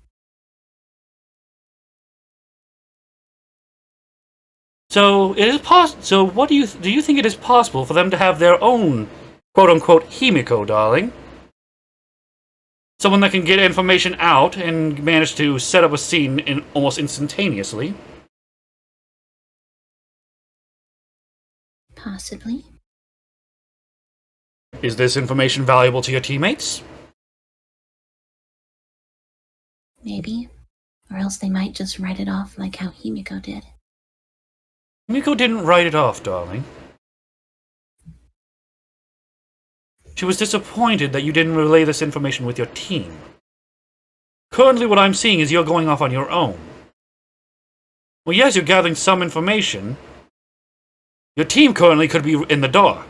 So it is So what do you think it is possible for them to have their own quote unquote Himiko, darling? Someone that can get information out and manage to set up a scene almost instantaneously. Possibly. Is this information valuable to your teammates? Maybe. Or else they might just write it off like how Himiko did. Himiko didn't write it off, darling. She was disappointed that you didn't relay this information with your team. Currently what I'm seeing is you're going off on your own. Well, yes, you're gathering some information. Your team currently could be in the dark,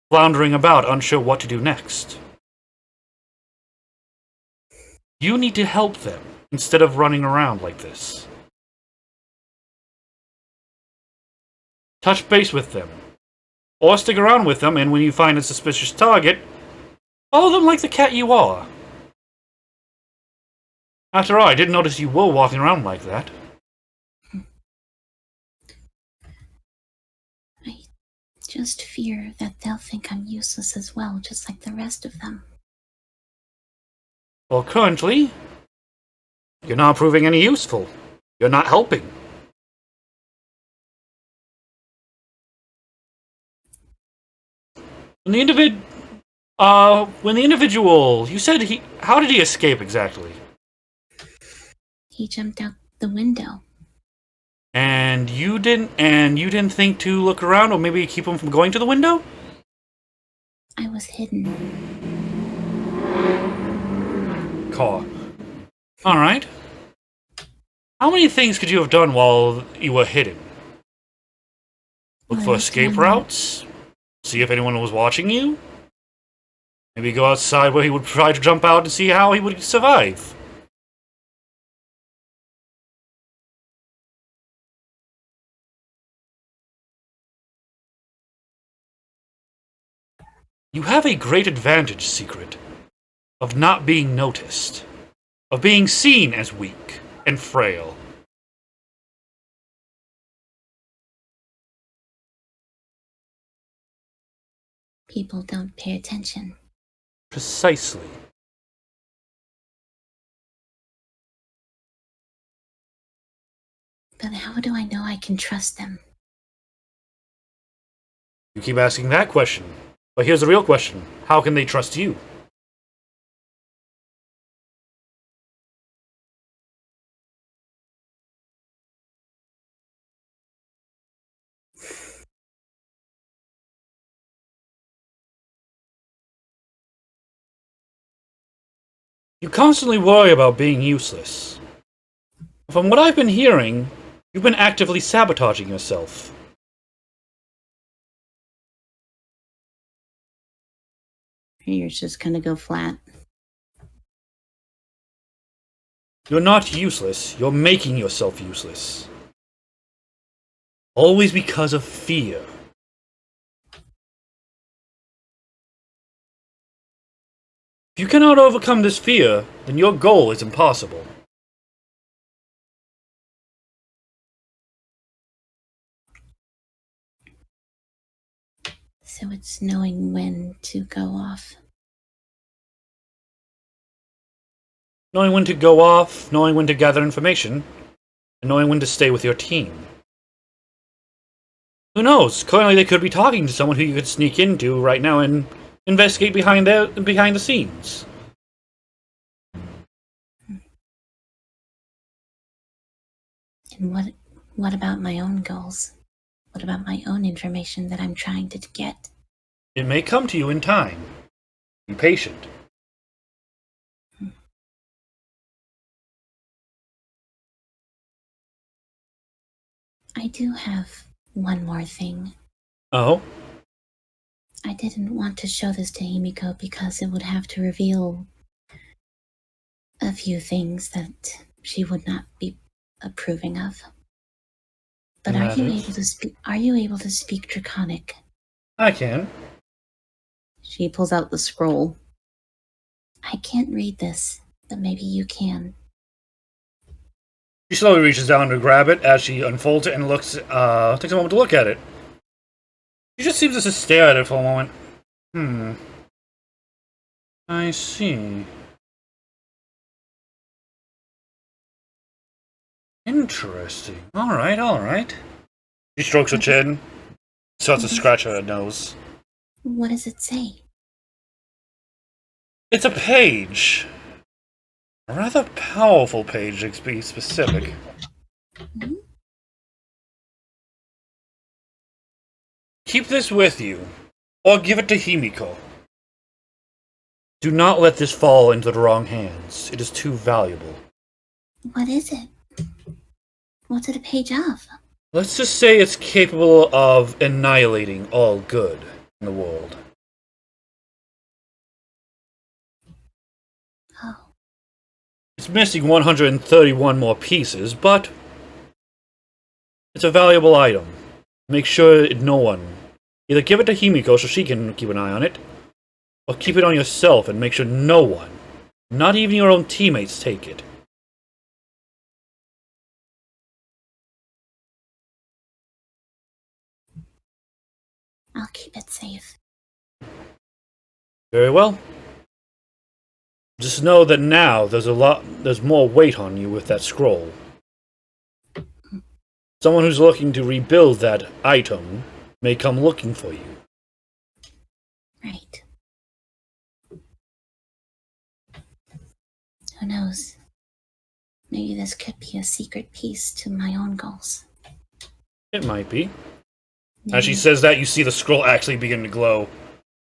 floundering about, unsure what to do next. You need to help them, instead of running around like this. Touch base with them. Or stick around with them, and when you find a suspicious target, follow them like the cat you are. After all, I didn't notice you were walking around like that. I just fear that they'll think I'm useless as well, just like the rest of them. Well, currently, you're not proving any useful. You're not helping. When the individual, you said how did he escape exactly? He jumped out the window. And you didn't think to look around or maybe keep him from going to the window? I was hidden. Car. Alright. How many things could you have done while you were hidden? Look Well, for I was escape doing- routes? See if anyone was watching you? Maybe go outside where he would try to jump out and see how he would survive. You have a great advantage, Secret. of not being noticed, of being seen as weak and frail. People don't pay attention. Precisely. But how do I know I can trust them? You keep asking that question. But here's the real question. How can they trust you? You constantly worry about being useless. From what I've been hearing, you've been actively sabotaging yourself. You're just gonna go flat. You're not useless, you're making yourself useless. Always because of fear. If you cannot overcome this fear, then your goal is impossible. So it's knowing when to go off. Knowing when to go off, knowing when to gather information, and knowing when to stay with your team. Who knows? Currently they could be talking to someone who you could sneak into right now and investigate behind the scenes. And what about my own goals? What about my own information that I'm trying to get? It may come to you in time. Be patient. I do have one more thing. Oh? I didn't want to show this to Himiko because it would have to reveal a few things that she would not be approving of. But are you able to speak? Are you able to speak Draconic? I can. She pulls out the scroll. I can't read this, but maybe you can. She slowly reaches down to grab it as she unfolds it and takes a moment to look at it. She just seems to stare at it for a moment. I see. Interesting. Alright. She strokes her chin, starts to scratch her nose. What does it say? It's a page. A rather powerful page, to be specific. Hmm? Keep this with you, or give it to Himiko. Do not let this fall into the wrong hands. It is too valuable. What is it? What's it a page of? Let's just say it's capable of annihilating all good in the world. Oh, It's missing 131 more pieces, but it's a valuable item. Make sure no one... Either give it to Himiko so she can keep an eye on it, or keep it on yourself and make sure no one, not even your own teammates, take it. I'll keep it safe. Very well. Just know that now there's more weight on you with that scroll. Someone who's looking to rebuild that item may come looking for you. Right. Who knows? Maybe this could be a secret piece to my own goals. It might be. Maybe. As she says that, you see the scroll actually begin to glow.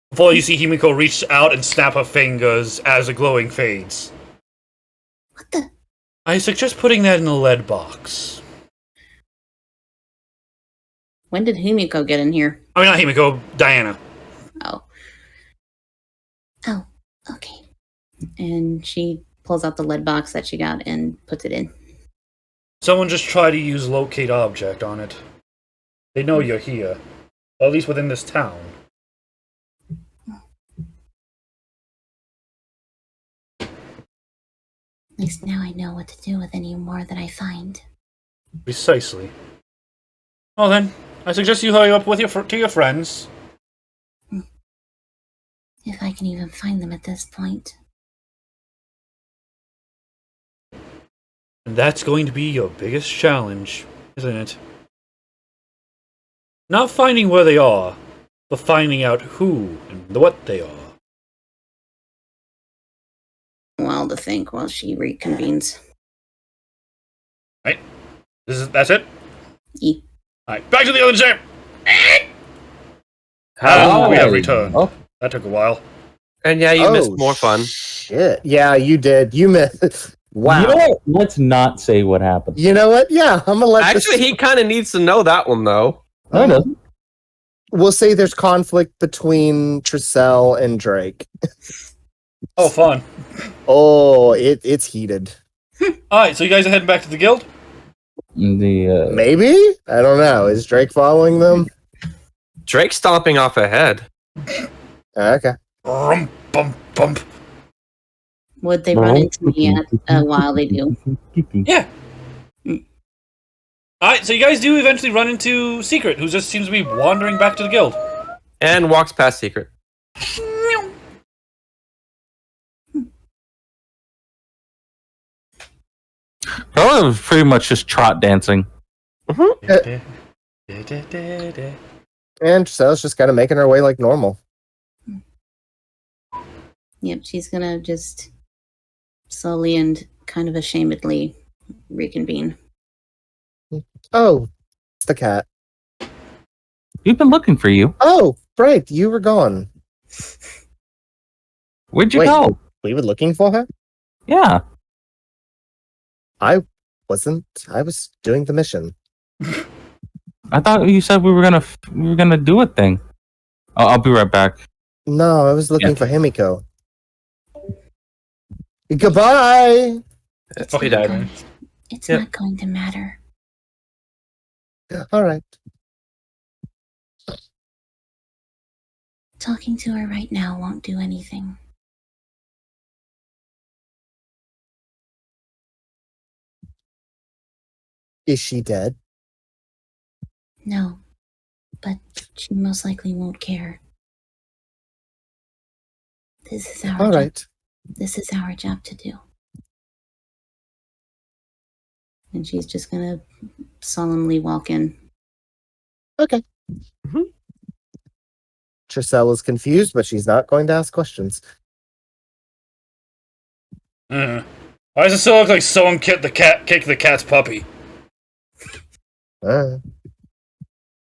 Before you see Himiko reach out and snap her fingers as the glowing fades. What the? I suggest putting that in the lead box. When did Himiko get in here? I mean, not Himiko, Diana. Oh. Oh, okay. And she pulls out the lead box that she got and puts it in. Someone just tried to use locate object on it. They know you're here. Or at least within this town. least now I know what to do with any more that I find. Precisely. Well then, I suggest you hurry up with to your friends. If I can even find them at this point. And that's going to be your biggest challenge, isn't it? Not finding where they are, but finding out who and what they are. While to think while she reconvenes. Right? That's it? E. Alright, back to the other chair! How? We have returned. Oh. That took a while. And yeah, you missed more fun. Shit. Yeah, you did. You missed. Wow. You know what? Let's not say what happened. You know what? Yeah, I'm gonna let Actually, he kind of needs to know that one, though. No, it doesn't. We'll say there's conflict between Tricelle and Drake. Oh, fun. Oh, it's heated. Alright, so you guys are heading back to the guild? Maybe? I don't know. Is Drake following them? Drake's stomping off ahead. Okay. Bump, bump, bump. Would they run into me while they do? Yeah. Alright, so you guys do eventually run into Secret, who just seems to be wandering back to the guild. And walks past Secret. Oh, it was pretty much just trot dancing. And Tricelle's just kind of making her way like normal. Yep, she's gonna just slowly and kind of ashamedly reconvene. Oh, it's the cat. We've been looking for you. Oh, right. You were gone. Where'd you Wait. go? We were looking for her? Yeah. I wasn't. I was doing the mission. I thought you said we were gonna do a thing. I'll be right back. No, I was looking for Himiko. Goodbye. He died. It's Yep. not going to matter. All right. Talking to her right now won't do anything. Is she dead? No, but she most likely won't care. This is our All job. right. This is our job to do. And she's just gonna solemnly walk in. Okay. Tricelle is confused, but she's not going to ask questions. Why does it still look like someone kicked the cat's puppy? Uh,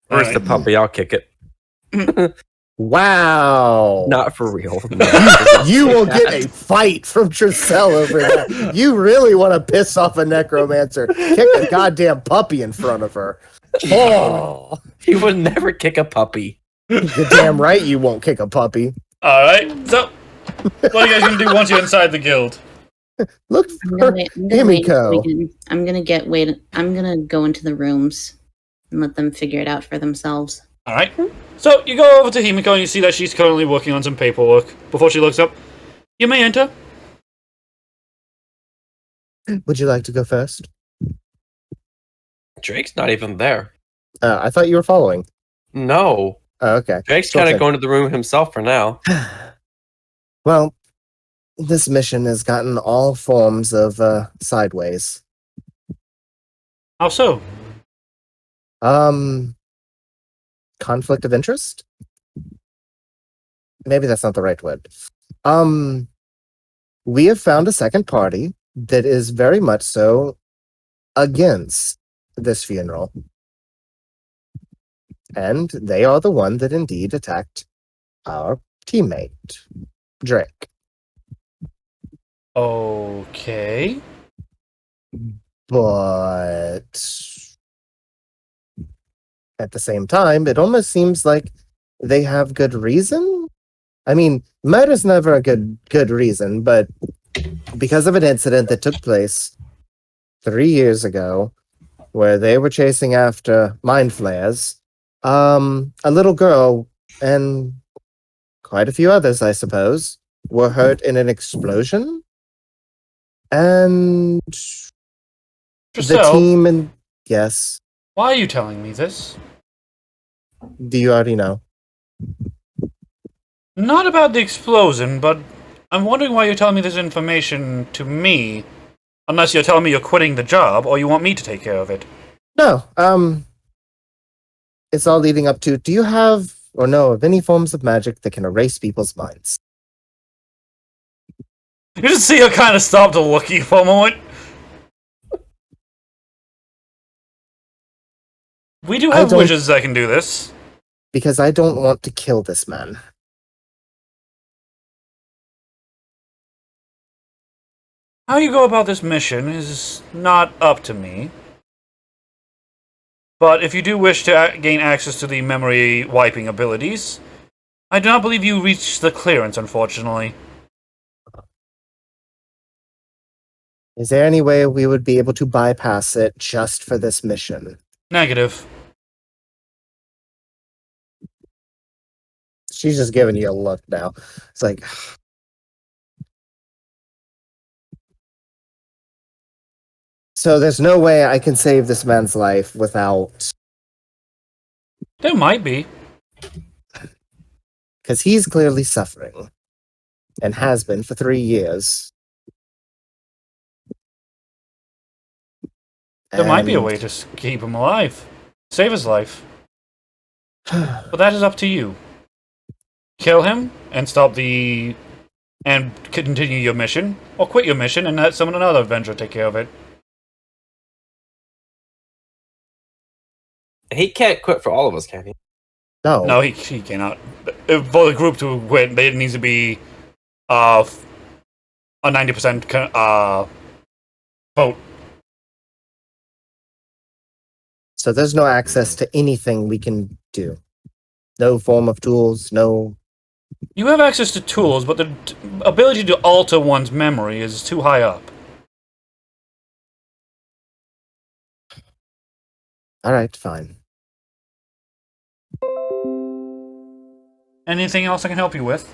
Where's the puppy? I'll kick it. wow. Not for real. You will get a fight from Tricelle over that. You really want to piss off a necromancer. Kick a goddamn puppy in front of her. Oh, He would never kick a puppy. you're damn right you won't kick a puppy. Alright, so what are you guys gonna do once you're inside the guild? Look I'm for gonna wait. I'm gonna wait Himiko. until we can- I'm gonna go into the rooms and let them figure it out for themselves. Alright. So you go over to Himiko and you see that she's currently working on some paperwork. Before she looks up, you may enter. Would you like to go first? Drake's not even there. I thought you were following. No. Oh, okay. Drake's Sure kind of thing. going to the room himself for now. Well, this mission has gotten all forms of sideways. How so? Conflict of interest? Maybe that's not the right word. We have found a second party that is very much so against this funeral. And they are the one that indeed attacked our teammate, Drake. Okay. But at the same time, it almost seems like they have good reason. I mean, murder's never a good reason, but because of an incident that took place 3 years ago, where they were chasing after mind flayers, a little girl and quite a few others, I suppose, were hurt in an explosion. And the Giselle, team and yes. why are you telling me this? Do you already know? Not about the explosion, but I'm wondering why you're telling me this information to me. Unless you're telling me you're quitting the job, or you want me to take care of it. No. It's all leading up to. Do you have or know of any forms of magic that can erase people's minds? You just see her kind of stop to look at you for a moment. We do have witches that can do this. Because I don't want to kill this man. How you go about this mission is not up to me. But if you do wish to gain access to the memory wiping abilities, I do not believe you reached the clearance, unfortunately. Is there any way we would be able to bypass it just for this mission? Negative. She's just giving you a look now. It's like, so there's no way I can save this man's life without, There might be. because he's clearly suffering and has been for 3 years. There might be a way to keep him alive. Save his life. But that is up to you. Kill him and stop the... and continue your mission. Or quit your mission and let someone another Avenger take care of it. He can't quit for all of us, can he? No. No, he cannot. For the group to quit, it needs to be a 90% vote. So there's no access to anything we can do. No form of tools, no... You have access to tools, but the ability to alter one's memory is too high up. Alright, fine. Anything else I can help you with?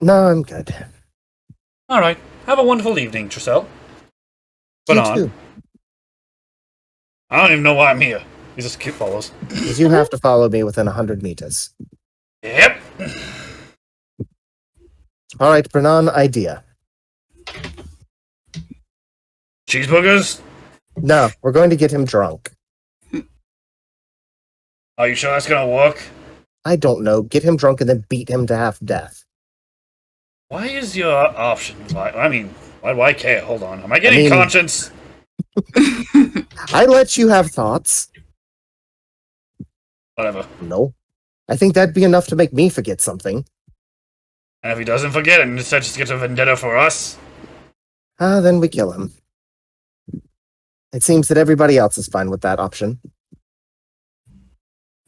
No, I'm good. Alright. Have a wonderful evening, Trissel. But You on. too. I don't even know why I'm here. He just keep follows. Because you have to follow me within 100 meters. Yep. Alright, Bernan, idea. Cheeseburgers? No, we're going to get him drunk. Are you sure that's gonna work? I don't know. Get him drunk and then beat him to half death. Why is your option? Why do I care? Hold on. Am I getting conscience? I let you have thoughts. Whatever. No. I think that'd be enough to make me forget something. And if he doesn't forget it and instead just gets a vendetta for us? Then we kill him. It seems that everybody else is fine with that option.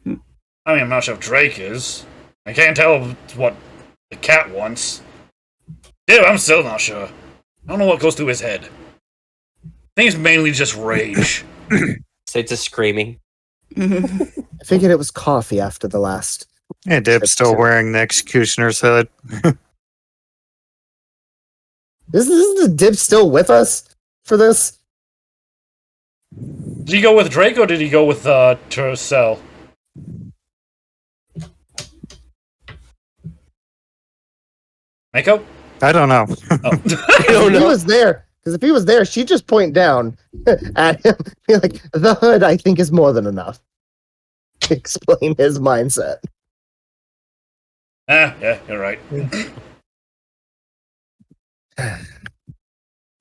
I mean, I'm not sure if Drake is. I can't tell what the cat wants. Dude, I'm still not sure. I don't know what goes through his head. I think it's mainly just rage. So it's just screaming. I figured it was coffee after the last. Yeah, Dib's still wearing the executioner's hood. Is the Dib still with us for this? Did he go with Drake or did he go with Tercel? Mako? I don't know. Oh. I don't If he know. was there, because if he was there, she'd just point down at him. Be like, the hood, I think, is more than enough to explain his mindset. Yeah, you're right. Yeah,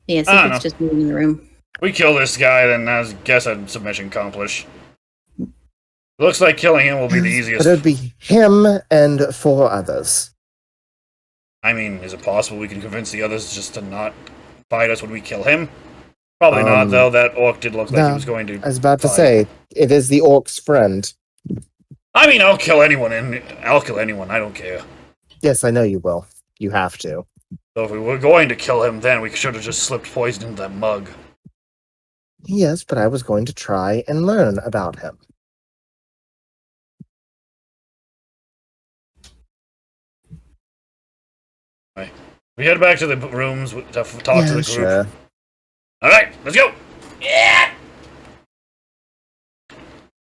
I don't Secret's just moving in the room. We kill this guy, then I guess a submission accomplished. Looks like killing him will be the But easiest. it'd be him and 4 others. I mean, is it possible we can convince the others just to not fight us when we kill him? Probably not, though. That orc did look like no, he was going to. I was about to fight. say, it is the orc's friend. I mean, I'll kill anyone, and I'll kill anyone. I don't care. Yes, I know you will. You have to. So if we were going to kill him, then we should have just slipped poison into that mug. Yes, but I was going to try and learn about him. We head back to the rooms to talk to the group. Sure. All right, let's go. Yeah.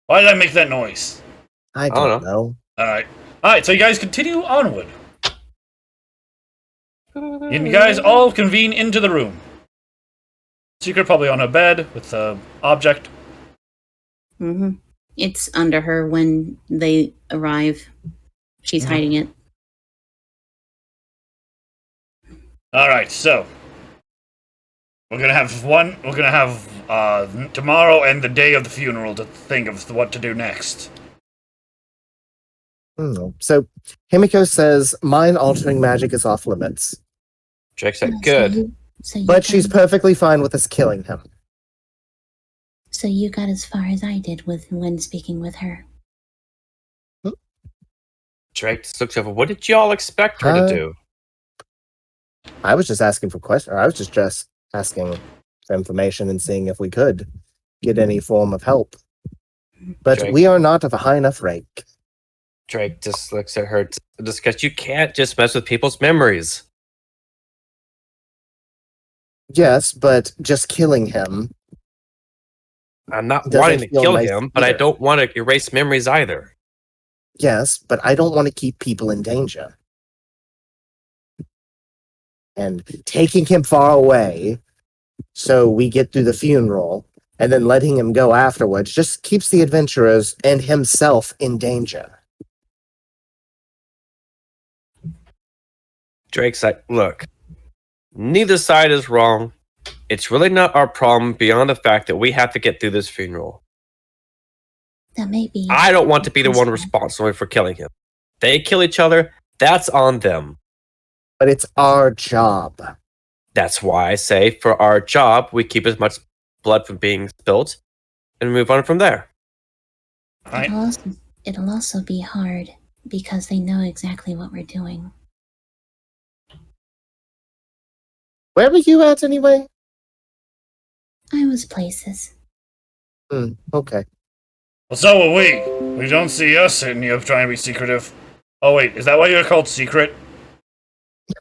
Why did I make that noise? I don't don't know. All right. So you guys continue onward. And you guys all convene into the room. Secret probably on her bed with the object. Mm-hmm. It's under her when they arrive. She's hiding it. All right, so we're gonna have tomorrow and the day of the funeral to think of what to do next. So Himiko says mind-altering magic is off limits, Drake said, good. but she's perfectly fine with us killing him. So you got as far as I did when speaking with her. Drake just looks over. What did y'all expect her to do? I was just asking for questions. I was just asking for information and seeing if we could get any form of help. But Drake. we are not of a high enough rank. Drake just looks at her. Just because you can't just mess with people's memories. Yes, but just killing him. I'm not Doesn't wanting to feel kill nice him, but I either. don't want to erase memories either. Yes, but I don't want to keep people in danger. And taking him far away so we get through the funeral and then letting him go afterwards just keeps the adventurers and himself in danger. Drake's like, look, neither side is wrong. It's really not our problem beyond the fact that we have to get through this funeral. That may be. I don't want to be the one responsible for killing him. They kill each other, that's on them. But it's our job. That's why I say for our job, we keep as much blood from being spilled and move on from there. All right. It'll also be hard because they know exactly what we're doing. Where were you at anyway? I was places. Okay. Well, so are we. We don't see us sitting here trying to be secretive. Oh wait, is that why you're called Secret?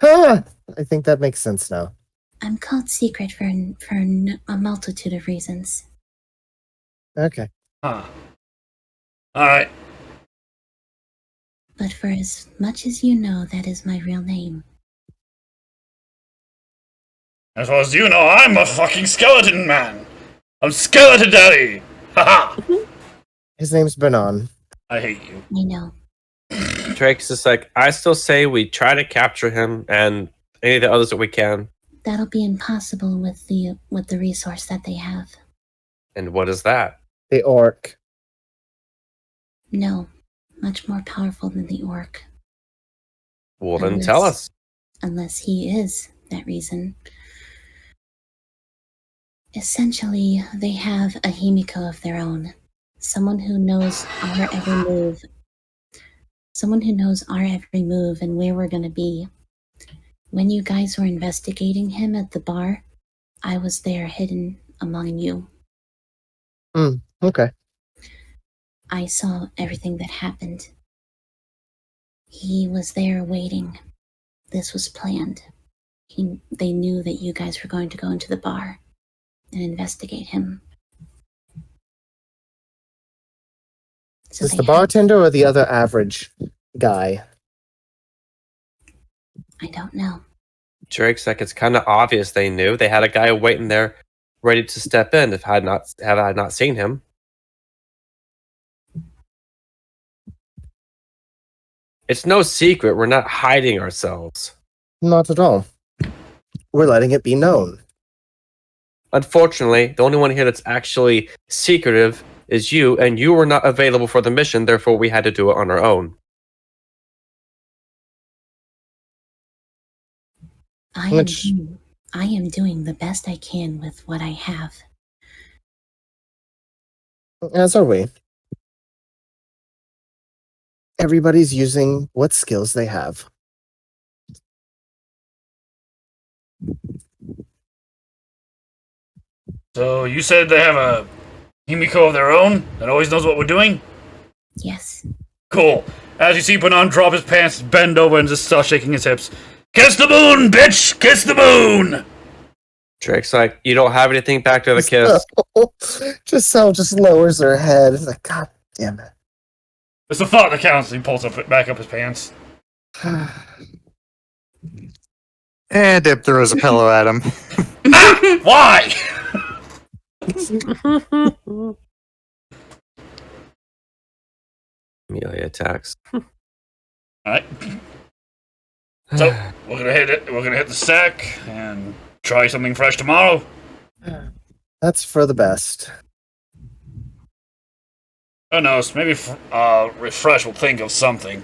I think that makes sense now. I'm called secret for a multitude of reasons. Okay. Huh. All right. But for as much as you know, that is my real name. As far as you know, I'm a fucking skeleton man. I'm Skeleton Daddy. Haha. His name's Bernon. I hate you. I know. Drake's just like, I still say we try to capture him and any of the others that we can. That'll be impossible with the resource that they have. And what is that? The orc. No, much more powerful than the orc. Well, then tell us. Unless he is that reason. Essentially, they have a Himiko of their own. Someone who knows our every move. Someone who knows our every move and where we're going to be. When you guys were investigating him at the bar, I was there hidden among you. Okay. I saw everything that happened. He was there waiting. This was planned. They knew that you guys were going to go into the bar and investigate him. So Is they the had- bartender or the other average guy? I don't know. Drake's like, it's kind of obvious they knew. They had a guy waiting there ready to step in if I had not seen him. It's no secret. We're not hiding ourselves. Not at all. We're letting it be known. Unfortunately, the only one here that's actually secretive is you, and you were not available for the mission, therefore we had to do it on our own. I am doing the best I can with what I have. As are we. Everybody's using what skills they have. So you said they have a Himiko of their own that always knows what we're doing? Yes. Cool. As you see Banan drop his pants, bend over, and just start shaking his hips. Kiss the moon, bitch! Kiss the moon! Drake's like, you don't have anything back to the kiss. Just lowers her head. It's like, God damn it. It's the thought that counts. He pulls back up his pants. And Dip throws a pillow at him. Why? Melee attacks. Alright. So, we're gonna hit it. We're gonna hit the sack and try something fresh tomorrow. That's for the best. Who knows? Maybe Refresh will think of something.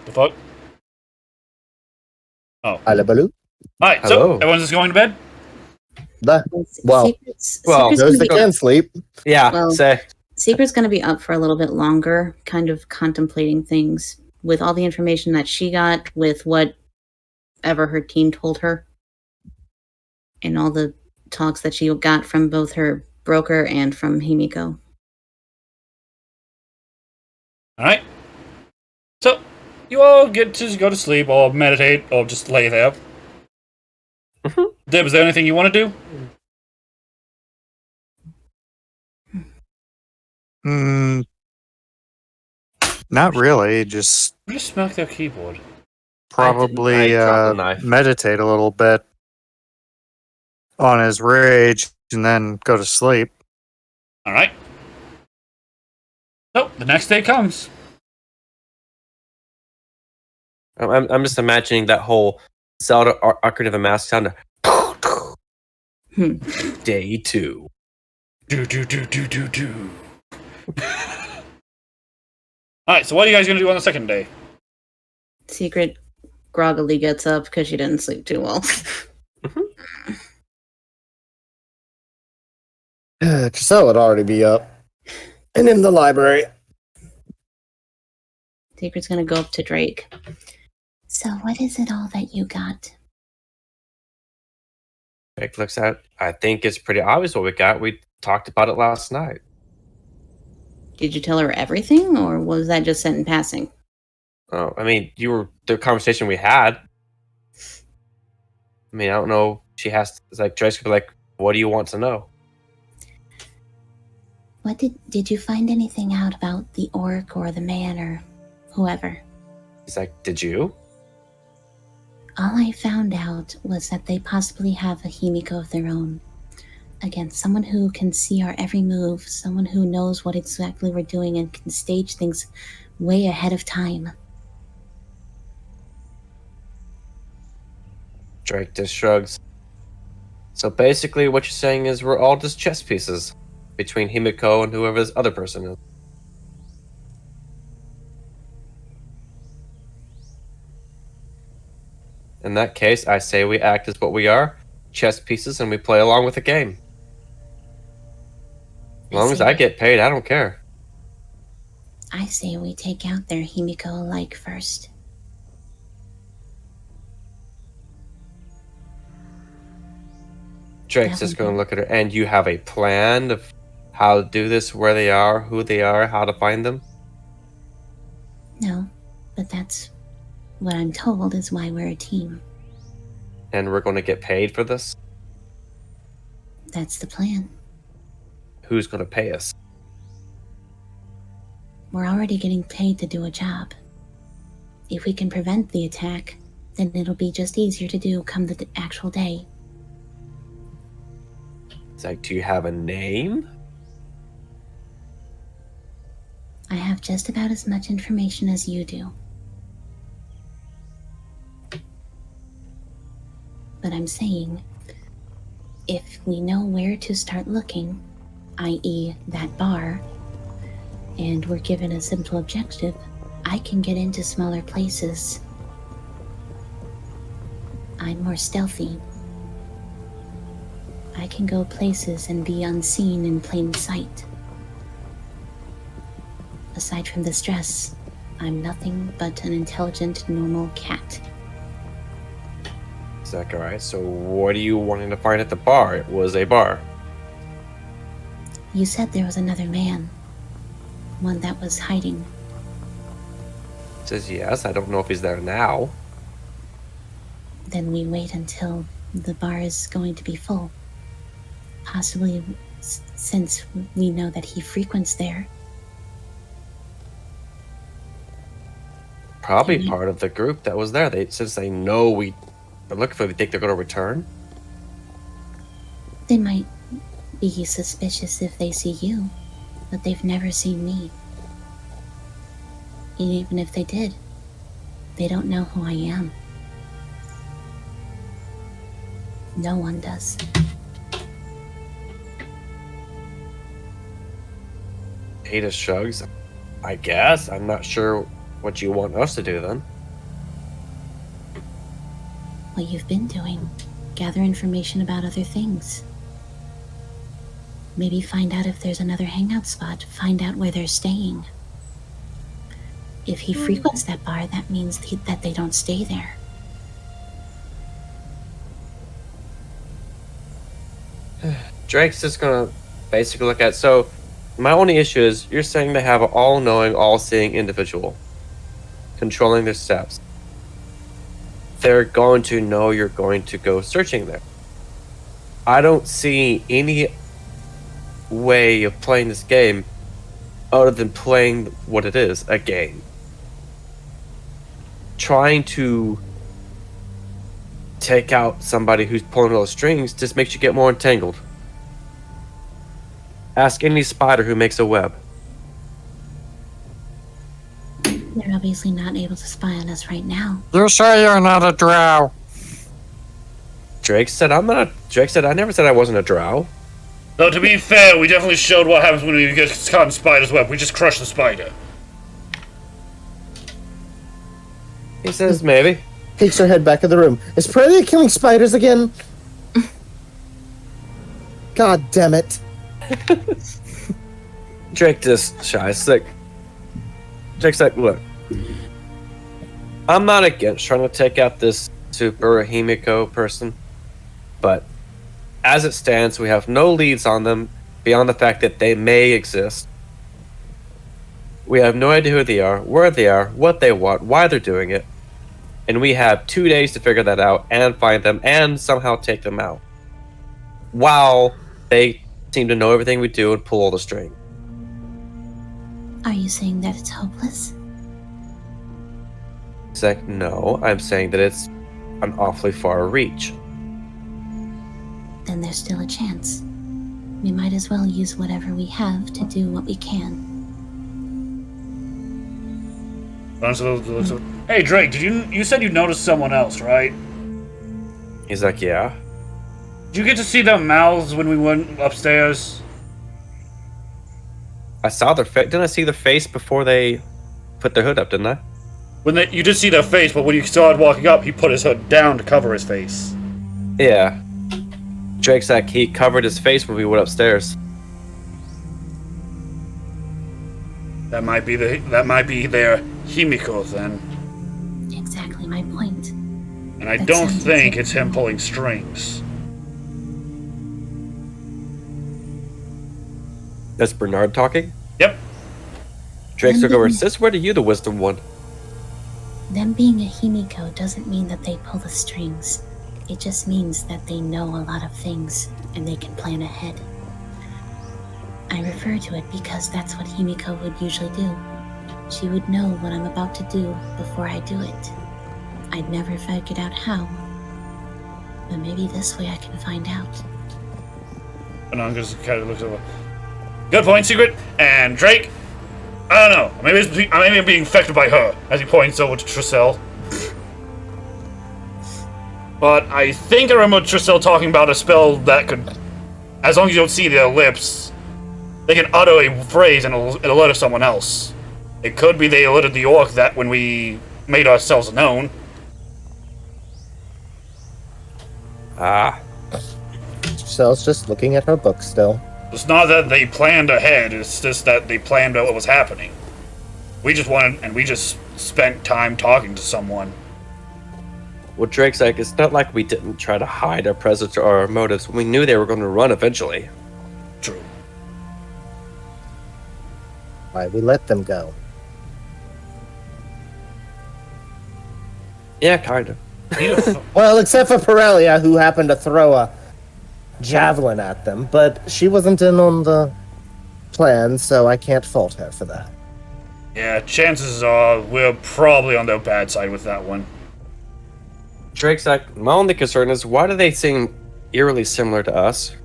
The fuck? Oh. Alabaloo? Alright, so Hello. everyone's just going to bed? Well, Secret's well, those that gonna can sleep. Yeah, Well- say. Secret's going to be up for a little bit longer, kind of contemplating things with all the information that she got, with whatever her team told her, and all the talks that she got from both her broker and from Himiko. Alright. So, you all get to go to sleep or meditate or just lay there. Dib, is there anything you want to do? Not really. Just Just smack their keyboard. probably I dropped the knife. meditate a little bit on his rage and then go to sleep. Alright. So, the next day comes. I'm just imagining that whole Zelda Ocarina of the Mask sound. Day 2. Do. Alright, so what are you guys gonna do on the second day? Secret groggily gets up because she didn't sleep too well. Giselle would already be up. And in the library. Secret's going to go up to Drake. So, what is it all that you got? Drake looks at it. I think it's pretty obvious what we got. We talked about it last night. Did you tell her everything, or was that just said in passing? Oh, I mean, the conversation we had. I mean, I don't know. She has, it's like, Drake's gonna be like, what do you want to know? What did you find anything out about the orc or the man or whoever? He's like, did you? All I found out was that they possibly have a Himiko of their own. Again, someone who can see our every move, someone who knows what exactly we're doing and can stage things way ahead of time. Drake just shrugs. So basically, what you're saying is we're all just chess pieces between Himiko and whoever this other person is. In that case, I say we act as what we are, chess pieces, and we play along with the game. As long as I get paid, I don't care. I say we take out their Himiko alike first. Drake's just going to look at her. And you have a plan of how to do this, where they are, who they are, how to find them? No, but that's what I'm told is why we're a team. And we're going to get paid for this? That's the plan. Who's going to pay us? We're already getting paid to do a job. If we can prevent the attack, then it'll be just easier to do come the actual day. It's like, do you have a name? I have just about as much information as you do. But I'm saying, if we know where to start looking, i.e. that bar, and we're given a simple objective, I can get into smaller places. I'm more stealthy. I can go places and be unseen in plain sight. Aside from the stress, I'm nothing but an intelligent, normal cat. Zachariah, so what are you wanting to find at the bar? It was a bar. You said there was another man. one that was hiding. Says yes. I don't know if he's there now. Then we wait until the bar is going to be full. Possibly since we know that he frequents there. Probably part of the group that was there. Since they know we are looking for, they think they're going to return. They might be suspicious if they see you, but they've never seen me. And even if they did, they don't know who I am. No one does. Ada shrugs. I guess. I'm not sure what you want us to do then. What you've been doing. Gather information about other things. Maybe find out if there's another hangout spot. Find out where they're staying. If he frequents that bar, that means that they don't stay there. Drake's just gonna basically look at. So, my only issue is you're saying they have an all-knowing, all-seeing individual controlling their steps. They're going to know you're going to go searching there. I don't see any way of playing this game other than playing what it is, a game. Trying to take out somebody who's pulling all the strings just makes you get more entangled. Ask any spider who makes a web. They're obviously not able to spy on us right now. You sure you're not a drow? Drake said I'm not. Drake said I never said I wasn't a drow. Though to be fair, we definitely showed what happens when you get caught in spider's web. We just crush the spider. He says maybe. Takes her head back in the room. Is Predator killing spiders again? God damn it. Drake just shies. Like, Drake's like, look, I'm not against trying to take out this super Himiko person, but as it stands, we have no leads on them beyond the fact that they may exist. We have no idea who they are, where they are, what they want, why they're doing it, and we have 2 days to figure that out and find them and somehow take them out. While they seem to know everything we do and pull all the string. Are you saying that it's hopeless? It's like, no, I'm saying that it's an awfully far reach. Then there's still a chance. We might as well use whatever we have to do what we can. Hey Drake, you said you noticed someone else, right? He's like, yeah. Did you get to see their mouths when we went upstairs? I saw their face. Didn't I see their face before they put their hood up, didn't I? You did see their face, but when you saw it walking up, he put his hood down to cover his face. Yeah. Drake's like, he covered his face when we went upstairs. That might be their Himiko then. Exactly my point. And I That don't sounds think like- it's him pulling strings. That's Bernard talking? Yep. Drake's look over. Sis, where are you, the wisdom one? Them being a Himiko doesn't mean that they pull the strings. It just means that they know a lot of things and they can plan ahead. I refer to it because that's what Himiko would usually do. She would know what I'm about to do before I do it. I'd never figured out how, but maybe this way I can find out. And I'm just kind of looks over. Good point, Secret. And Drake, I don't know. Maybe I'm being affected by her, as he points over to Trissel. But I think I remember Trissel talking about a spell that could, as long as you don't see their lips, they can utter a phrase and it'll alert someone else. It could be they alerted the orc that when we made ourselves known. Ah. Giselle's just looking at her book still. It's not that they planned ahead, it's just that they planned out what was happening. We just spent time talking to someone. Well, Drake's like, it's not like we didn't try to hide our presence or our motives. We knew they were going to run eventually. True. Why we let them go. Yeah, kind of. Well, except for Perelia, who happened to throw a javelin at them, but she wasn't in on the plan, so I can't fault her for that. Yeah, chances are we're probably on the bad side with that one. Drake's like, my only concern is why do they seem eerily similar to us?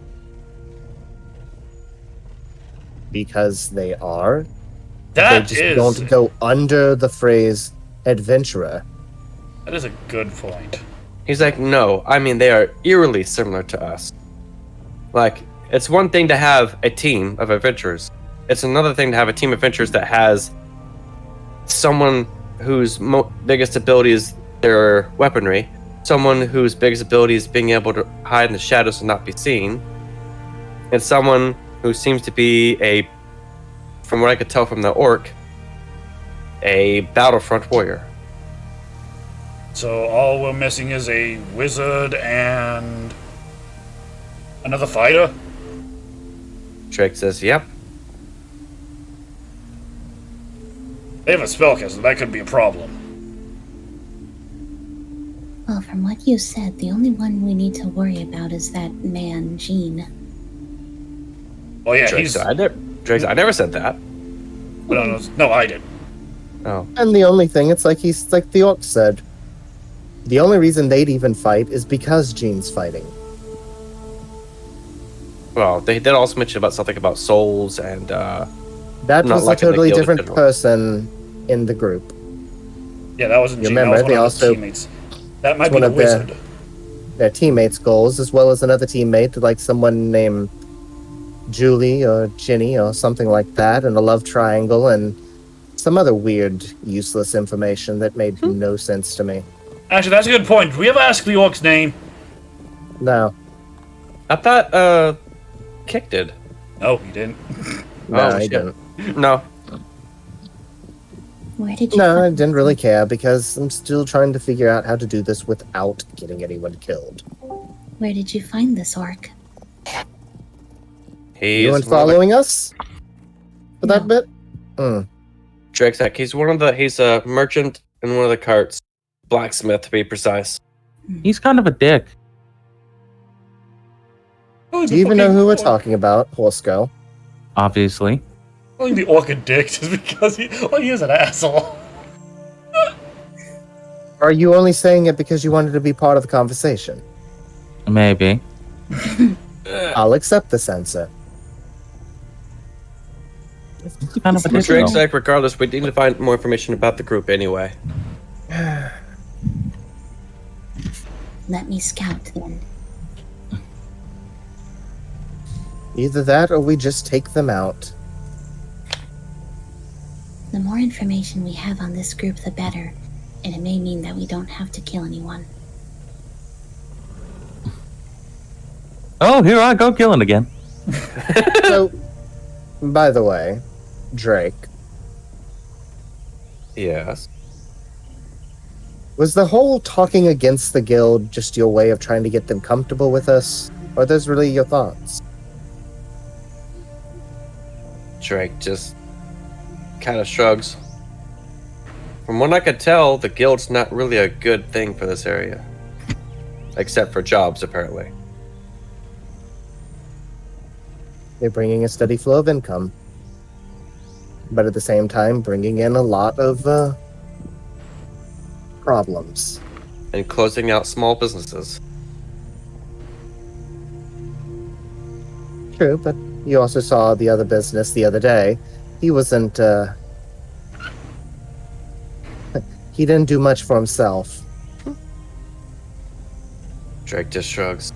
Because they are. That They just don't go under the phrase adventurer. That is a good point. He's like, no, I mean they are eerily similar to us. Like, it's one thing to have a team of adventurers. It's another thing to have a team of adventurers that has someone whose biggest ability is their weaponry, someone whose biggest ability is being able to hide in the shadows and not be seen, and someone who seems to be from what I could tell from the orc, a battlefront warrior. So all we're missing is a wizard and another fighter? Drake says, yep. They have a spellcaster, that could be a problem. Well, from what you said, the only one we need to worry about is that man, Jean. Oh yeah, Drake said, I never said that. No, I did. Oh. And the only thing, it's like the orc said. The only reason they'd even fight is because Jean's fighting. Well, they did also mention about something about souls and That not was a liking the totally guild in different general. person in the group. Yeah, that wasn't You Jean, remember, that was they one of also- the teammates. That might it's be one the of their- wizard. Their teammates' goals, as well as another teammate, like someone named Julie or Ginny or something like that, and a love triangle, and some other weird, useless information that made no sense to me. Actually, that's a good point. Did we ever ask the orc's name? No. I thought Kick did. No, he didn't. No, Oh, I shit. didn't. No. Where did you No, I find didn't really care because I'm still trying to figure out how to do this without getting anyone killed. Where did you find this orc? He's You weren't following us for that bit? Drake's like, he's a merchant in one of the carts. Blacksmith, to be precise. He's kind of a dick. Oh, Do you even know who we're talking about, Horsko? Obviously. Calling the orc a dick just because he is an asshole. Are you only saying it because you wanted to be part of the conversation? Maybe. I'll accept the censor. He's kind of a But dick. Drake's though. like, regardless, we need to find more information about the group anyway. Let me scout then. Either that or we just take them out. The more information we have on this group, the better. And it may mean that we don't have to kill anyone. Oh, here I go killing again. So, by the way, Drake, Yes. was the whole talking against the guild just your way of trying to get them comfortable with us? Or are those really your thoughts? Drake just kind of shrugs. From what I could tell, the guild's not really a good thing for this area. Except for jobs, apparently. They're bringing a steady flow of income. But at the same time, bringing in a lot of problems. And closing out small businesses. True, but you also saw the other business the other day. He wasn't, he didn't do much for himself. Drake just shrugs.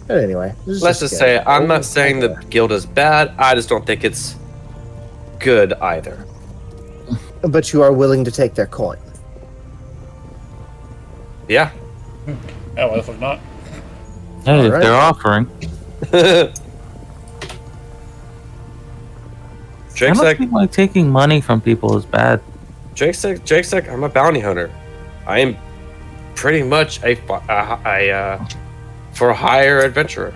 But anyway, this is Let's just good. say, I'm not saying the guild is bad, I just don't think it's good either. But you are willing to take their coin. Yeah. Yeah, why the fuck not? Hey, if Alright. they're offering. I Drake's don't like, think like taking money from people is bad. Drake's like, I'm a bounty hunter. I am pretty much a for hire adventurer.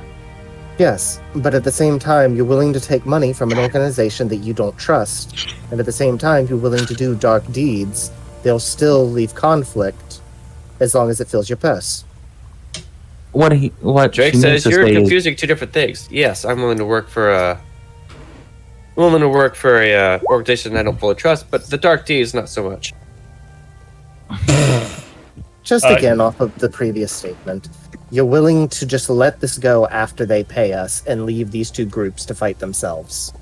Yes, but at the same time, you're willing to take money from an organization that you don't trust. And at the same time, you're willing to do dark deeds. They'll still leave conflict as long as it fills your purse. What Drake she means says to you're say is- confusing two different things. Yes, I'm willing to work for a organization I don't fully trust, but the dark deeds not so much. Just again, off of the previous statement, you're willing to just let this go after they pay us and leave these two groups to fight themselves.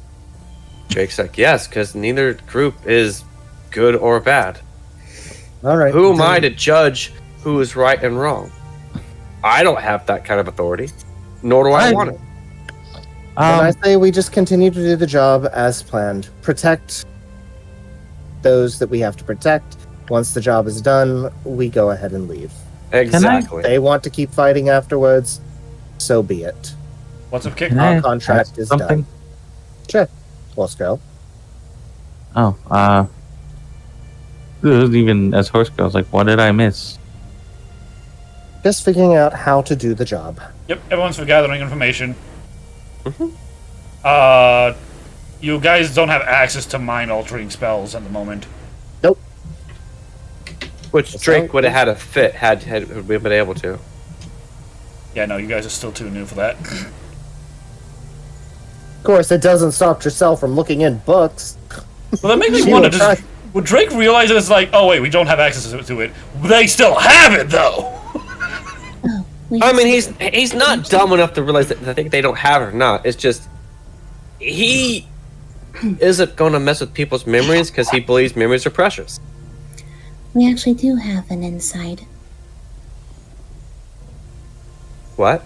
Drake's like, yes, because neither group is good or bad. All right. Who am I to judge who is right and wrong? I don't have that kind of authority, nor do I want it. And I say we just continue to do the job as planned. Protect those that we have to protect. Once the job is done, we go ahead and leave. Exactly. They want to keep fighting afterwards, so be it. What's up, Kick? Can I Our contract ask is something? done. Sure. Let's go. Oh, even as horse goes, like, what did I miss? Just figuring out how to do the job. Yep, everyone's for gathering information. You guys don't have access to mind-altering spells at the moment. Nope. Which Drake would have had a fit had we been able to. Yeah, no, you guys are still too new for that. Of course, it doesn't stop yourself from looking in books. Well, that makes me She wonder, will try- would Drake realize that it's like, oh wait, we don't have access to it. They still have it, though! Oh, we I have mean, some- he's not dumb enough to realize that I think they don't have it or not. It's just he isn't going to mess with people's memories because he believes memories are precious. We actually do have an inside. What?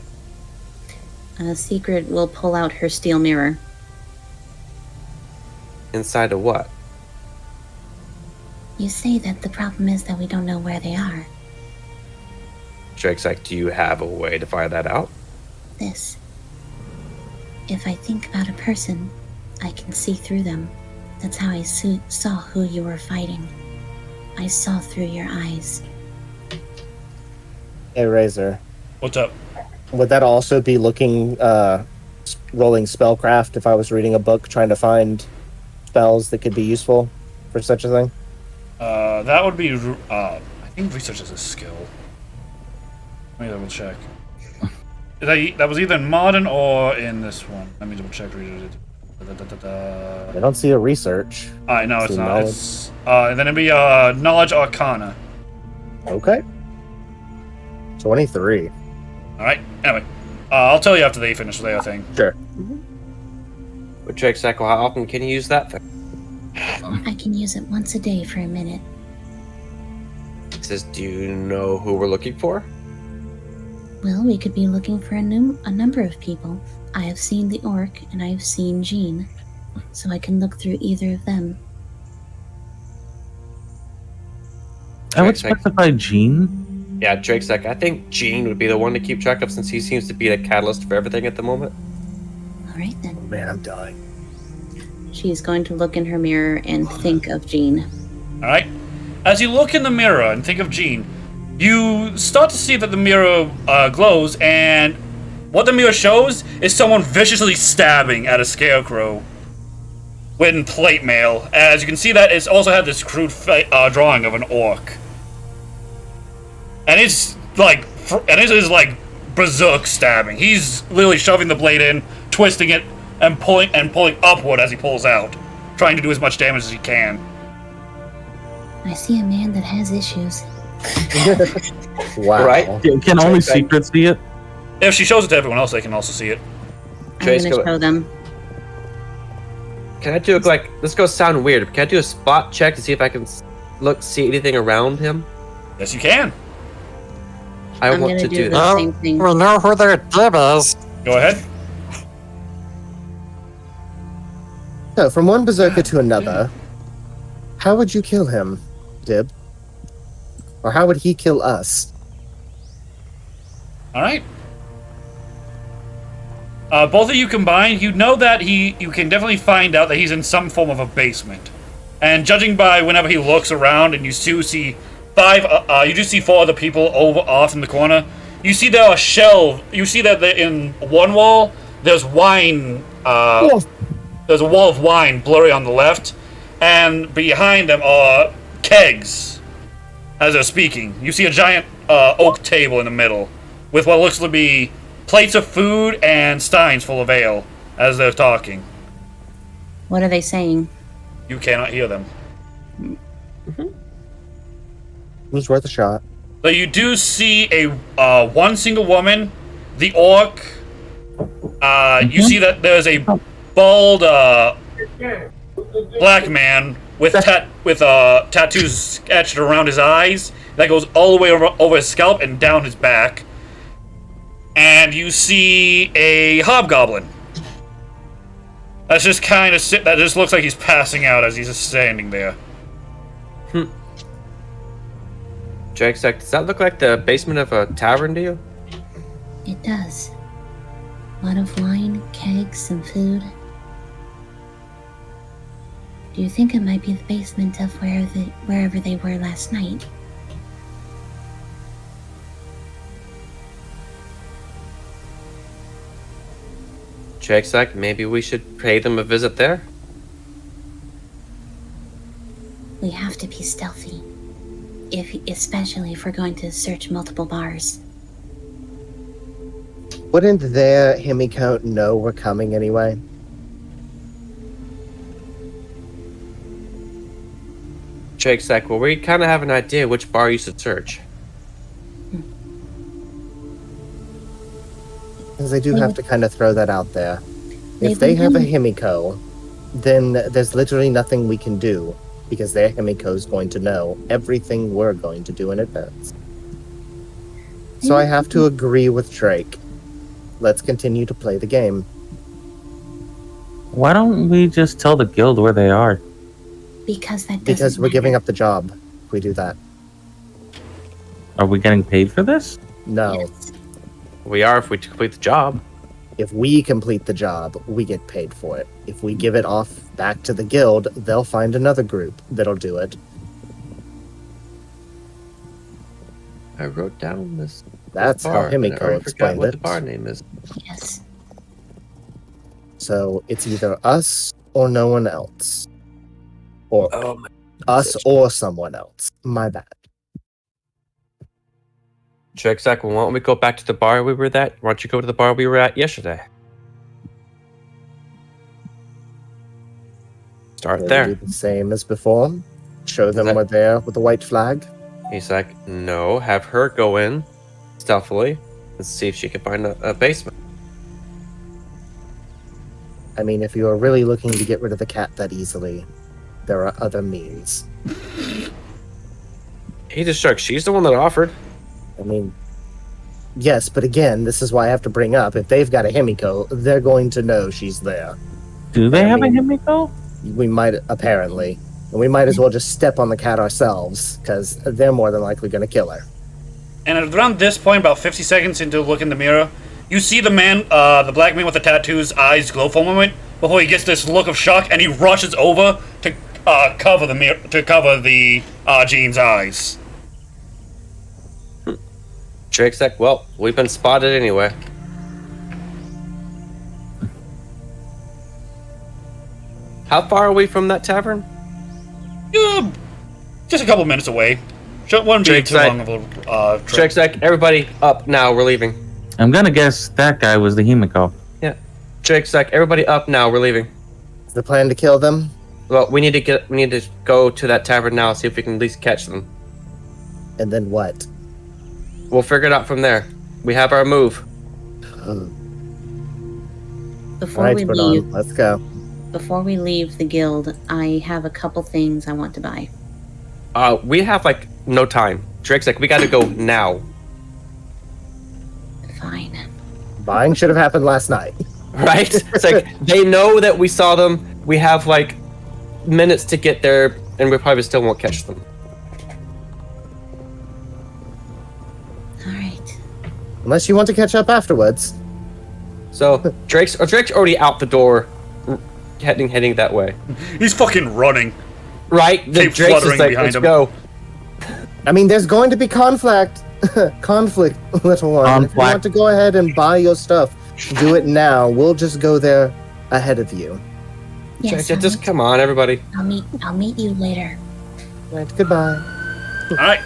Secret will pull out her steel mirror. Inside of what? You say that the problem is that we don't know where they are. Drake's like, do you have a way to find that out? This. If I think about a person, I can see through them. That's how I saw who you were fighting. I saw through your eyes. Hey, Razor. What's up? Would that also be looking, rolling spellcraft if I was reading a book trying to find spells that could be useful for such a thing? That would be, I think research is a skill. Let me double check. That was either in modern or in this one. Let me double check. I don't see a research. I know it's See not. knowledge. It's then it'd be knowledge arcana. Okay. 23. All right. Anyway, I'll tell you after they finish their thing. Sure. But Drake's like, well, how often can you use that thing? I can use it once a day for a minute. He says, do you know who we're looking for? Well, we could be looking for a number of people. I have seen the orc, and I have seen Jean, so I can look through either of them. I would Drake's like, specify Jean. yeah, Drake's like, I think Gene would be the one to keep track of since he seems to be the catalyst for everything at the moment. All right then. Man, I'm dying. She's going to look in her mirror and think of Jean. All right. As you look in the mirror and think of Jean, you start to see that the mirror glows, and what the mirror shows is someone viciously stabbing at a scarecrow with plate mail. As you can see, that it's also had this crude drawing of an orc, and it's like, berserk stabbing. He's literally shoving the blade in, twisting it, and pulling upward as he pulls out, trying to do as much damage as he can. I see a man that has issues. Wow. Right? Can only Secret see it? If she shows it to everyone else, they can also see it. I'm Trace, going to go- show them. Can I do like this? Goes sound weird. But can I do a spot check to see if I can see anything around him? Yes, you can. I I'm want gonna to do do the that. same thing. We know who their dib is. Go ahead. So, from one berserker to another, how would you kill him, Dib? Or how would he kill us? All right. Both of you combined, you know that you can definitely find out that he's in some form of a basement. And judging by whenever he looks around, and you do see four other people off in the corner. You see there are shelves. You see that in one wall there's wine. There's a wall of wine blurry on the left, and behind them are kegs. As they're speaking, you see a giant oak table in the middle with what looks to be plates of food and steins full of ale as they're talking. What are they saying? You cannot hear them. It was worth a shot. So you do see a one single woman, the orc. You see that there's a bald black man with tattoos etched around his eyes that goes all the way over his scalp and down his back. And you see a hobgoblin. That's just kind of that just looks like he's passing out as he's just standing there. Jake's like, does that look like the basement of a tavern to you? It does. A lot of wine, kegs, some food. Do you think it might be the basement of wherever they were last night? Jake's like, maybe we should pay them a visit there? We have to be stealthy. Especially if we're going to search multiple bars. Wouldn't their Himiko know we're coming anyway? Jake's like, well, we kind of have an idea which bar you should search. Because I do have to kind of throw that out there. They've If they been have a doing- Himiko, then there's literally nothing we can do, because their Himiko's going to know everything we're going to do in advance. So I have to agree with Drake. Let's continue to play the game. Why don't we just tell the guild where they are? Because that doesn't Because we're matter. giving up the job if we do that. Are we getting paid for this? No. Yes. We are if we complete the job. If we complete the job, we get paid for it. If we give it off back to the guild, they'll find another group that'll do it. I wrote down this That's how bar, and I Himiko already forgot explained what it. the bar name is. Yes. So it's either us or no one else. Or Oh my. us or someone else. My bad. Jake's like, well, why don't we go back to the bar we were at? Why don't you go to the bar we were at yesterday? Start We'll there. do the same as before. Show them that- we're there with the white flag. He's like, no, have her go in stealthily and see if she can find a basement. I mean, if you are really looking to get rid of the cat that easily, there are other means. He just shrugged. She's the one that offered. I mean, yes, but again, this is why I have to bring up, if they've got a Himiko, they're going to know she's there. Do they I have mean- a Himiko? We might, apparently. And we might as well just step on the cat ourselves, because they're more than likely going to kill her. And around this point, about 50 seconds into look in the mirror, you see the man, the black man with the tattoos, eyes glow for a moment before he gets this look of shock, and he rushes over to cover the mirror, to cover the Jean's eyes. Jake's like, well, we've been spotted anyway. How far are we from that tavern? Yeah, just a couple minutes away. Wouldn't be Jake's too like- long of a trip. Jake's like, everybody up now, we're leaving. I'm gonna guess that guy was the Himiko. Jake's like, everybody up now, we're leaving. Is the plan to kill them? Well, we need to go to that tavern now, see if we can at least catch them. And then what? We'll figure it out from there. We have our move. Before Alright, we put leave, on. Let's go. before we leave the guild, I have a couple things I want to buy. We have like no time. Drake's like, we gotta go now. Fine. Buying should have happened last night. Right? It's like they know that we saw them. We have like minutes to get there, and we probably still won't catch them. All right. Unless you want to catch up afterwards. So Drake's already out the door, heading that way. He's fucking running. Right? The Keep Drake's fluttering just like, behind let's him. go. I mean, there's going to be conflict. Conflict, little one. If you Conflict. want to go ahead and buy your stuff, do it now. We'll just go there ahead of you. Yes, Just come on, everybody. I'll meet you later. Right, goodbye. All right.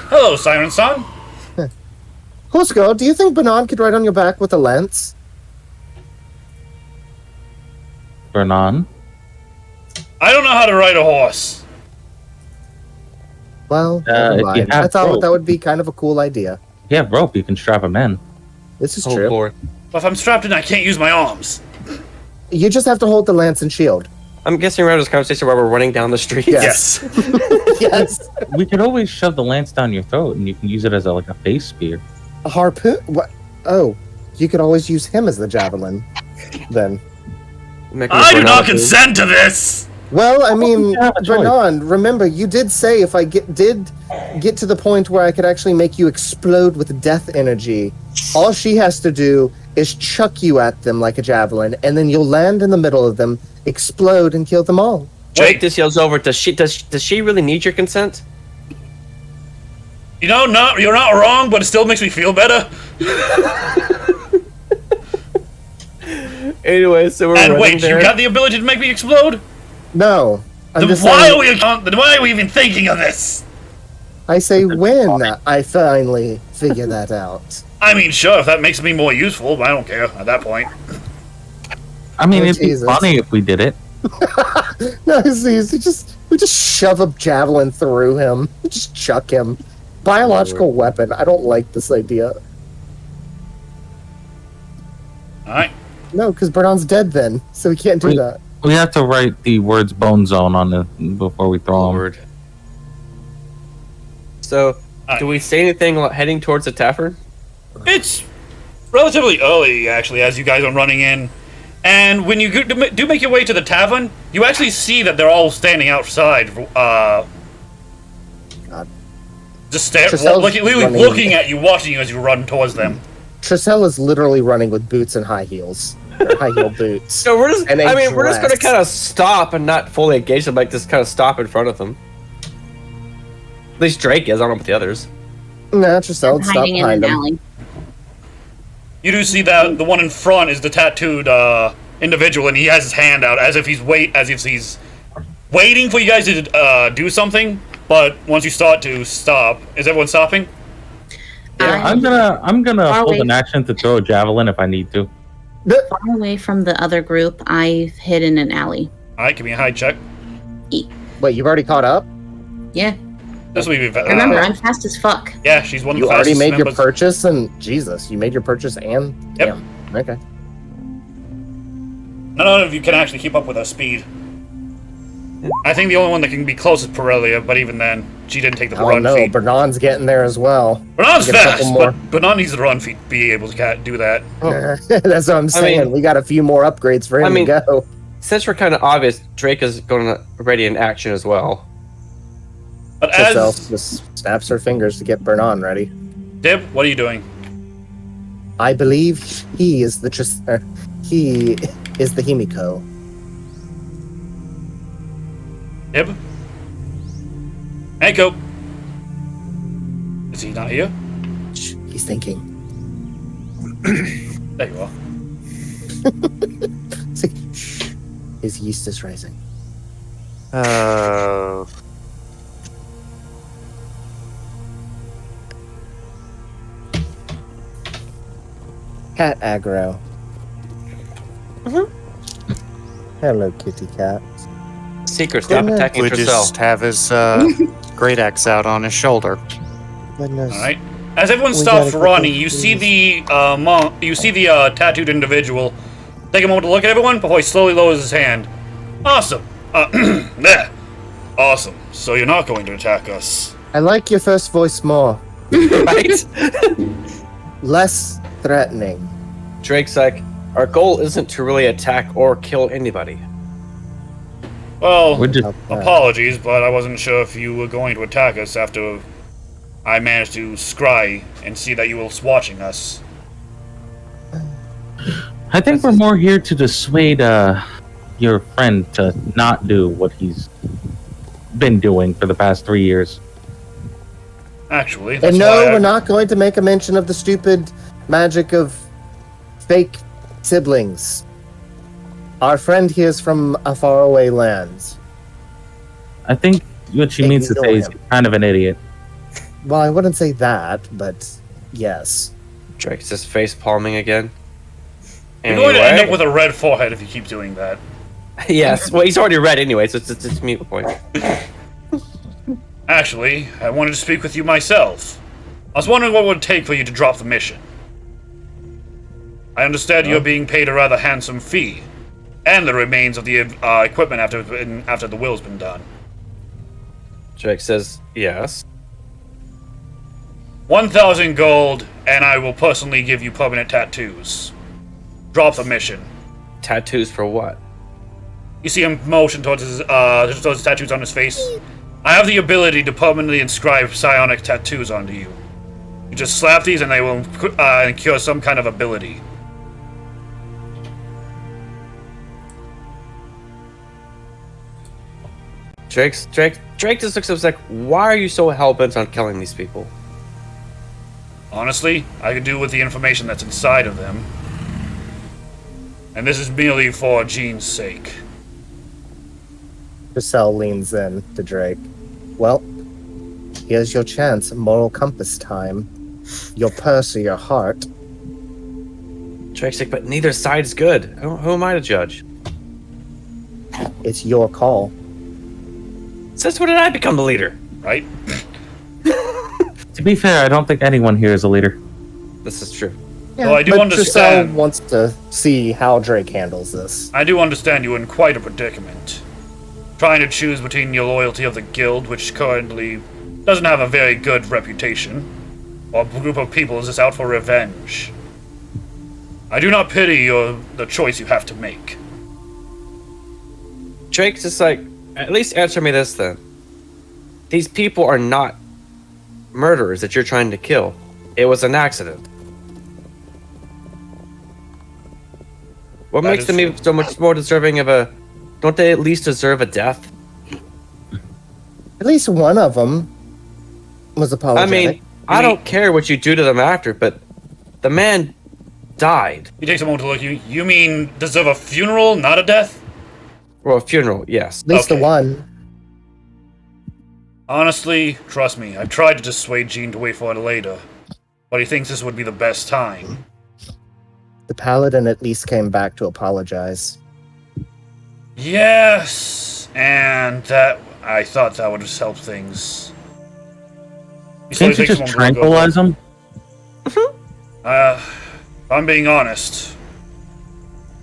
Hello, Siren-san. Husko, do you think Banan could ride on your back with a lance? Vernon? I don't know how to ride a horse. Well, if never you mind. have I thought rope. that would be kind of a cool idea. You have rope, you can strap him in. This is Oh, true. Lord. But if I'm strapped in, I can't use my arms. You just have to hold the lance and shield. I'm guessing we're having this conversation while we're running down the street. Yes. Yes. We could always shove the lance down your throat and you can use it as like a face spear. A harpoon? What? Oh, you could always use him as the javelin. Then. I do not consent to this. Well, I mean, you have a choice. Vernon, remember, you did say if I did get to the point where I could actually make you explode with death energy, all she has to do is chuck you at them like a javelin, and then you'll land in the middle of them, explode, and kill them all. Jake just yells over. Does she really need your consent? You know, you're not wrong, but it still makes me feel better. Anyway, so we're And running wait, there. you got the ability to make me explode? No. I'm Then just why saying, are we even thinking of this? I say when I finally figure that out. I mean, sure, if that makes me more useful, but I don't care at that point. I mean, Oh, it'd Jesus. be funny if we did it. No, see, we just shove a javelin through him. Just chuck him. Biological weapon. I don't like this idea. Alright. No, because Bernard's dead then, so we can't do Wait. that. We have to write the words "bone zone" on it before we throw them. Lord. So, do we say anything heading towards the tavern? It's relatively early, actually, as you guys are running in. And when you do make your way to the tavern, you actually see that they're all standing outside, just Tricel's literally running. looking at you, watching you as you run towards them. Tricelle is literally running with boots and high heels. Or high heel boots. So we're just, And a we're just gonna dress. kind of stop and not fully engage them, like just kind of stop in front of them. At least Drake is, I don't know about the others. No, Tricelle, stop hiding in behind an him. alley. You do see that the one in front is the tattooed individual, and he has his hand out as if he's waiting for you guys to do something. But once you start to stop, is everyone stopping? I'm gonna Far hold away. an action to throw a javelin if I need to. Far away from the other group, I've hid in an alley. All right, give me a hide check. Wait, you've already caught up? Yeah. This will be. Remember, I'm fast as fuck. Yeah, she's one of You the already fastest made your members. purchase, and Jesus, you made your purchase and Yep. damn. Okay. None of you can actually keep up with her speed. I think the only one that can be close is Perelia, but even then, she didn't take the Oh run no, feat. Bernard's getting there as well. Bernard's Get a couple fast, more. but Bernard needs the run feat to be able to do that. That's what I'm saying. We got a few more upgrades for him to go. Since we're kind of obvious, Drake is going to ready in action as well. But Tricelle as just snaps her fingers to get Bernard ready. Dib, what are you doing? I believe he is the he is the Himiko. Dib? Hey, go. Is he not here? Shh, he's thinking. There you are. It's like, shh, his yeast is rising. Cat aggro. Hello, kitty cat. Secret, stop Goodness. attacking We Tricelle. just have his great axe out on his shoulder. Goodness. All right. As everyone We stops gotta get running, those you see keys. the tattooed individual take a moment to look at everyone before he slowly lowers his hand. Awesome. There. Awesome. So you're not going to attack us. I like your first voice more. Right? Less threatening. Drake's like, our goal isn't to really attack or kill anybody. Well, We're just apologies, but I wasn't sure if you were going to attack us after I managed to scry and see that you were watching us. I think we're more here to dissuade your friend to not do what he's been doing for the past 3 years. Actually, that's And no, why we're not going to make a mention of the stupid magic of fake siblings. Our friend here is from a faraway land. I think what she means to say is you're kind of an idiot. Well, I wouldn't say that, but yes. Drake's just face palming again. You're going to end up with a red forehead if you keep doing that. Yes, well, he's already red anyway, so it's a mute point. Actually, I wanted to speak with you myself. I was wondering what it would take for you to drop the mission. I understand you're being paid a rather handsome fee, and the remains of the equipment after the will's been done. Drake says, yes. 1,000 gold, and I will personally give you permanent tattoos. Drop the mission. Tattoos for what? You see him motion towards his tattoos on his face? I have the ability to permanently inscribe psionic tattoos onto you. You just slap these and they will cure some kind of ability. Drake just looks at us like, why are you so hell-bent on killing these people? Honestly, I could do with the information that's inside of them. And this is merely for Jean's sake. Purcell leans in to Drake. Well, here's your chance, moral compass time. Your purse or your heart. Drake's like, but neither side's good. Who am I to judge? It's your call. Since when did I become the leader? Right? To be fair, I don't think anyone here is a leader. This is true. Yeah, well, I do but understand. Purcell wants to see how Drake handles this. I do understand you in quite a predicament. Trying to choose between your loyalty of the guild, which currently doesn't have a very good reputation, or a group of people is just out for revenge. I do not pity the choice you have to make. Drake's just like, at least answer me this then. These people are not murderers that you're trying to kill. It was an accident. What makes them even so much more deserving of a... Don't they at least deserve a death? At least one of them was apologetic. I mean, I don't care what you do to them after, but the man died. He takes a moment to look at you. You mean deserve a funeral, not a death? Well, a funeral, yes. At least Okay. the one. Honestly, trust me, I've tried to dissuade Jean to wait for it later, but he thinks this would be the best time. The paladin at least came back to apologize. Yes, and that I thought that would just help things. He Can't slowly you takes just a moment to look tranquilize him? If I'm being honest,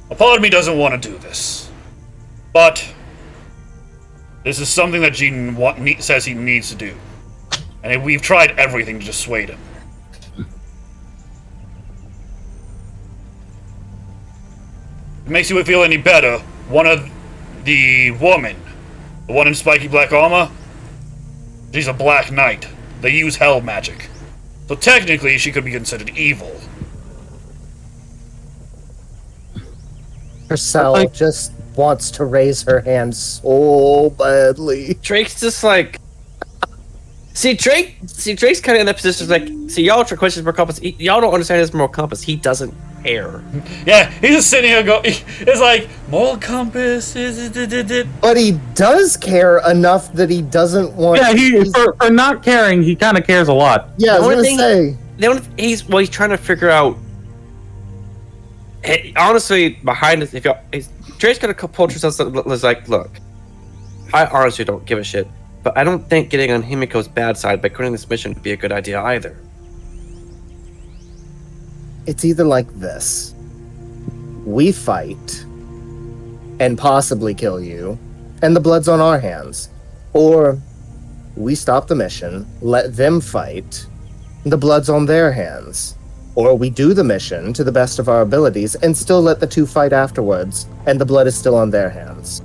a part of me doesn't want to do this, but this is something that Jean says he needs to do, and we've tried everything to dissuade him. If it makes you feel any better, one of the woman, the one in spiky black armor, she's a black knight. They use hell magic. So technically, she could be considered evil. Purcell just wants to raise her hand so badly. Drake's just like... Drake's kind of in that position, like, y'all try questions moral compass. Y'all don't understand his moral compass. He doesn't care. Yeah, he's just sitting here going, it's like, moral compass, But he does care enough that he doesn't want... Yeah, for not caring, he kind of cares a lot. Yeah, I was gonna say... He's trying to figure out... Honestly, behind this, Drake's gonna pull himself like, look, I honestly don't give a shit, but I don't think getting on Himiko's bad side by quitting this mission would be a good idea either. It's either like this. We fight and possibly kill you, and the blood's on our hands. Or we stop the mission, let them fight, and the blood's on their hands. Or we do the mission to the best of our abilities and still let the two fight afterwards, and the blood is still on their hands.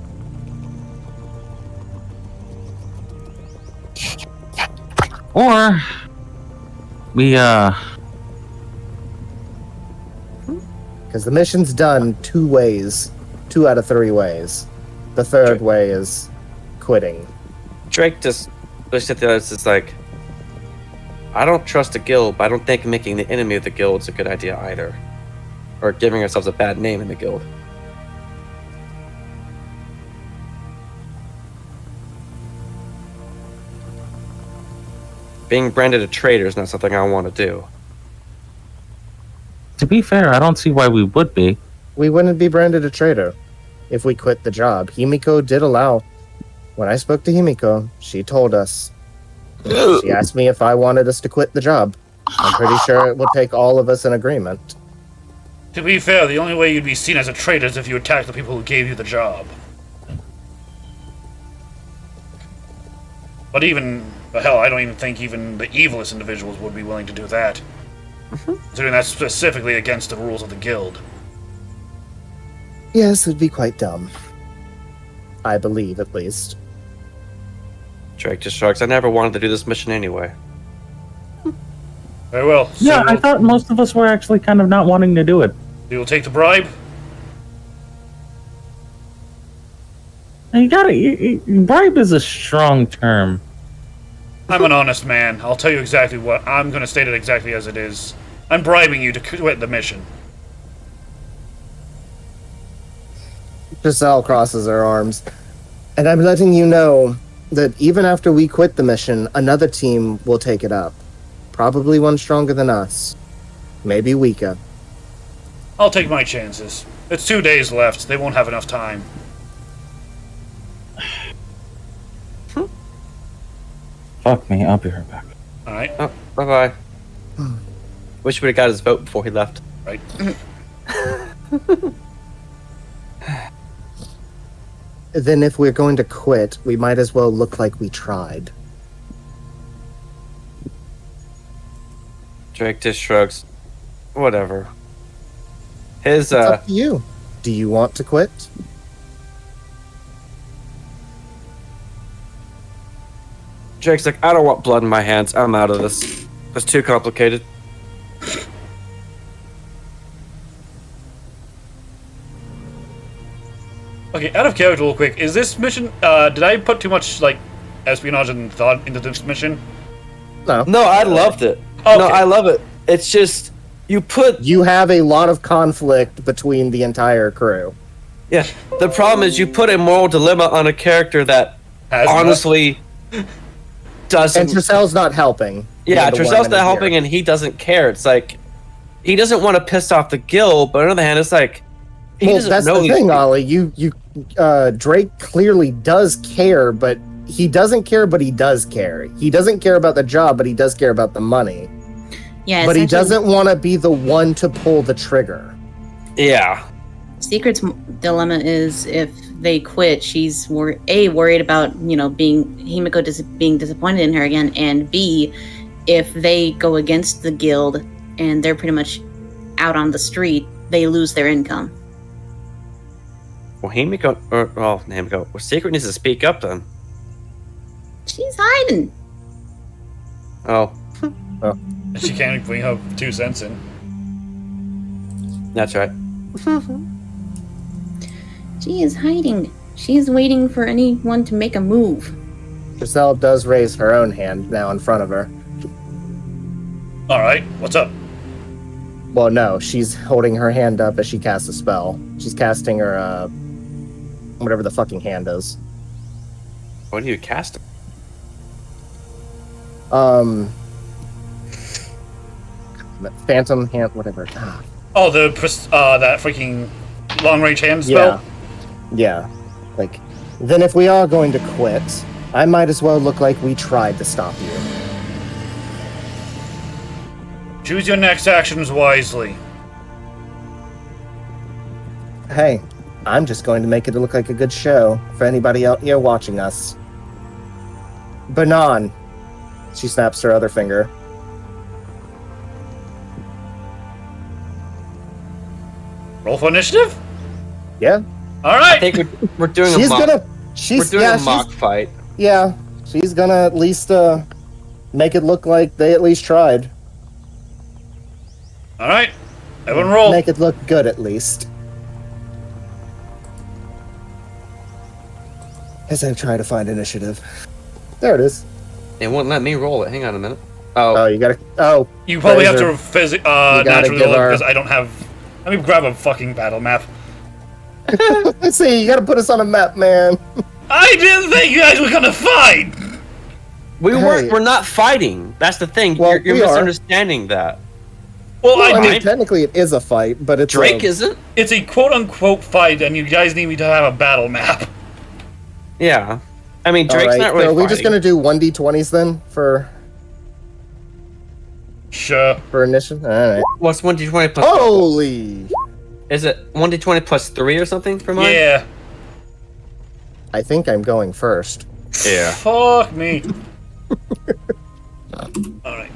Or we Because the mission's done 2 ways. 2 out of 3 ways. The third way is quitting. Drake just looks at the others. It's like, I don't trust the guild, but I don't think making the enemy of the guild is a good idea either. or giving ourselves a bad name in the guild. Being branded a traitor is not something I want to do. To be fair, I don't see why we would be. We wouldn't be branded a traitor if we quit the job. Himiko did allow. When I spoke to Himiko, she told us. She asked me if I wanted us to quit the job. I'm pretty sure it would take all of us in agreement. To be fair, the only way you'd be seen as a traitor is if you attack the people who gave you the job. But even, hell, I don't even think even the evilest individuals would be willing to do that. Considering that's specifically against the rules of the guild. Yes, it'd be quite dumb. I believe, at least. Drake just shrugs. I never wanted to do this mission anyway. Very well. So Yeah, I thought most of us were actually kind of not wanting to do it. you will take the bribe? And bribe is a strong term. I'm an honest man. I'll tell you exactly what. I'm going to state it exactly as it is. I'm bribing you to quit the mission. Giselle crosses her arms. And I'm letting you know that even after we quit the mission, another team will take it up. Probably one stronger than us. Maybe weaker. I'll take my chances. It's 2 days left. They won't have enough time. Fuck me, I'll be right back. Alright, Oh, bye-bye. Wish we would have got his vote before he left. right. Then if we're going to quit, we might as well look like we tried. Drake just shrugs. Whatever. His, It's up to you. Do you want to quit? Drake's like, I don't want blood in my hands. I'm out of this. It's too complicated. Okay, out of character real quick, is this mission, did I put too much, like, espionage and thought into this mission? No. No, I loved it. Okay. No, I love it. It's just, you put... You have a lot of conflict between the entire crew. Yeah, the problem is you put a moral dilemma on a character that Has honestly doesn't... And Giselle's not helping. Yeah, Being the Treselle's one not in helping here. and he doesn't care. It's like, he doesn't want to piss off the guild, but on the other hand, it's like, he Well, doesn't that's know the these thing, people. Ollie. Drake clearly does care, but he doesn't care, but he does care. He doesn't care about the job, but he does care about the money. Yeah, But he essentially, doesn't want to be the one to pull the trigger. Yeah. Secret's dilemma is if they quit, she's worried about being Himiko being disappointed in her again, and B, if they go against the guild and they're pretty much out on the street, they lose their income. Well, Himiko, Himiko, well, Secret needs to speak up then. She's hiding. Oh, She can't bring her 2 cents in. that's right. She is hiding. She is waiting for anyone to make a move. Giselle does raise her own hand now in front of her. Alright, what's up? Well, no, she's holding her hand up as she casts a spell. She's casting her, whatever the fucking hand is. What are you casting? Phantom hand, whatever. Oh, that freaking long-range hand spell? Yeah. Like, then if we are going to quit, I might as well look like we tried to stop you. Choose your next actions wisely. Hey, I'm just going to make it look like a good show for anybody out here watching us. Banan. She snaps her other finger. Roll for initiative? Yeah. I Alright! think we're doing She's a mock. gonna. We're She's doing yeah. a mock fight. Yeah. She's gonna at least make it look like they at least tried. Alright. Everyone roll. Make it look good at least. As I try to find initiative. There it is. It won't let me roll it. Hang on a minute. Oh, Oh, you gotta. Oh, You probably have to Fraser, naturally give roll it our- because I don't have Let me grab a fucking battle map. Let's see, you gotta put us on a map, man. I didn't think you guys were gonna fight! We Hey. weren't. We're not fighting. That's the thing. Well, you're we are. misunderstanding that. Well, I mean, did. technically it is a fight, but it's Drake isn't. it's a quote-unquote fight, and you guys need me to have a battle map. Yeah. I mean, All Drake's right, not really. so are we just fighting. gonna do 1d20s then for Sure. initiative? All right. What's 1d20 plus? Holy! Is it 1d20 plus 3 or something for mine? Yeah. I think I'm going first. Yeah. Fuck me. Alright.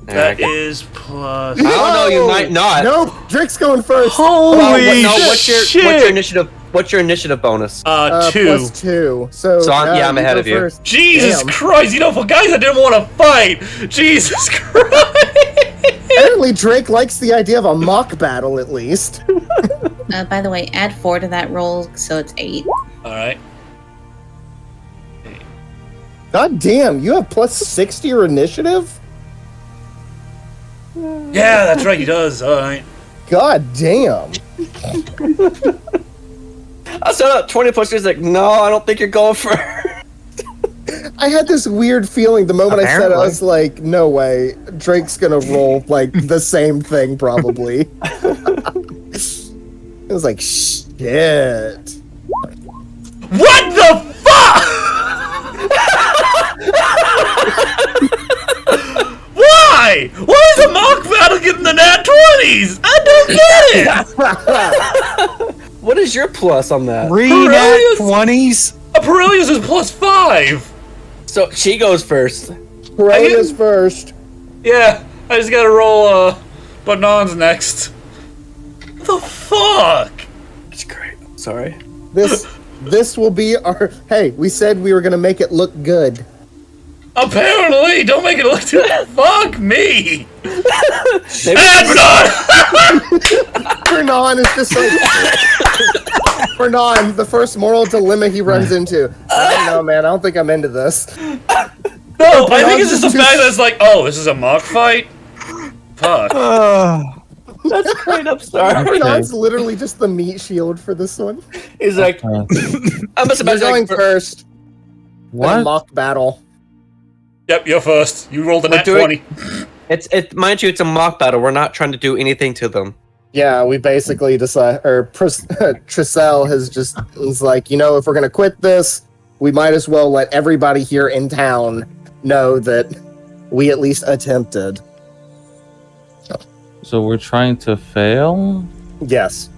Yeah, That okay. is plus... I don't know. You might not. No, Drake's going first. Holy What's your initiative? What's your initiative bonus? 2. Plus 2. So I'm now ahead go of you. first. Jesus Damn. Christ, you know, for guys that didn't want to fight, Jesus Christ! Apparently, Drake likes the idea of a mock battle, at least. By the way, add 4 to that roll, so it's 8. Alright. God damn, you have plus 6 to your initiative? Yeah, that's right, he does. Alright. God damn. I said 20 plus 3 is like, no, I don't think you're going for. I had this weird feeling the moment I said it, I was like, no way. Drake's gonna roll, like, the same thing, probably. It was like, shit. What the fuck?! Why? Why is a mock battle getting the nat 20s? I don't get it! What is your plus on that? 3 Aurelius- nat 20s? Aurelius is plus 5. So she goes first. Corellia's first. Yeah, I just gotta roll, Banan's next. What the fuck? It's great. I'm sorry. This will be our... Hey, we said we were gonna make it look good. Apparently, don't make it look too... Fuck me! Maybe- And Banan! Fernan is just like... Fernan, the first moral dilemma he runs into. I don't know, man. I don't think I'm into this. No, I think it's just the fact that it's like, oh, this is a mock fight? Fuck. That's great. I'm sorry. Fernan's literally just the meat shield for this one. He's like, I must You're imagine going like, first. In a What? mock battle. Yep, you're first. You rolled a We're nat doing- 20. mind you, it's a mock battle. We're not trying to do anything to them. Yeah, we basically decided, or Tricelle is like, you know, if we're gonna quit this, we might as well let everybody here in town know that we at least attempted. So we're trying to fail? Yes.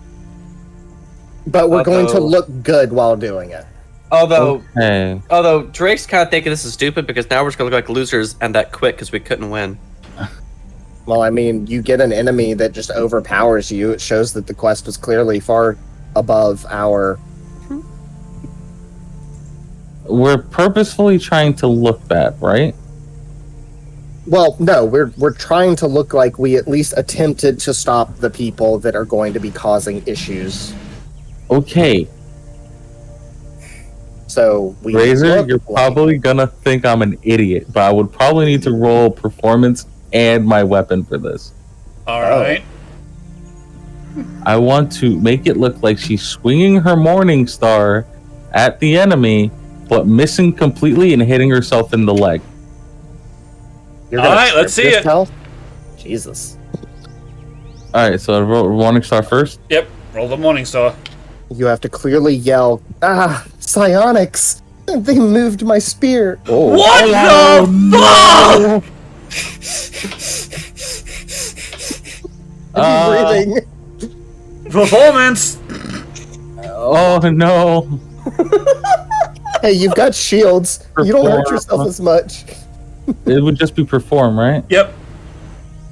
But we're going to Although- look good while doing it. Okay. Although Drake's kind of thinking this is stupid because now we're just gonna look like losers and that quick because we couldn't win. Well, I mean, you get an enemy that just overpowers you. It shows that the quest was clearly far above our... We're purposefully trying to look bad, right? Well, no, we're trying to look like we at least attempted to stop the people that are going to be causing issues. Okay. So we Razor, look you're like- probably gonna think I'm an idiot, but I would probably need to roll performance and my weapon for this. Alright. I want to make it look like she's swinging her Morning Star at the enemy, but missing completely and hitting herself in the leg. You're gonna Alright, let's trip see this it. health? Jesus. Alright, so I roll Morning Star first. Yep, roll the Morning Star. You have to clearly yell, "Ah, psionics! They moved my spear!" Oh. What the fuck?! Breathing. Performance! Oh no. Hey, you've got shields. You don't hurt Perform. yourself as much. It would just be perform, right? Yep.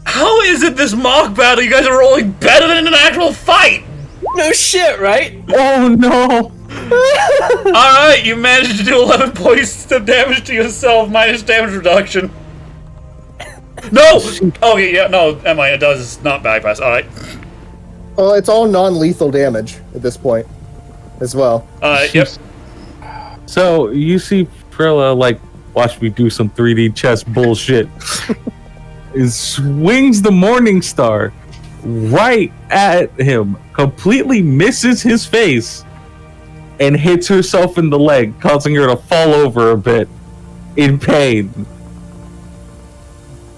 How is it this mock battle you guys are rolling better than an actual fight? No shit, right? Oh no. Alright, you managed to do 11 points of damage to yourself minus damage reduction. No! Okay, yeah, no, Emma, it does not bypass. Alright. Well, it's all non-lethal damage at this point, as well. Yep. So you see Prilla like watch me do some 3D chess bullshit. It swings the Morning Star right at him, completely misses his face, and hits herself in the leg, causing her to fall over a bit in pain.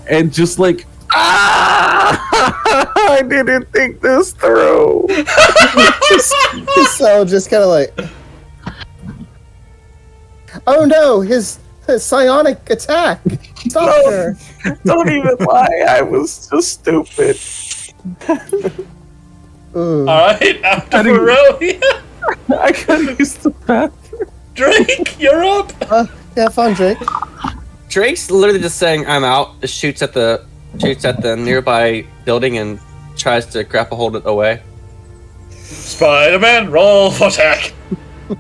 And just like, I didn't think this through. So just kind of like, oh no, his psionic attack. Stop her. Don't even lie, I was just stupid. Ooh. Alright, after I didn't- Aurelia, I couldn't use the bathroom. Drake, you're up. Yeah, fun, Jake. Drake's literally just saying, "I'm out." Just shoots at the nearby building and tries to grapple hold it away. Spider-Man, roll for attack.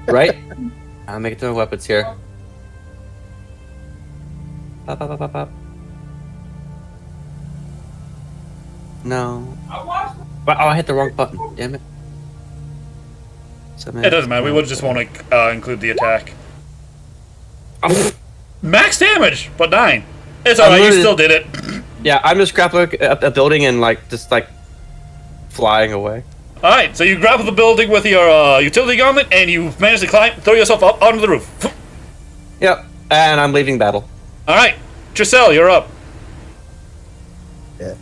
Right? I'll make it to my weapons here. Pop, pop, pop, pop, pop. No. Oh, I hit the wrong button. Damn it. It doesn't matter. We would just want to include the attack. Max damage, but 9. It's alright. You still did it. Yeah, I'm just grappling at the building and just flying away. Alright, so you grapple the building with your utility garment, and you manage to throw yourself up onto the roof. Yep, and I'm leaving battle. Alright, Tricelle, you're up. Yeah.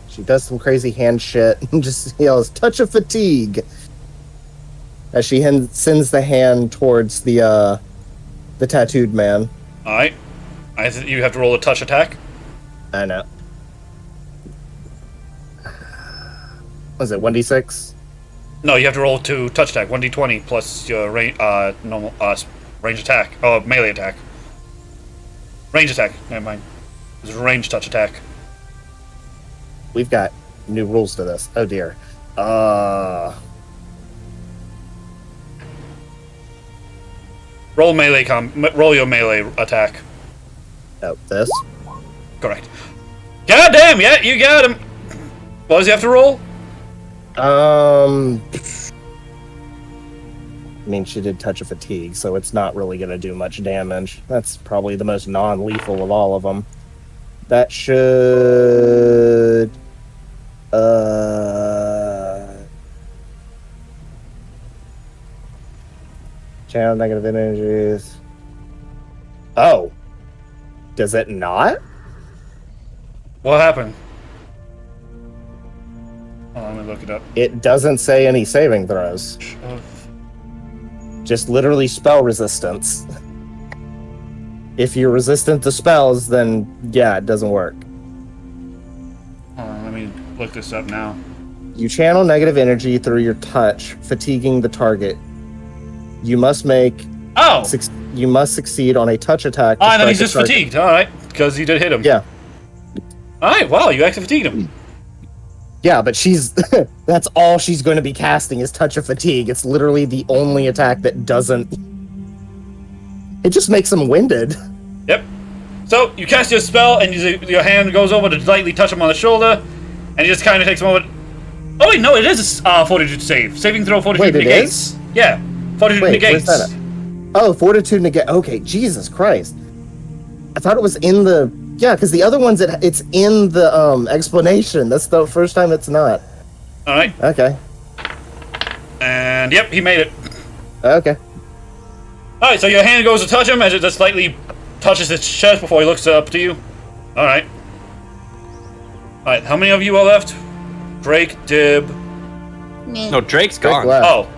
She does some crazy hand shit and just yells, "Touch of fatigue!" as she sends the hand towards the tattooed man. Alright. You have to roll a touch attack. I know. Was it 1d6? No, you have to roll 2 touch attack, 1d20 plus your normal range attack. Oh, melee attack. Range attack. Never mind. It's a range touch attack. We've got new rules to this. Oh dear. Roll roll your melee attack. Oh, this? Correct. God damn, yeah, you got him. What does he have to roll? I mean, she did touch of fatigue, so it's not really going to do much damage. That's probably the most non-lethal of all of them. That should... Channel negative energies. Oh. Does it not? What happened? Oh, let me look it up. It doesn't say any saving throws. Just literally spell resistance. If you're resistant to spells, then yeah, it doesn't work. Hold on, let me look this up now. You channel negative energy through your touch, fatiguing the target. You must make... Oh! You must succeed on a touch attack. And then he's just fatigued. Alright, because you did hit him. Yeah. Alright, wow, you actually fatigued him. Yeah, but she's... that's all she's going to be casting is Touch of Fatigue. It's literally the only attack that doesn't... It just makes him winded. Yep. So, you cast your spell, and your hand goes over to lightly touch him on the shoulder, and he just kind of takes a moment... Oh wait, no, it is a fortitude save. Saving throw fortitude Wait, it negates. is? Yeah, fortitude Wait, negates. where's that at? Oh, fortitude negate. Okay, Jesus Christ. I thought it was in the... Yeah, because the other ones, it's in the explanation. That's the first time it's not. Alright. Okay. And, yep, he made it. Okay. Alright, so your hand goes to touch him as it just slightly touches his chest before he looks up to you. Alright. Alright, how many of you are left? Drake, Dib. Me. No, Drake's Drake gone. left. Oh.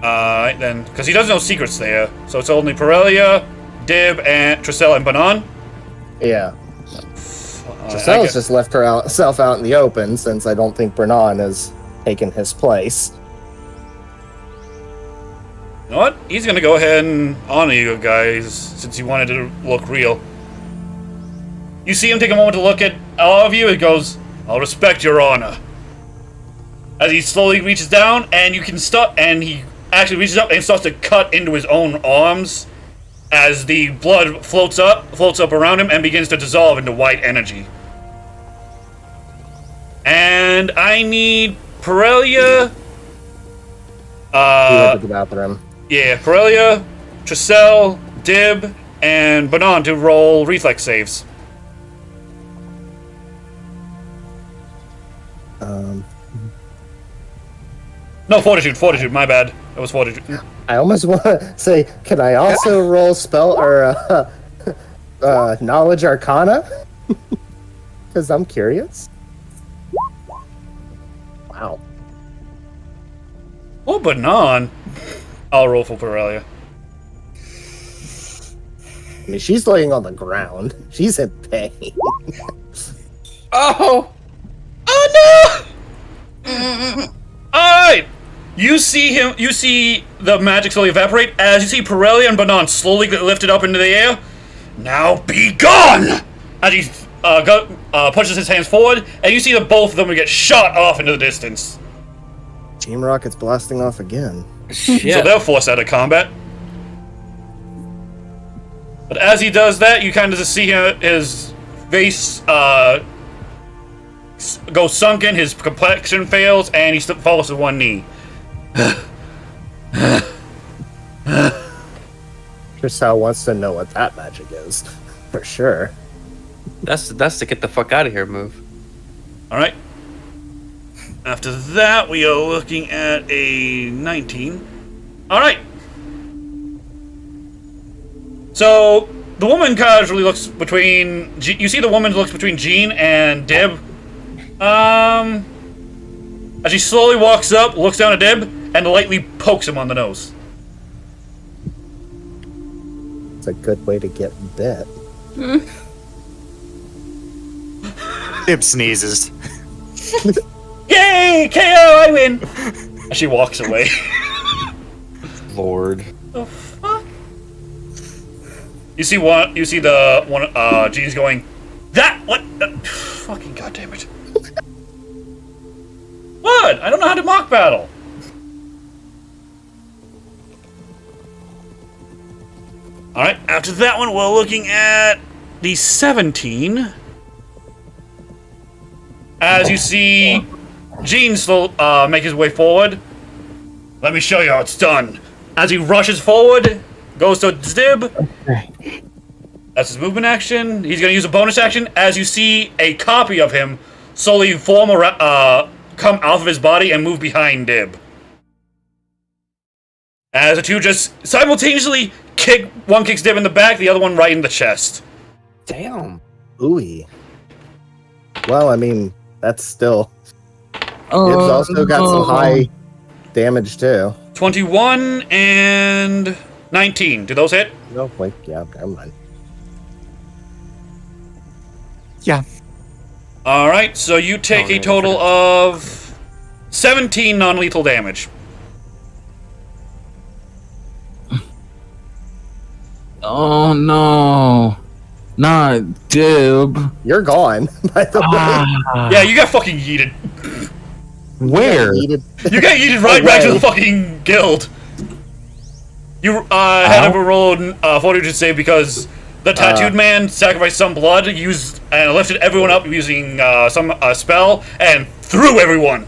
Alright, then. Because he doesn't know secrets there. So it's only Perelia, Dib, and Tricelle, and Banan. Yeah. I Giselle's guess- just left herself out in the open since I don't think Brennan has taken his place. You know what? He's gonna go ahead and honor you guys, since you wanted to look real. You see him take a moment to look at all of you, and goes, "I'll respect your honor." As he slowly reaches down, and you can stop, and he actually reaches up and starts to cut into his own arms, as the blood floats up around him, and begins to dissolve into white energy. And I need Perelia. He went to the bathroom. Yeah, Perelia, Tricelle, Dib, and Banan to roll reflex saves. No, fortitude, my bad. That was fortitude. I almost want to say, can I also roll spell or knowledge arcana? Because I'm curious. Wow. Oh, Banan. I'll roll for Aurelia. I mean, she's laying on the ground. She's in pain. Oh! Oh no! Alright! You see the magic slowly evaporate as you see Pirelli and Banan slowly get lifted up into the air. Now be gone! As he pushes his hands forward, and you see that both of them get shot off into the distance. Team Rocket's blasting off again. Shit. So they're forced out of combat. But as he does that, you kind of just see his face go sunken, his complexion fails, and he falls to one knee. Trissau wants to know what that magic is, for sure. That's the get the fuck out of here move. Alright. After that, we are looking at a 19. Alright. So, the woman casually looks between... You see the woman looks between Jean and Dib. As she slowly walks up, looks down at Dib, and lightly pokes him on the nose. It's a good way to get bit. Dib sneezes. Yay! KO! I win! As she walks away. Lord. The fuck? You see the one, Jean's going, that? What? Fucking goddamn it. What? I don't know how to mock battle. Alright, after that one, we're looking at the 17. As you see Jean still make his way forward. Let me show you how it's done. As he rushes forward, goes to Dib. That's his movement action. He's going to use a bonus action as you see a copy of him slowly come out of his body and move behind Dib. As the two just simultaneously one kicks Dib in the back, the other one right in the chest. Damn. Ooey. Well, I mean, that's still... Dib's also got some high damage, too. 21 and 19. Do those hit? No, wait, yeah, never mind. Yeah. Alright, so you take a total of 17 non-lethal damage. Oh no. Not Dib. You're gone, by the way. Yeah, you got fucking yeeted. Where? You got yeeted right back to the fucking guild. You had to roll a fortitude save because the tattooed man sacrificed some blood, used and lifted everyone up using some spell, and threw everyone.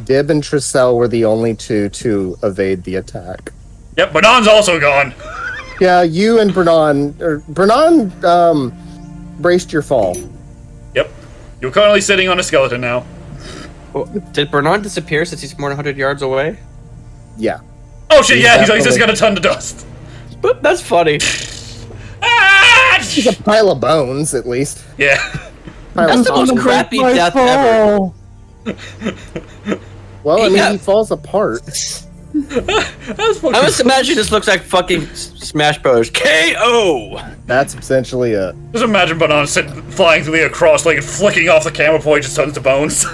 Dib and Trissel were the only two to evade the attack. Yep, Banan's also gone. Yeah, you and Bernan braced your fall. Yep. You're currently sitting on a skeleton now. Well, did Bernard disappear since he's more than 100 yards away? Yeah. Oh shit, yeah, he's just got a ton of dust. But that's funny. He's a pile of bones, at least. Yeah. That's the most crappy death ever. Well, I mean, he falls apart. I must imagine this looks like fucking Smash Bros. KO! That's essentially it. Just imagine Banan flying through the air cross-legged, flicking off the camera before he just turns to bones.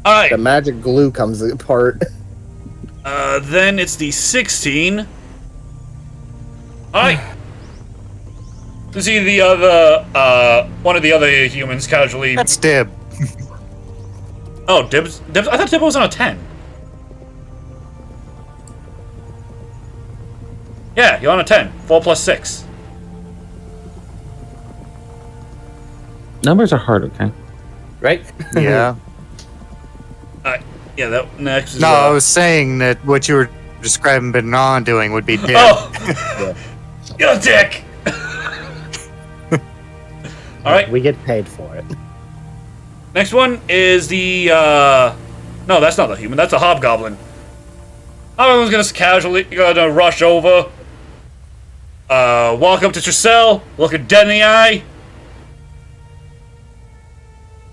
Alright. The magic glue comes apart. Then it's the 16. Alright. You see the other, one of the other humans casually... That's Dib. Oh, Dibs? I thought Dib was on a 10. Yeah, you're on a 10. 4 plus 6. Numbers are hard, okay? Right? Yeah. Yeah, that next is... No, I was saying that what you were describing Banon doing would be Dib. Oh! You're a dick! Alright, We get paid for it. next one is the, no, that's not the human, that's a hobgoblin. Hobgoblin's gonna rush over, walk up to Tricelle, look her dead in the eye,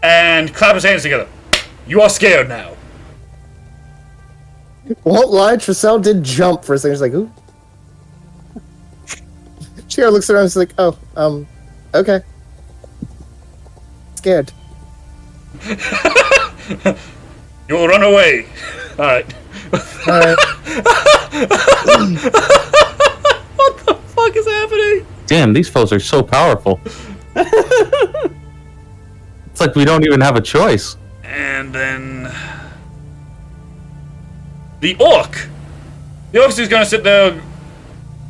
and clap his hands together. You are scared now. Won't lie, Tricelle did jump for a second. She's like, ooh. She looks around and she's like, oh, okay. Scared. You will run away. Alright. Alright. What the fuck is happening? Damn, these foes are so powerful. It's like we don't even have a choice. And then the orc. The orc is gonna sit there.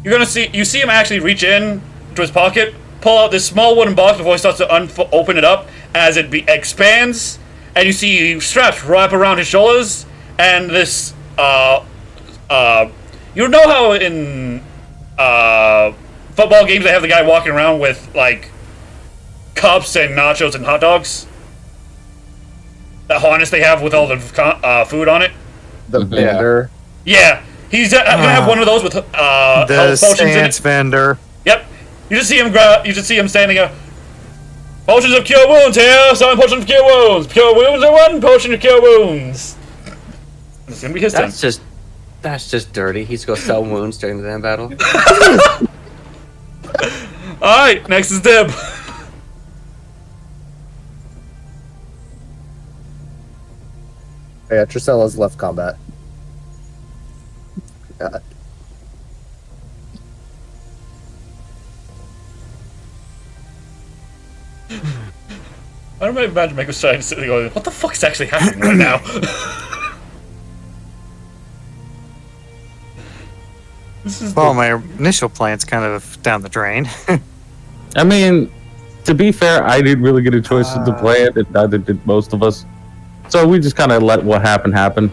You see him actually reach in to his pocket, pull out this small wooden box before he starts to open it up as it expands, and you see straps wrap around his shoulders, and this you know how in football games they have the guy walking around with like cups and nachos and hot dogs? That harness they have with all the food on it? The vendor. Yeah, he's gonna have one of those with The health potions in stance it. vendor. Yep. You just see him standing there. Potions of cure wounds here. Some potions of cure wounds. Cure wounds and one potion of cure wounds. It's gonna be his turn. That's just dirty. He's gonna sell wounds during the damn battle. All right, next is Dib. Yeah, Tricella's left combat. God. I don't imagine Mako trying to sit there going, what the fuck is actually happening right now? This is Well, my initial plan's kind of down the drain. I mean, to be fair, I didn't really get a choice to play it, and neither did most of us. So we just kind of let what happened happen.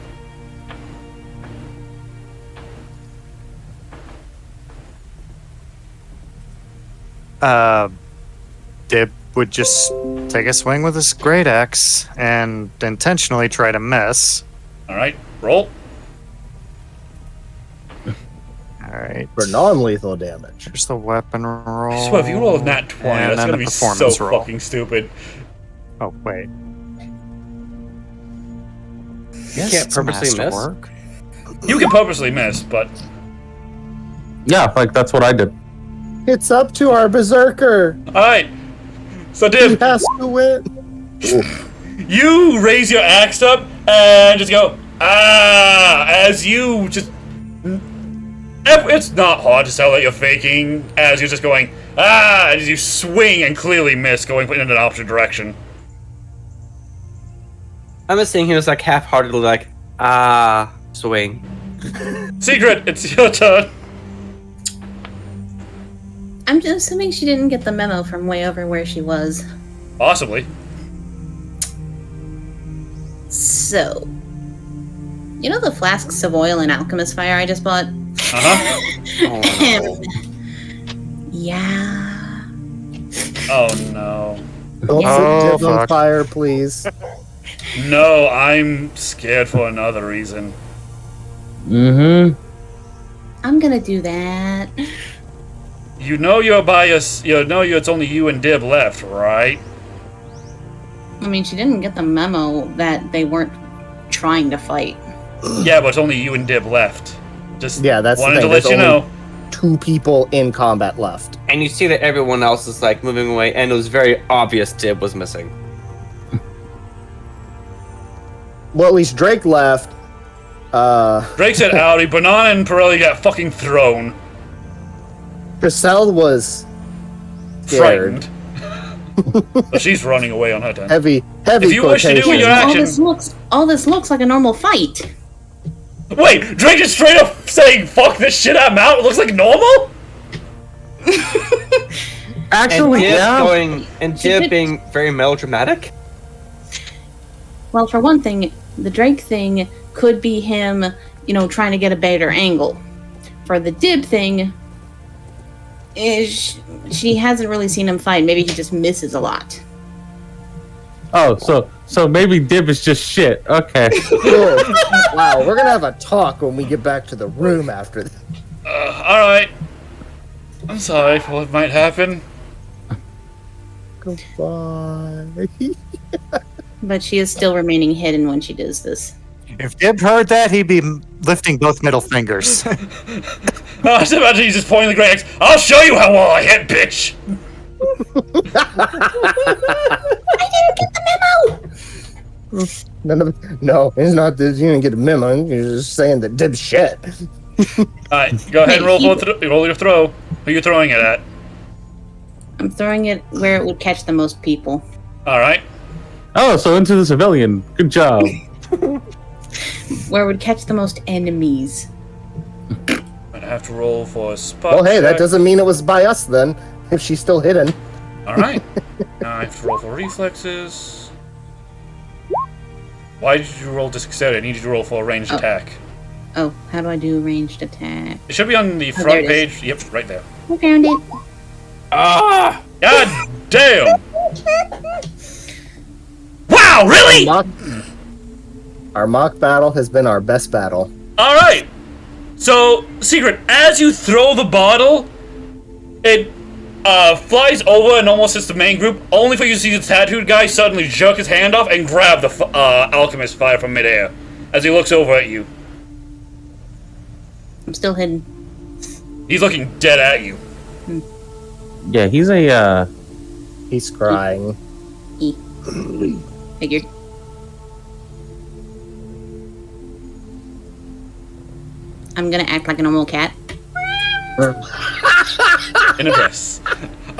Dib would just take a swing with his great axe and intentionally try to miss. All right, roll. Alright. For non-lethal damage. Here's the weapon roll. I swear, if you roll a nat 20, and that's then gonna a be so performance roll. fucking stupid. Oh, wait. You can't purposely miss. Work. You can purposely miss, but Yeah, like that's what I did. It's up to our berserker. all right. So He Dib, has to win. you raise your axe up and just go as you just. It's not hard to tell that you're faking as you're just going as you swing and clearly miss, going in an opposite direction. I'm just seeing him as like half-heartedly like, swing. Secret, it's your turn. I'm just assuming she didn't get the memo from way over where she was. Possibly. So, you know the flasks of oil and alchemist fire I just bought? Uh-huh. Yeah. Oh no. Don't Oh, set Dib on fuck. fire, please. No, I'm scared for another reason. Mm-hmm. I'm gonna do that. You know you're by us. You know it's only you and Dib left, right? I mean, she didn't get the memo that they weren't trying to fight. Yeah, but it's only you and Dib left. Just Yeah, that's the wanted thing. to let There's you know. 2 people in combat left. And you see that everyone else is like moving away, and it was very obvious Dib was missing. Well, at least Drake left. Drake said Audi, Banana and Pirelli got fucking thrown. Tricelle was scared. Frightened. So she's running away on her turn. Heavy If you wish to do quotation. your action. All this looks like a normal fight. Wait, Drake is straight up saying fuck this shit I'm out? It looks like normal? Actually, And Dib being very melodramatic. Well, for one thing, the Drake thing could be him trying to get a better angle. For the Dib thing, she hasn't really seen him fight. Maybe he just misses a lot. Oh, so maybe Dib is just shit. Okay. Cool. Wow, we're gonna have a talk when we get back to the room after this. Alright. I'm sorry for what might happen. Goodbye. But she is still remaining hidden when she does this. If Dib heard that, he'd be lifting both middle fingers. I was about to use this pointing the great axe. I'll show you how well I hit, bitch! No, it's not that you didn't get a memo. You're just saying that Dib's shit. Alright, go ahead and roll your throw. Who are you throwing it at? I'm throwing it where it would catch the most people. Alright. Oh, so into the civilian. Good job. Where it would catch the most enemies. I'd have to roll for a spot. Well, hey, that check. doesn't mean it was by us then, if she's still hidden. Alright. Now I have to roll for reflexes. Why did you roll dexterity? I need you to roll for a ranged attack. Oh, how do I do ranged attack? It should be on the there front it is. page. Yep, right there. I found it. Ah! God damn! Wow, really? Our mock battle has been our best battle. Alright! So, Secret, as you throw the bottle, it flies over and almost hits the main group, only for you to see the tattooed guy suddenly jerk his hand off and grab the alchemist fire from midair as he looks over at you. I'm still hidden. He's looking dead at you. Yeah, he's a He's crying. Figured. I'm gonna act like a normal cat. In a dress.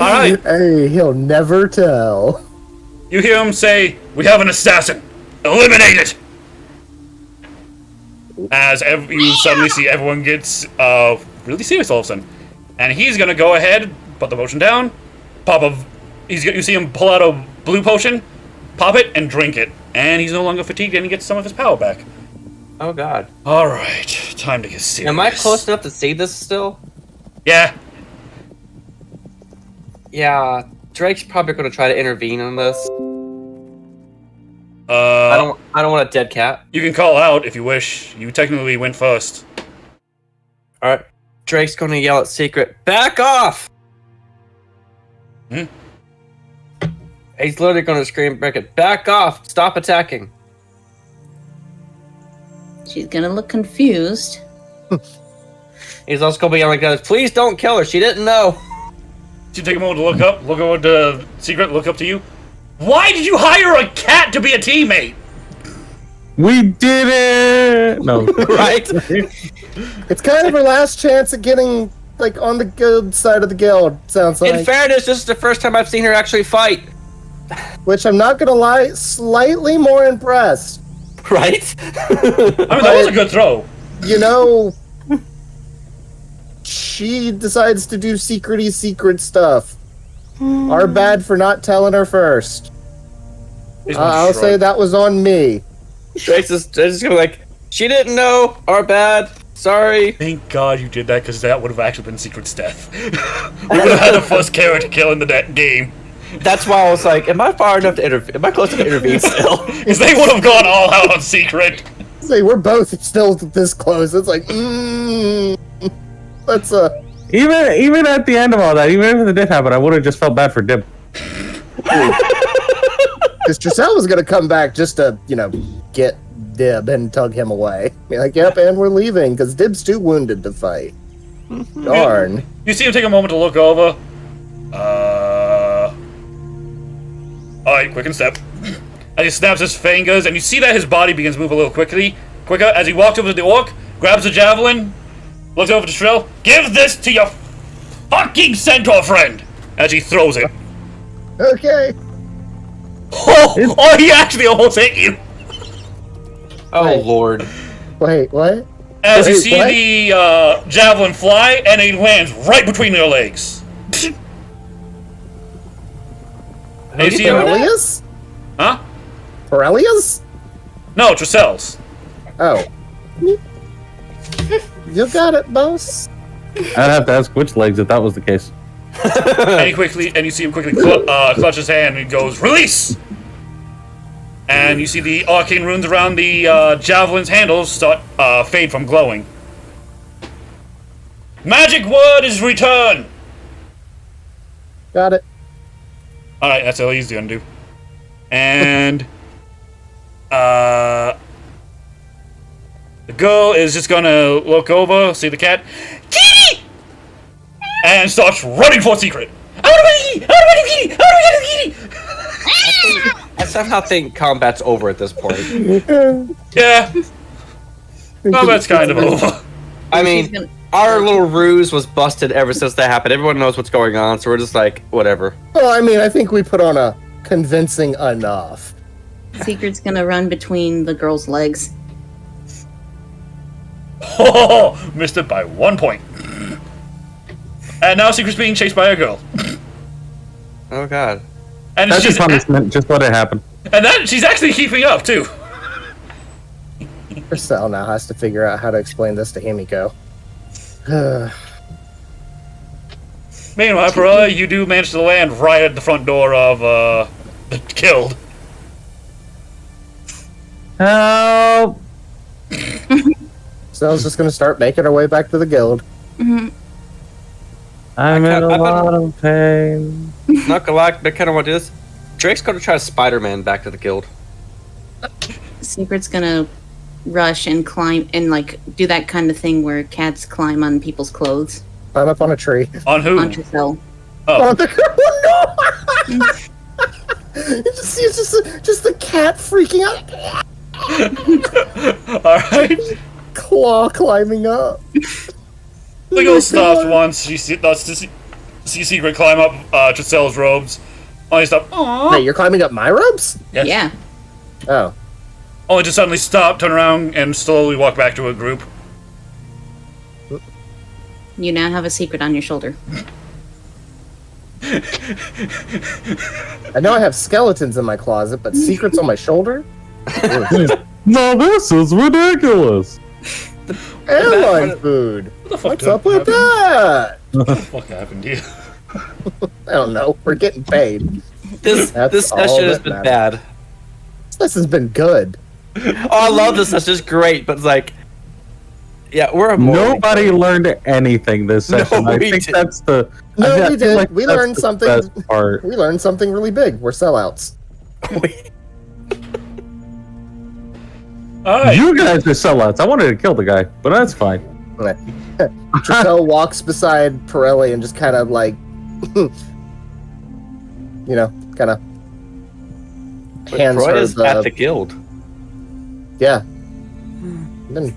Alright, Hey, he'll never tell. you hear him say, "We have an assassin! Eliminate it!" As you suddenly see everyone gets really serious all of a sudden. And he's gonna go ahead, put the potion down, you see him pull out a blue potion, pop it, and drink it. And he's no longer fatigued and he gets some of his power back. Oh god. Alright, time to get serious. Am I close enough to see this still? Yeah. Yeah, Drake's probably going to try to intervene on this. I I don't want a dead cat. You can call out if you wish. You technically went first. All right, Drake's going to yell at Secret, "Back off!" Hmm? He's literally going to scream, "Break it! Back off! Stop attacking!" She's gonna look confused. He's also going to be yelling at us, "Please don't kill her! She didn't know." You take a moment to look up. Look over to Secret. Look up to you. Why did you hire a cat to be a teammate? We did it! No. Right? It's kind of her last chance at getting, like, on the good side of the guild, sounds like. In fairness, this is the first time I've seen her actually fight. Which, I'm not gonna lie, slightly more impressed. Right? I mean, that was a good throw. You know, she decides to do secret stuff. Our bad for not telling her first. I'll say that was on me. Drake's just going to be like, "She didn't know. Our bad. Sorry." Thank God you did that, because that would have actually been Secret's death. We would have had the first character kill in the game. That's why I was like, am I far enough to intervene? Am I close enough to intervene still? Because they would have gone all out on Secret. Say we're both still this close. It's like, let's Even at the end of all that, even if it did happen, I would have just felt bad for Dib. because Giselle was gonna come back just to, get Dib and tug him away. Be like, yep, and we're leaving because Dib's too wounded to fight. Darn. You see him take a moment to look over. Alright, quicken step. As he snaps his fingers, and you see that his body begins to move a little quicker as he walks over to the orc, grabs the javelin, looks over to Shrill. "Give this to your fucking centaur friend!" As he throws it. Okay. Oh, he actually almost hit you. Oh, Wait. Lord. Wait, what? As you Wait, see what? the javelin fly, and it lands right between your legs. And you see him, Aurelius? huh? Aurelius? No, Trisell's. Oh. You got it, boss. I'd have to ask which legs if that was the case. And you see him quickly clutch his hand and he goes, "Release!" And you see the arcane runes around the javelin's handles start fade from glowing. Magic word is return. Got it. All right, that's all he's gonna do. And the girl is just gonna look over, see the cat, kitty, and starts running for Secret. I somehow think combat's over at this point. Yeah, combat's kind of over. I mean, our little ruse was busted ever since that happened. Everyone knows what's going on, so we're just like, whatever. Well, I mean, I think we put on a convincing enough. Secret's gonna run between the girl's legs. Oh, missed it by 1 point. And now Secret's being chased by a girl. Oh god. And That's she's your punishment. Just let it happen. and that she's actually keeping up too. Marcel now has to figure out how to explain this to Himiko. Meanwhile, Perella, you do manage to land right at the front door of the guild. Help! Sel's just gonna start making her way back to the guild. Mm-hmm. I'm in a I've been- lot of pain. Not gonna lie, I kind of want to do this. Drake's gonna try to Spider-Man back to the guild. Secret's gonna rush and climb and like do that kind of thing where cats climb on people's clothes. Climb up on a tree. On who? On Tricell. Oh, On the no! it's just the cat freaking out. all right. Claw climbing up. The girl stops once. She starts to see Secret climb up Tricel's robes. Only stop. Aww. Hey, you're climbing up my ropes? Yes. Yeah. Oh. Only to suddenly stop, turn around, and slowly walk back to a group. You now have a secret on your shoulder. I know I have skeletons in my closet, but secrets on my shoulder? No, this is ridiculous. Airline food. What the fuck What's up with that? What the fuck happened here? I don't know. We're getting paid. This That's all session has that been matters. bad. This has been good. Oh, I love this session. It's great, but it's like, yeah, we're a Nobody learned anything this session. No, I we think didn't. that's the. No, I we feel did. like We that's learned the something. best part. We learned something really big. We're sellouts. All right. You guys are sellouts. I wanted to kill the guy, but that's fine. Giselle walks beside Pirelli and just kind of like, kind of hands Troy her is at the guild. yeah. Then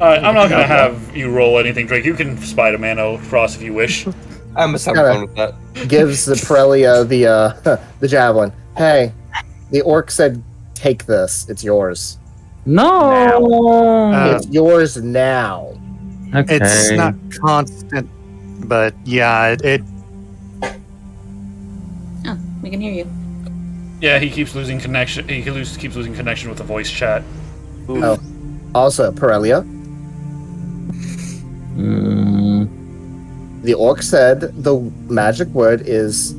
All right. I'm not gonna have you roll anything, Drake. You can Spider-Man across if you wish. I'm having Gotta- fun with that. gives the Pirelli the javelin. Hey, the orc said, "Take this. It's yours. No. It's yours now." Okay. It's not constant, but yeah, it Oh, we can hear you. Yeah, he keeps losing connection. Keeps losing connection with the voice chat. Oh, also Pirelia. Mm, The orc said the magic word is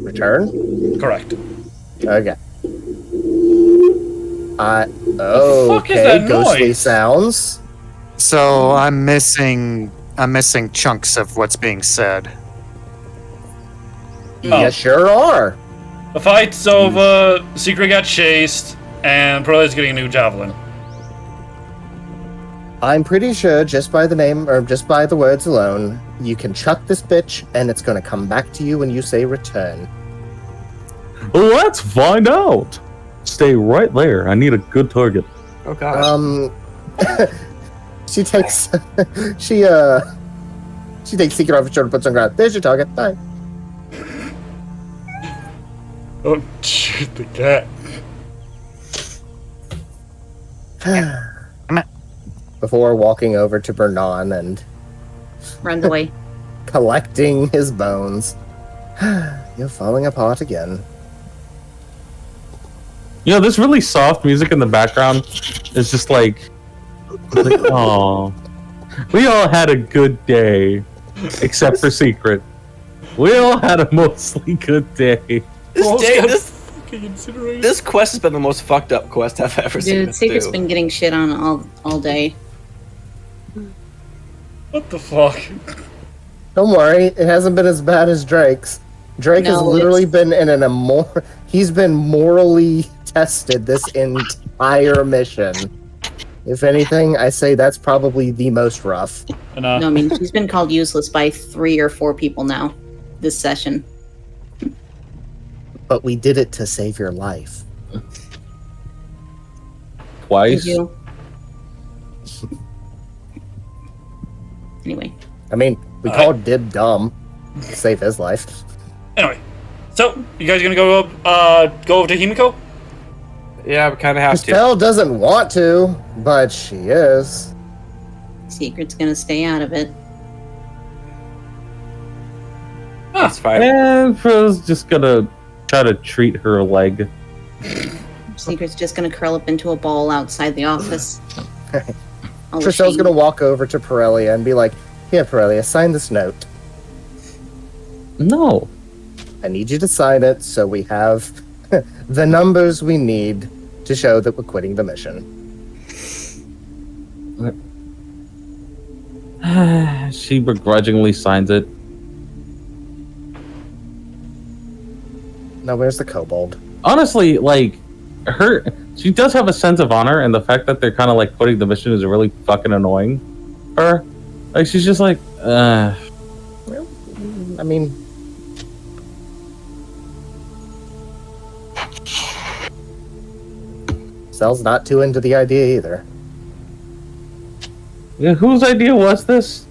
return. Correct. Okay. fuck is Okay. that Ghostly noise? sounds. so I'm missing chunks of what's being said. Oh. You sure are. The fight's over. Secret got chased, and Pirelli's getting a new javelin. I'm pretty sure just by the name or just by the words alone, you can chuck this bitch and it's gonna come back to you when you say return. let's find out. Stay right there. I need a good target. Oh gosh. She takes she takes Secret off her shoulder, puts on ground. There's your target. Bye. Oh, shoot the cat. Before walking over to Vernon and Runs away. collecting his bones. You're falling apart again. You know, this really soft music in the background is just like oh, we all had a good day, except for Secret. We all had a mostly good day. This quest has been the most fucked up quest I've ever seen. Dude, Secret's been getting shit on all day. What the fuck? Don't worry, it hasn't been as bad as Drake's. Drake has literally been in he's been morally tested this entire mission. If anything, I say that's probably the most rough. And, No, I mean, she's been called useless by 3 or 4 people now this session. But we did it to save your life. Twice. Thank you. Anyway. I mean, we called Dib dumb to save his life. Anyway, so you guys gonna go over to Himiko? Yeah, we kind of have to. Estelle doesn't want to, but she is. Secret's gonna stay out of it. That's fine. And Pro's just gonna try to treat her leg. Secret's just gonna curl up into a ball outside the office. All Tristell's ashamed. gonna walk over to Perelia and be like, "Here, Perelia, sign this note. No. I need you to sign it so we have the numbers we need to show that we're quitting the mission." She begrudgingly signs it. Now, where's the kobold? Honestly, like, she does have a sense of honor, and the fact that they're kind of like quitting the mission is really fucking annoying her. Like, she's just like, Well, I mean, Cell's not too into the idea either. yeah, whose idea was this?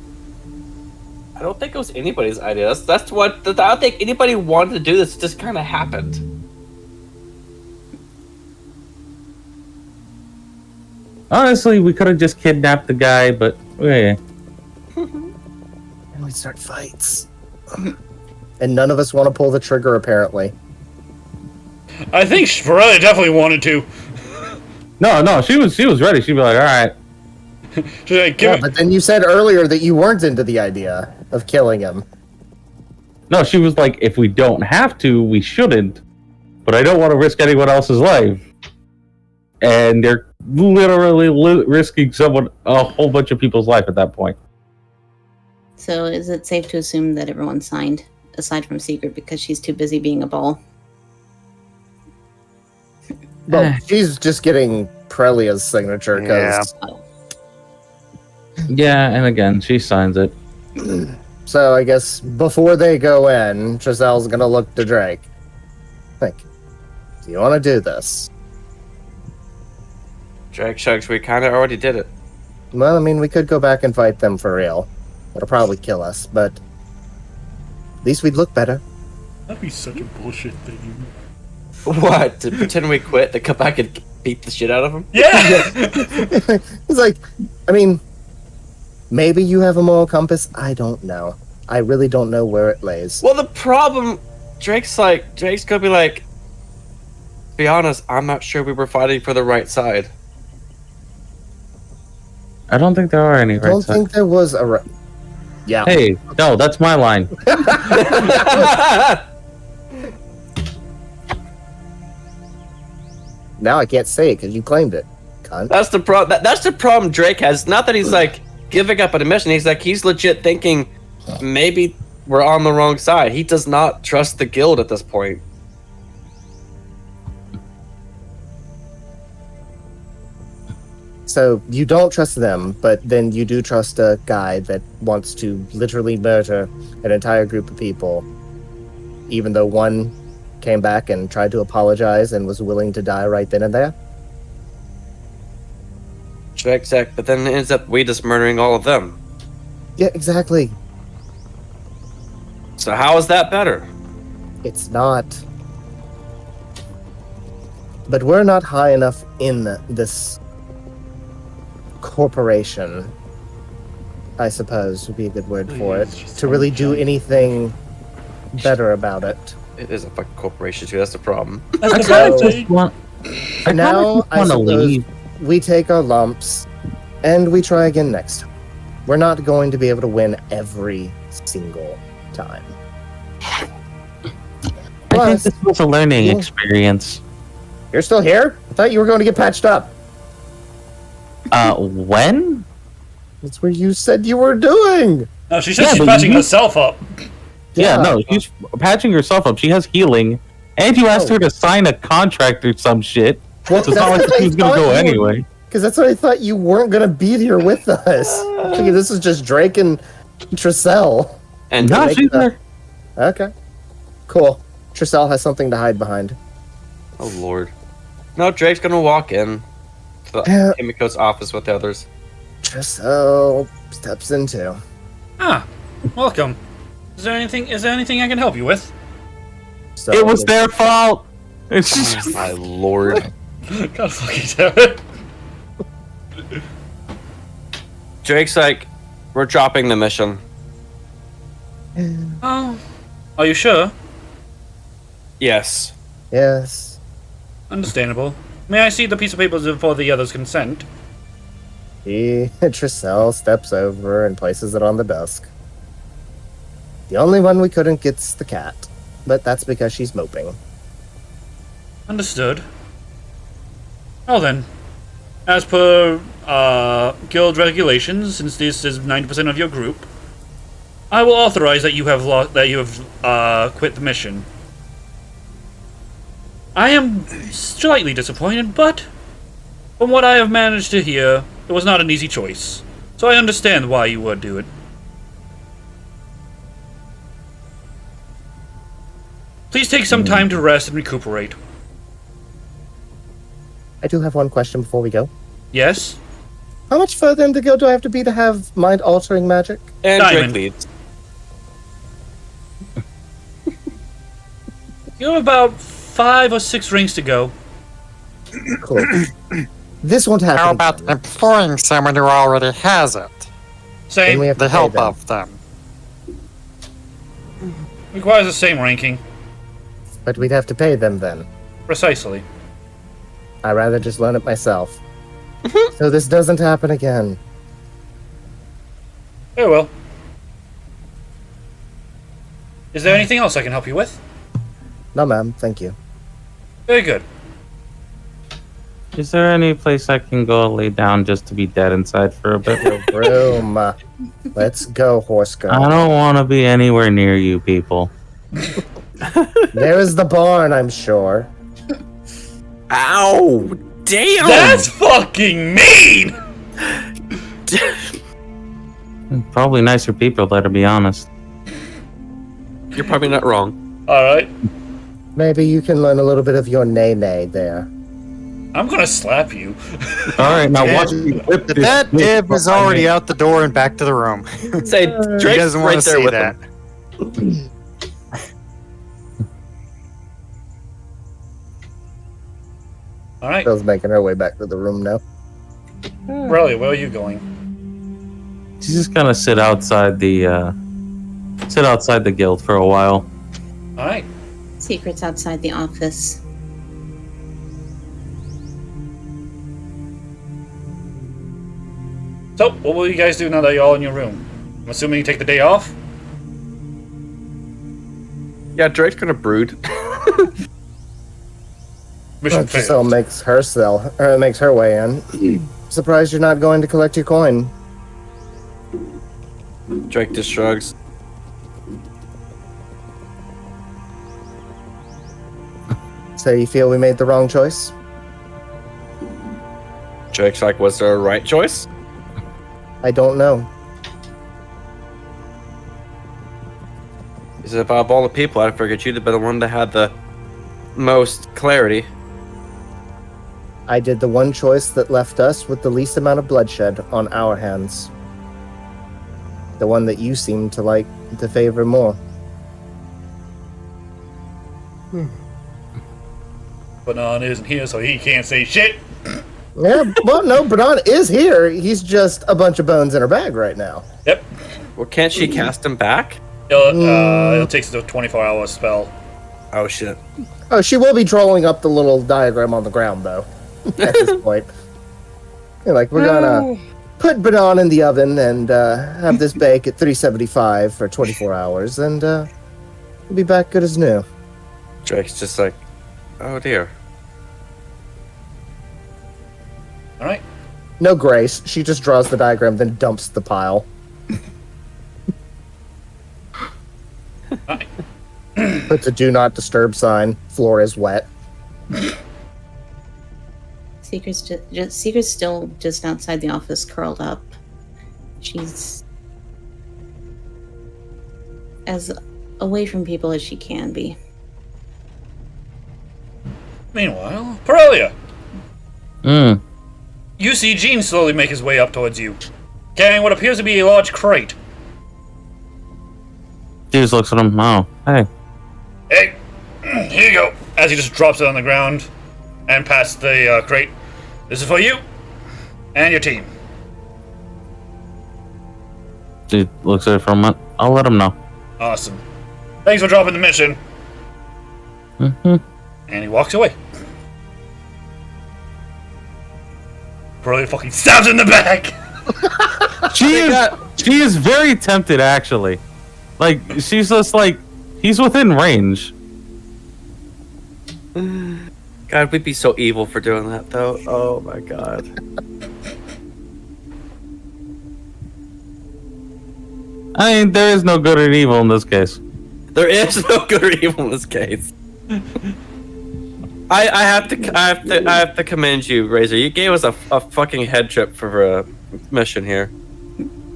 I don't think it was anybody's idea. That's what I don't think anybody wanted to do this. It just kind of happened. Honestly, we could have just kidnapped the guy, but okay. And we start fights. And none of us want to pull the trigger, apparently. I think Shpirelli definitely wanted to. No, she was ready. She'd be like, all right. She's like, give it. But then you said earlier that you weren't into the idea of killing him. No, she was like, if we don't have to, we shouldn't. But I don't want to risk anyone else's life. And they're literally risking a whole bunch of people's life at that point. So is it safe to assume that everyone signed, aside from Secret, because she's too busy being a ball? Well, she's just getting Prelia's signature because. Oh. Yeah, and again, she signs it. So I guess before they go in, Triselle's gonna look to Drake. Like, do you want to do this? Drake shrugs. We kind of already did it. Well, I mean, we could go back and fight them for real. It'll probably kill us, but at least we'd look better. That'd be such a bullshit thing. What? To pretend we quit, to come back and beat the shit out of him? Yeah! It's like, I mean, maybe you have a moral compass. I don't know. I really don't know where it lays. Well, the problem, Drake's gonna be like, to be honest, I'm not sure we were fighting for the right side. I don't think there are any I right don't sides. think there was a. Yeah. Hey, no, that's my line. Now I can't say it because you claimed it, cunt. That's the problem. That's the problem Drake has. Not that he's like giving up on a mission. He's like he's legit thinking maybe we're on the wrong side. He does not trust the guild at this point. So you don't trust them, but then you do trust a guy that wants to literally murder an entire group of people, even though one came back and tried to apologize and was willing to die right then and there? Drake's like, but then it ends up we just murdering all of them. Yeah, exactly. So how is that better? It's not. But we're not high enough in this corporation, I suppose would be a good word for it, to really do anything better about it. It is a fucking corporation too. That's the problem. I For now, I wanna suppose leave. we take our lumps and we try again next time. We're not going to be able to win every single time. I think Plus, this was a learning Yeah. experience. you're still here? I thought you were going to get patched up. When? That's what you said you were doing. No, she said Yeah, she's but patching you- herself up. Yeah, no, she's patching herself up. She has healing, and you asked Oh. her to sign a contract or some shit. Well, So it's not like she was gonna go anyway. Because that's what I thought you weren't going to be here with us. Okay, this is just Drake and Tricell. And No, make she's the- there. Okay. Cool. Tricell has something to hide behind. oh lord, no, Drake's gonna walk in to Yeah. Himiko's office with the others. Tricell steps in too. Ah, welcome. Is there anything I can help you with? So It was their fault. It's just My lord, God fucking damn it. Drake's like, we're dropping the mission. Oh, are you sure? Yes. Yes. Understandable. May I see the piece of paper before the others consent? Tricell steps over and places it on the desk. The only one we couldn't get's the cat, but that's because she's moping. Understood. Well then, as per guild regulations, since this is 90% of your group, I will authorize that you have quit the mission. I am slightly disappointed, but from what I have managed to hear, it was not an easy choice. So I understand why you would do it. Please take some time to rest and recuperate. I do have one question before we go. Yes? How much further into go do I have to be to have mind-altering magic? And Diamond. Drake leads. You have about 5 or 6 rings to go. Cool. This won't happen. How about again. employing someone who already has it? Then Same. we have to The pay help them. of them. Requires the same ranking. But we'd have to pay them then. Precisely. I'd rather just learn it myself. So this doesn't happen again. Very well. Is there anything else I can help you with? No, ma'am. Thank you. Very good. Is there any place I can go lay down just to be dead inside for a bit? Your room. Let's go, horse girl. I don't want to be anywhere near you people. There is the barn, I'm sure. Ow! Damn! That's fucking mean! Probably nicer people, there, to be honest. You're probably not wrong. Alright. Maybe you can learn a little bit of your nay-nay there. I'm gonna slap you. Alright, now Yeah, watch me whip this That bitch dib is behind already me. out the door and back to the room. Say, He Drake's doesn't want right to there see with that. him. Alright. Bill's making her way back to the room now. Really, where are you going? She's just gonna sit outside the guild for a while. Alright. Secrets outside the office. So, what will you guys do now that you're all in your room? I'm assuming you take the day off? Yeah, Drake's gonna brood. Mission Tricell failed. makes her way in. Surprised you're not going to collect your coin. Drake just shrugs. So you feel we made the wrong choice? Drake's like, was there a right choice? I don't know. He said, if out of all the people, I figured you'd have been the one that had the most clarity. I did the one choice that left us with the least amount of bloodshed on our hands. The one that you seem to like to favor more. Banan isn't here, so he can't say shit. Yeah, well, no, Bernard is here. He's just a bunch of bones in her bag right now. Yep. Well, can't she cast him back? It takes a 24-hour spell. Oh, shit. Oh, she will be drawing up the little diagram on the ground, though, at this point. You're like, we're gonna put banana in the oven and have this bake at 375 for 24 hours, and we'll be back good as new. Drake's just like, oh dear. All right. No grace. She just draws the diagram, then dumps the pile. Puts a do not disturb sign. Floor is wet. Secret's still just outside the office, curled up. She's as away from people as she can be. Meanwhile, Corellia, Mm. you see Gene slowly make his way up towards you, carrying what appears to be a large crate. He just looks at him. Oh, hey. Hey, here you go. As he just drops it on the ground and passes the crate. This is for you and your team. He looks at it for a moment. I'll let him know. Awesome. Thanks for dropping the mission. Mm-hmm. And he walks away. Probably fucking stabs him in the back. She is very tempted, actually. Like, she's just like, he's within range. God, we'd be so evil for doing that, though. Oh my god. I mean, there is no good and evil in this case. There is no good or evil in this case. I have to commend you, Razor. You gave us a fucking head trip for a mission here.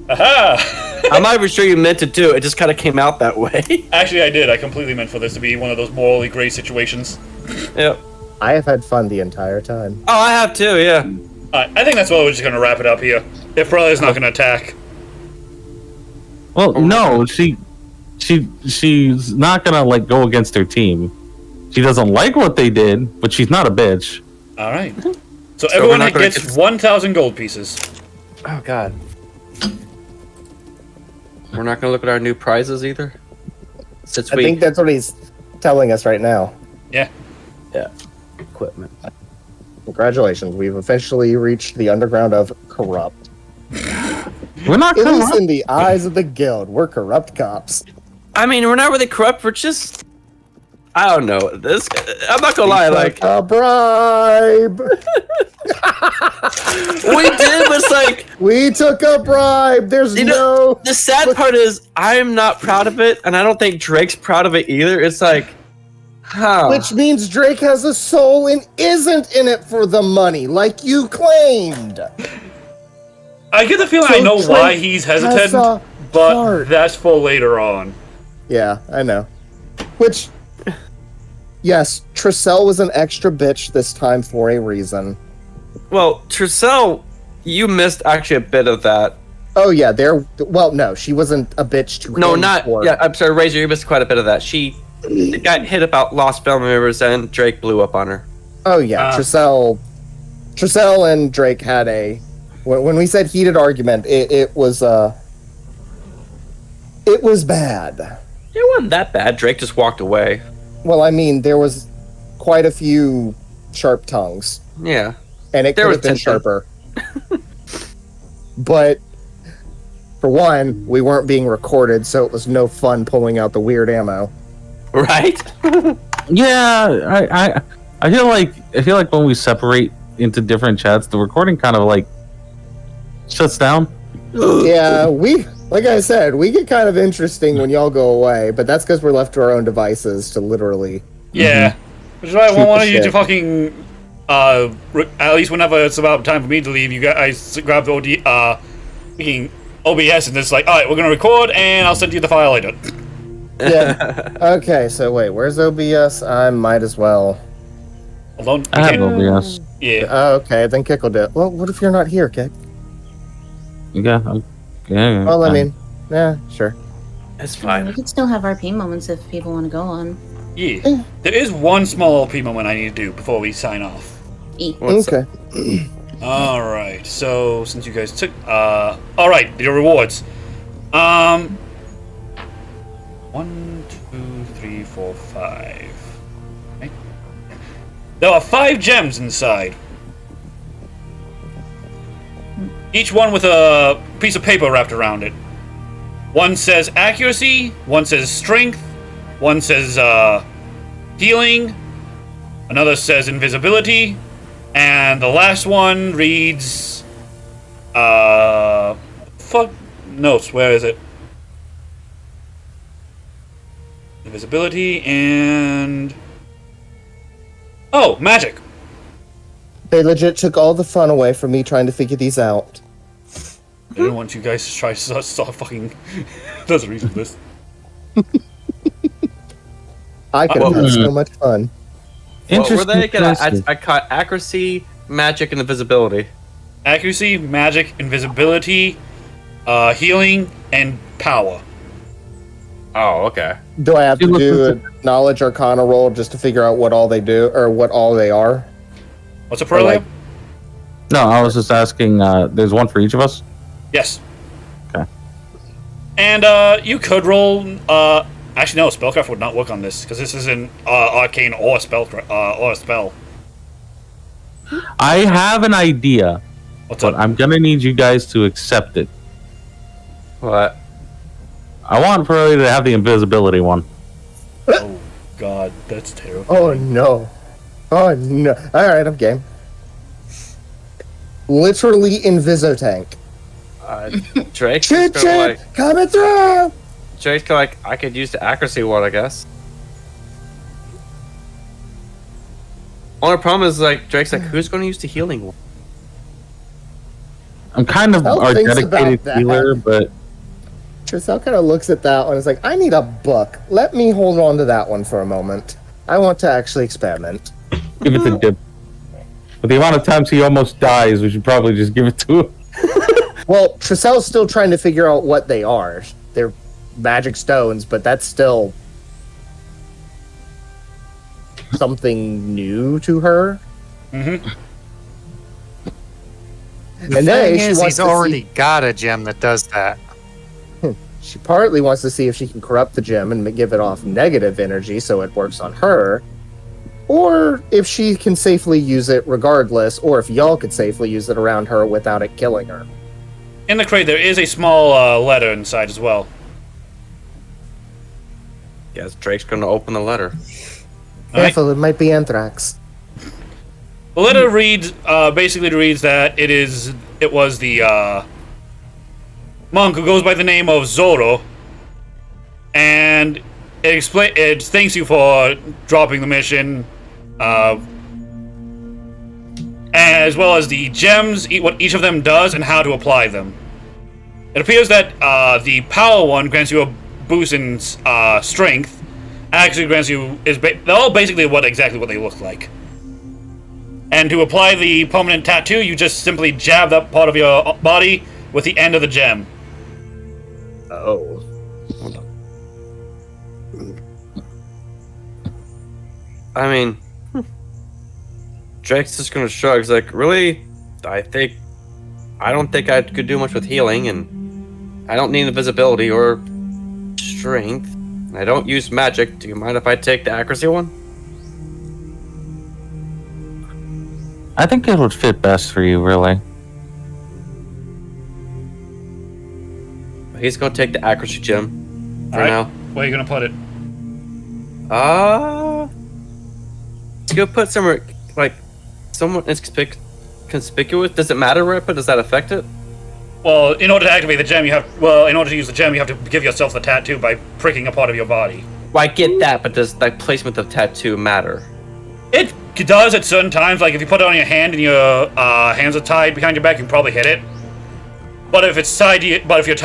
Aha! I'm not even sure you meant to do it. It just kind of came out that way. Actually, I did. I completely meant for this to be one of those morally gray situations. Yep. I have had fun the entire time. Oh, I have too. Yeah. I think that's why we're just gonna wrap it up here. If Corellia's not gonna attack. Well, no, she's not gonna like go against her team. She doesn't like what they did, but she's not a bitch. All right. So everyone we're not gonna gets 1,000 gold pieces. Oh god. We're not gonna look at our new prizes either. Since I think that's what he's telling us right now. Yeah. yeah, equipment. Congratulations, we've officially reached the underground of corrupt. We're not At least corrupt. in the eyes of the guild, we're corrupt cops. I mean, we're not really corrupt. We're just, I don't know. This, I'm not gonna lie. Like a bribe. we did, but it's like We took a bribe. There's You no. know, the sad part is I'm not proud of it, and I don't think Drake's proud of it either. It's like, how? Which means Drake has a soul and isn't in it for the money, like you claimed. I get the feeling So I know why Drake he's has hesitant, a but heart. that's for later on. Yeah, I know. Which, yes, Tricelle was an extra bitch this time for a reason. Well, Tricelle, you missed actually a bit of that. Oh yeah, well, no, she wasn't a bitch to No, him not. for- Yeah, I'm sorry, Razor, you missed quite a bit of that. She got hit about lost family members, and Drake blew up on her. Oh yeah, Tricelle and Drake had a. When we said heated argument, it was bad. It wasn't that bad. Drake just walked away. Well, I mean, there was quite a few sharp tongues, Yeah. and it There could was have been tension. sharper. But for one, we weren't being recorded, so it was no fun pulling out the weird ammo. Right? Yeah, I feel like when we separate into different chats, the recording kind of like shuts down. Yeah, like I said, we get kind of interesting when y'all go away, but that's because we're left to our own devices to literally. Yeah. Which is why I Shoot the wanted you to shit. fucking, at least whenever it's about time for me to leave, you guys grab the fucking OBS and it's like, alright, we're gonna record and I'll send you the file later. Yeah. Okay, so wait, where's OBS? I might as well. Alone? I have OBS. Yeah. Oh, okay, then Kick will do it. Well, what if you're not here, Kick? Yeah, yeah. Well, I mean, yeah, sure. It's We fine. could still have RP moments if people want to go on. Yeah. There is one small LP moment I need to do before we sign off. What's Okay. Alright, so since you guys took alright, your rewards. 1, 2, 3, 4, 5. Okay. There are 5 gems inside. Each one with a piece of paper wrapped around it. One says accuracy, one says strength, one says healing, another says invisibility, and the last one reads notes, where is it? Invisibility and magic. They legit took all the fun away from me trying to figure these out. I didn't want you guys to try to stop fucking. There's a reason for this. I could have had so much fun. What were they? Interesting. I caught accuracy, magic, and invisibility. Accuracy, magic, invisibility, healing, and power. Oh, okay. Do I have to do a knowledge arcana roll just to figure out what all they do or what all they are? What's a pro? No, I was just asking. There's one for each of us. Yes. Okay. And you could roll. Actually, no. Spellcraft would not work on this because this isn't arcane or spell. I have an idea, What's but up? I'm gonna need you guys to accept it. What? I want Pearly to have the invisibility one. Oh God, that's terrible. Oh no. Oh no. Alright, I'm game. Literally Invisotank. Drake's Chit just gonna, chit! Coming through! Drake's gonna, I could use the accuracy one, I guess. Only problem is, Drake's who's gonna use the healing one? I'm kind of I'll our think dedicated about that. healer, but Trissel kind of looks at that one and is like, I need a book. Let me hold on to that one for a moment. I want to actually experiment. give it to Dip. With the amount of times he almost dies, we should probably just give it to him. Well, Trissel's still trying to figure out what they are. They're magic stones, but that's still something new to her. Mm-hmm. The thing is, he's already got a gem that does that. She partly wants to see if she can corrupt the gem and give it off negative energy so it works on her, or if she can safely use it regardless, or if y'all could safely use it around her without it killing her. In the crate, there is a small letter inside as well. Yes, Drake's gonna open the letter. All right. Careful, it might be anthrax. The letter reads, basically reads that it was the monk who goes by the name of Zoro, and it thanks you for dropping the mission, as well as the gems, what each of them does, and how to apply them. It appears that the power one grants you a boost in strength. Actually, grants you they're all basically exactly what they look like. And to apply the permanent tattoo, you just simply jab that part of your body with the end of the gem. Oh. I mean, Drake's just gonna shrug. He's like, really? I don't think I could do much with healing, and I don't need invisibility or strength. And I don't use magic. Do you mind if I take the accuracy one? I think it would fit best for you, really. He's gonna take the accuracy gem for Alright. now. Where are you gonna put it? He's gonna put somewhere somewhat conspicuous. Does it matter where I put? Does that affect it? Well, in order to activate the gem, in order to use the gem, you have to give yourself the tattoo by pricking a part of your body. Well, I get that, but does placement of tattoo matter? It does at certain times. Like if you put it on your hand and your hands are tied behind your back, you can probably hit it. But if it's tied, if your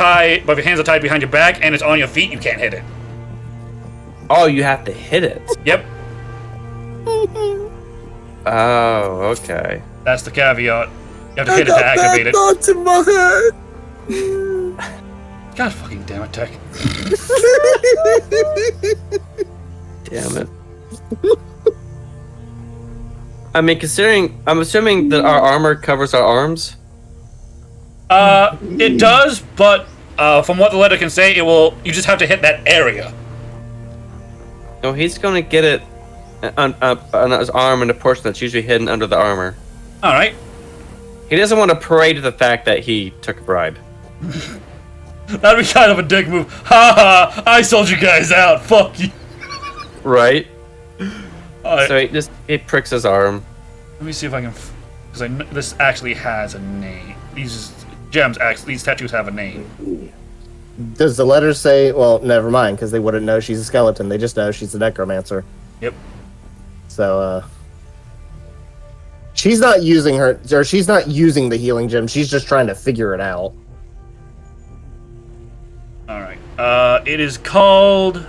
hands are tied behind your back and it's on your feet, you can't hit it. Oh, you have to hit it. Yep, Oh, okay. that's the caveat. You have to hit it to activate it. Thoughts in my head. God fucking damn it, Tech. Damn it. I mean, I'm assuming that our armor covers our arms. It does, but from what the letter can say, you just have to hit that area. No, he's gonna get it on his arm and a portion that's usually hidden under the armor. All right. He doesn't want to parade the fact that he took a bribe. That'd be kind of a dick move. Ha ha! I sold you guys out. Fuck you. Right. All right. So he pricks his arm. Let me see if I can, because this actually has a name. These tattoos have a name. Does the letter say? Well, never mind, because they wouldn't know she's a skeleton. They just know she's a necromancer. Yep. So, she's not using she's not using the healing gem. She's just trying to figure it out. All right. It is called.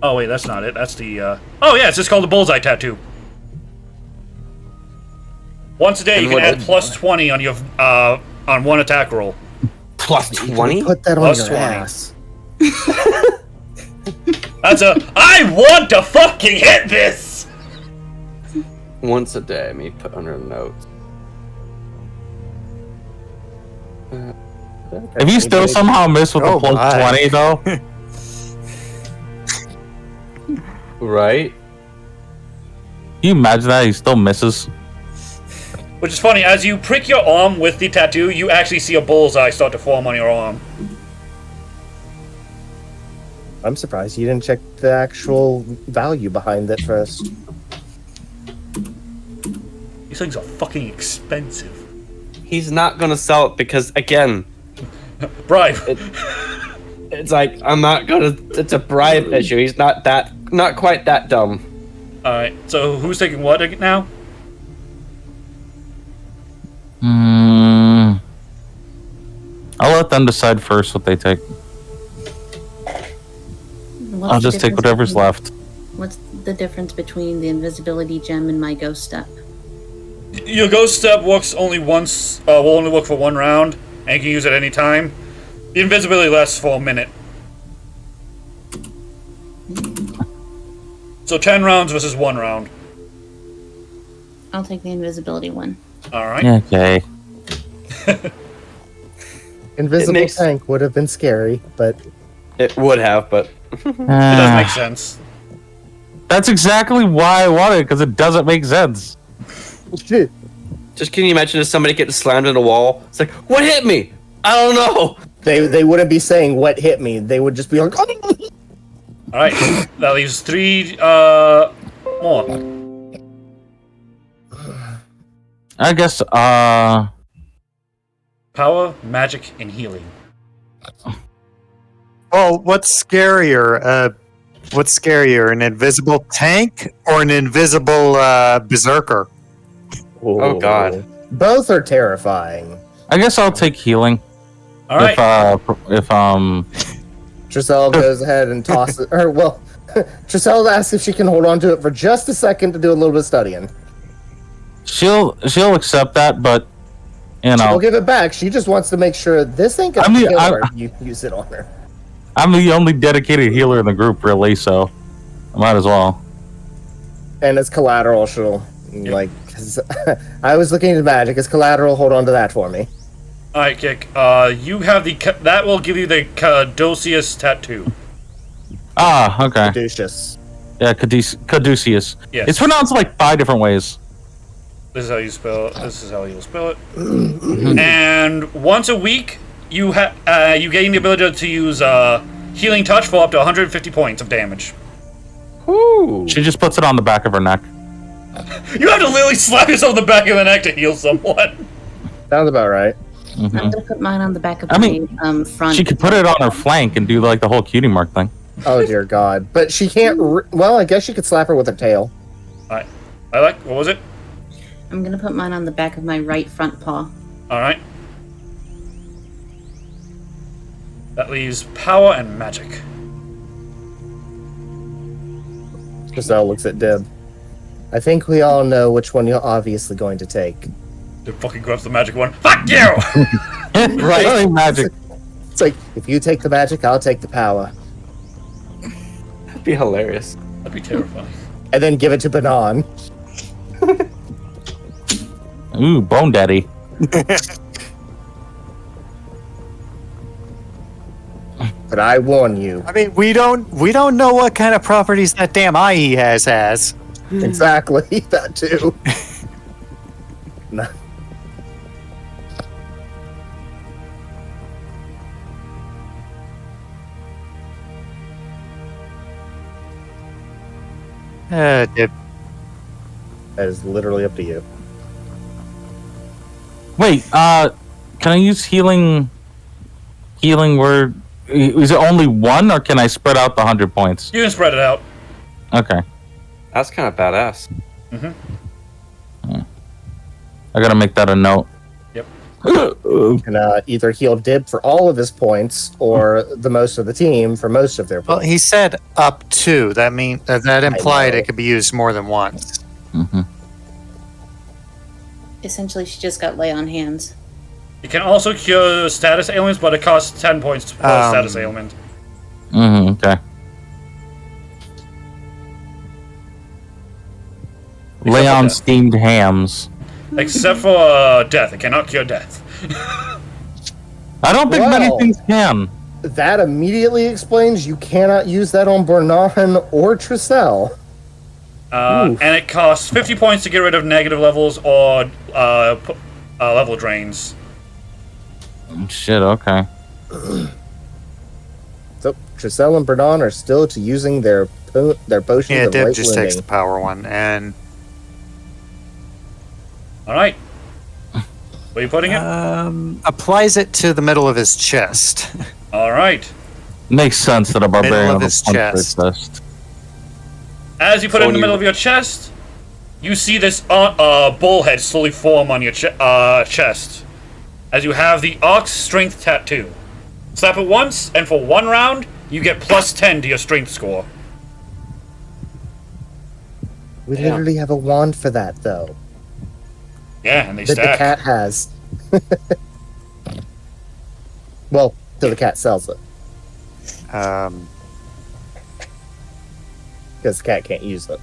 Oh wait, that's not it. That's the. Oh yeah, it's just called the bullseye tattoo. Once a day, you can add plus 20 on your on one attack roll. Plus 20? Put that on Plus your 20. ass. That's a. I want to fucking hit this. Once a day, me put under the notes. If you still somehow miss with the plus my. 20, though, Right? can you imagine that? He still misses. Which is funny. As you prick your arm with the tattoo, you actually see a bullseye start to form on your arm. I'm surprised you didn't check the actual value behind it first. These things are fucking expensive. He's not gonna sell it because, again, Bribe. it's like, I'm not gonna. It's a bribe issue. He's not quite that dumb. All right. So who's taking what now? I'll let them decide first what they take. What's I'll the just take difference whatever's between- left. What's the difference between the invisibility gem and my ghost step? Your ghost step works only once. Will only work for 1 round, and you can use it any time. The invisibility lasts for a minute. So 10 rounds versus 1 round. I'll take the invisibility one. All right. Okay. Invisible makes- tank would have been scary, but It would have, but It does make sense. That's exactly why I want it, because it doesn't make sense. shit. just can you imagine if somebody getting slammed in a wall? It's like, what hit me? I don't know. They wouldn't be saying what hit me. They would just be like, All right. That leaves 3 more. I guess, Power, magic, and healing. Well, what's scarier? An invisible tank or an invisible berserker? Oh, God. Both are terrifying. I guess I'll take healing. All right. If Tricelle goes ahead and tosses, or well, Tricelle asks if she can hold on to it for just a second to do a little bit of studying. she'll accept that, but you She'll know, give it back. She just wants to make sure this ain't gonna kill her if you use it on her. I'm the only dedicated healer in the group, really, so I might as well. And as collateral, she'll like. 'Cause I was looking into magic. As collateral, hold on to that for me. All right, Kick. You have that will give you the Caduceus tattoo. Ah, okay. Caduceus. Yeah, Caduceus. Yes. It's pronounced like 5 different ways. This is how you spell it. This is how you'll spell it. And once a week, you gain the ability to use healing touch for up to 150 points of damage. Ooh. She just puts it on the back of her neck. You have to literally slap yourself in the back of the neck to heal someone. Sounds about right. I'm gonna put mine on the back of I mean, my front. She could put it on her flank and do like the whole cutie mark thing. Oh dear God! But she can't. Well, I guess she could slap her with her tail. I like. What was it? I'm gonna put mine on the back of my right front paw. All right. That leaves power and magic. Tricelle looks at Dib. I think we all know which one you're obviously going to take. It fucking grabs the magic one. Fuck you! Right. Only magic. It's like, if you take the magic, I'll take the power. That'd be hilarious. That'd be terrifying. And then give it to Banan. Ooh, Bone Daddy. But but I warn you. I mean, we don't know what kind of properties that damn IE has. Exactly, that too. No. Dib. That is literally up to you. Wait, can I use healing? Healing word? Is it only one, or can I spread out the 100 points? You can spread it out. Okay. That's kind of badass. I gotta make that a note. Yep. You can either heal Dib for all of his points, or the most of the team for most of their Well, points. he said up to. That that implied know. it could be used more than once. Mm-hmm. Essentially, she just got lay on hands. You can also cure status ailments, but it costs 10 points per status ailment. Mm-hmm. Okay. Lay on death. steamed hams. Except for death. It cannot cure death. I don't think many Well. things can. That immediately explains you cannot use that on Bernan or Tricell. And it costs 50 points to get rid of negative levels or level drains. Shit. Okay. So Tricell and Bernan are still to using their potions Yeah, of Dib light just takes lending. the power one, and Alright. Where are you putting it? applies it to the middle of his chest. Alright. Makes sense that a barbarian Middle of will his punch their chest. chest. As you put So it in the when middle you- of your chest, you see this bullhead slowly form on your chest. As you have the Ox Strength Tattoo. Slap it once, and for 1 round, you get plus 10 to your strength score. We literally have a wand for that, though. Yeah, and they That the stack. cat has. Well, till the cat sells it. Because the cat can't use it.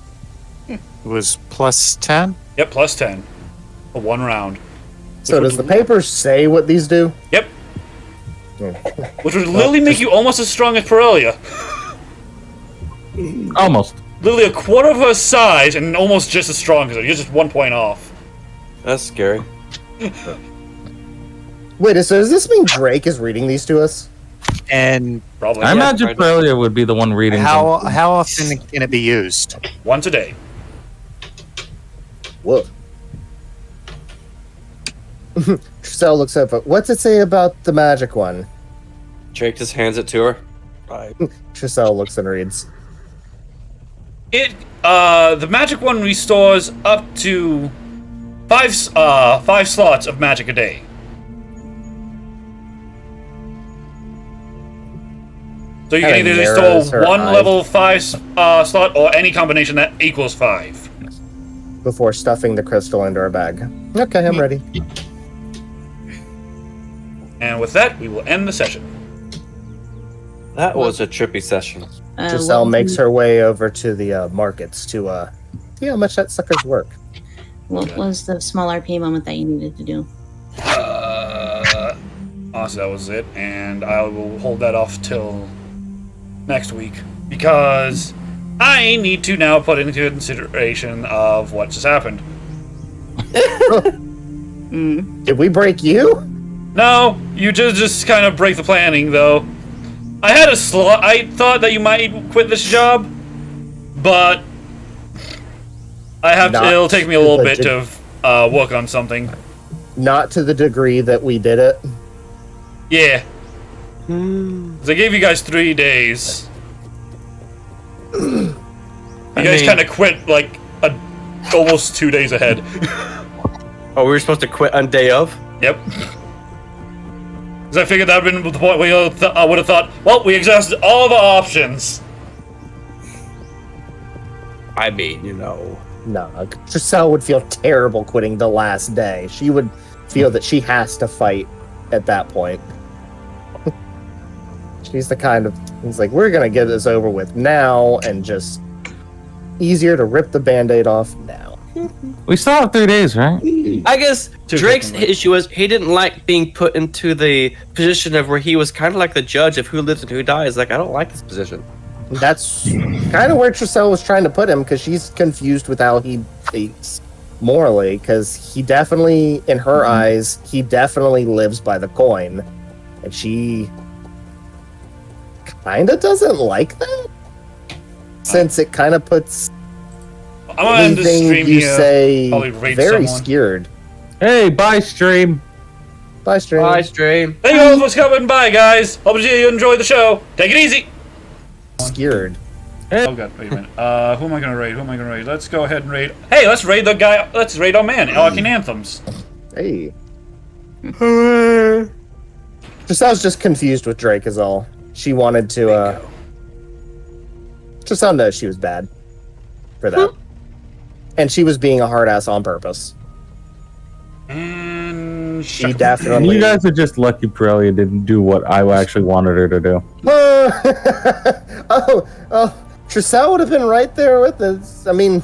It was plus 10. Yep, plus 10. For 1 round. So does the paper say what these do? Yep. Which would literally make you almost as strong as Perelia. Almost. Literally a quarter of her size and almost just as strong as her. You're just 1 point off. That's scary. Wait, so does this mean Drake is reading these to us? And Probably. I Yeah. imagine right. Perelia would be the one reading how them. often can it be used? Once a day. Whoa. Tricell looks up. What's it say about the magic one? Drake just hands it to her. Right. Tricell looks and reads. The magic one restores up to 5 slots of magic a day. So you can Kinda either narrows restore her one eyes. level 5 slot or any combination that equals 5. Before stuffing the crystal into her bag. Okay, I'm ready. And with that, we will end the session. That was a trippy session. Tricell makes her way over to the markets to see how much that sucker's work. What was the small RP moment that you needed to do? Honestly, that was it, and I will hold that off till next week because I need to now put into consideration of what just happened. Did we break you? No, you just kind of break the planning, though. I had a slot. I thought that you might quit this job, but I have to. Not It'll take me a little bit legit- to work on something. Not to the degree that we did it. Yeah. 'Cause I gave you guys 3 days. You guys kind of quit like almost 2 days ahead. Oh, we were supposed to quit on day of? Yep. Because I figured that would have been the point where I would have thought, well, we exhausted all of our options. I mean, you know. No, Tricell would feel terrible quitting the last day. She would feel that she has to fight at that point. She's the kind of... It's like, we're going to get this over with now, and just easier to rip the Band-Aid off now. We still have 3 days, right? I guess Too Drake's freaking late. issue is he didn't like being put into the position of where he was kind of like the judge of who lives and who dies. Like, I don't like this position. That's kind of where Tricelle was trying to put him, because she's confused with how he thinks morally, because he definitely, in her eyes, he definitely lives by the coin, and she kind of doesn't like that, since it kind of puts I'm gonna end this anything stream you here. say Probably raid very someone. skewered. Hey, bye, stream. Bye, stream. Bye, stream. Thank you all for coming by, guys. Hope you enjoyed the show. Take it easy. Skewered. Oh god, wait a minute. Who am I gonna raid? Let's go ahead and raid. Hey, let's raid the guy. Let's raid our man, Arcane Anthems. Hey. Tricelle's just confused with Drake is all. She wanted to, Tricelle knows she was bad for that. And she was being a hard ass on purpose. And She definitely. You guys are just lucky Pirelli didn't do what I actually wanted her to do. Oh, Tricelle would have been right there with us. I mean,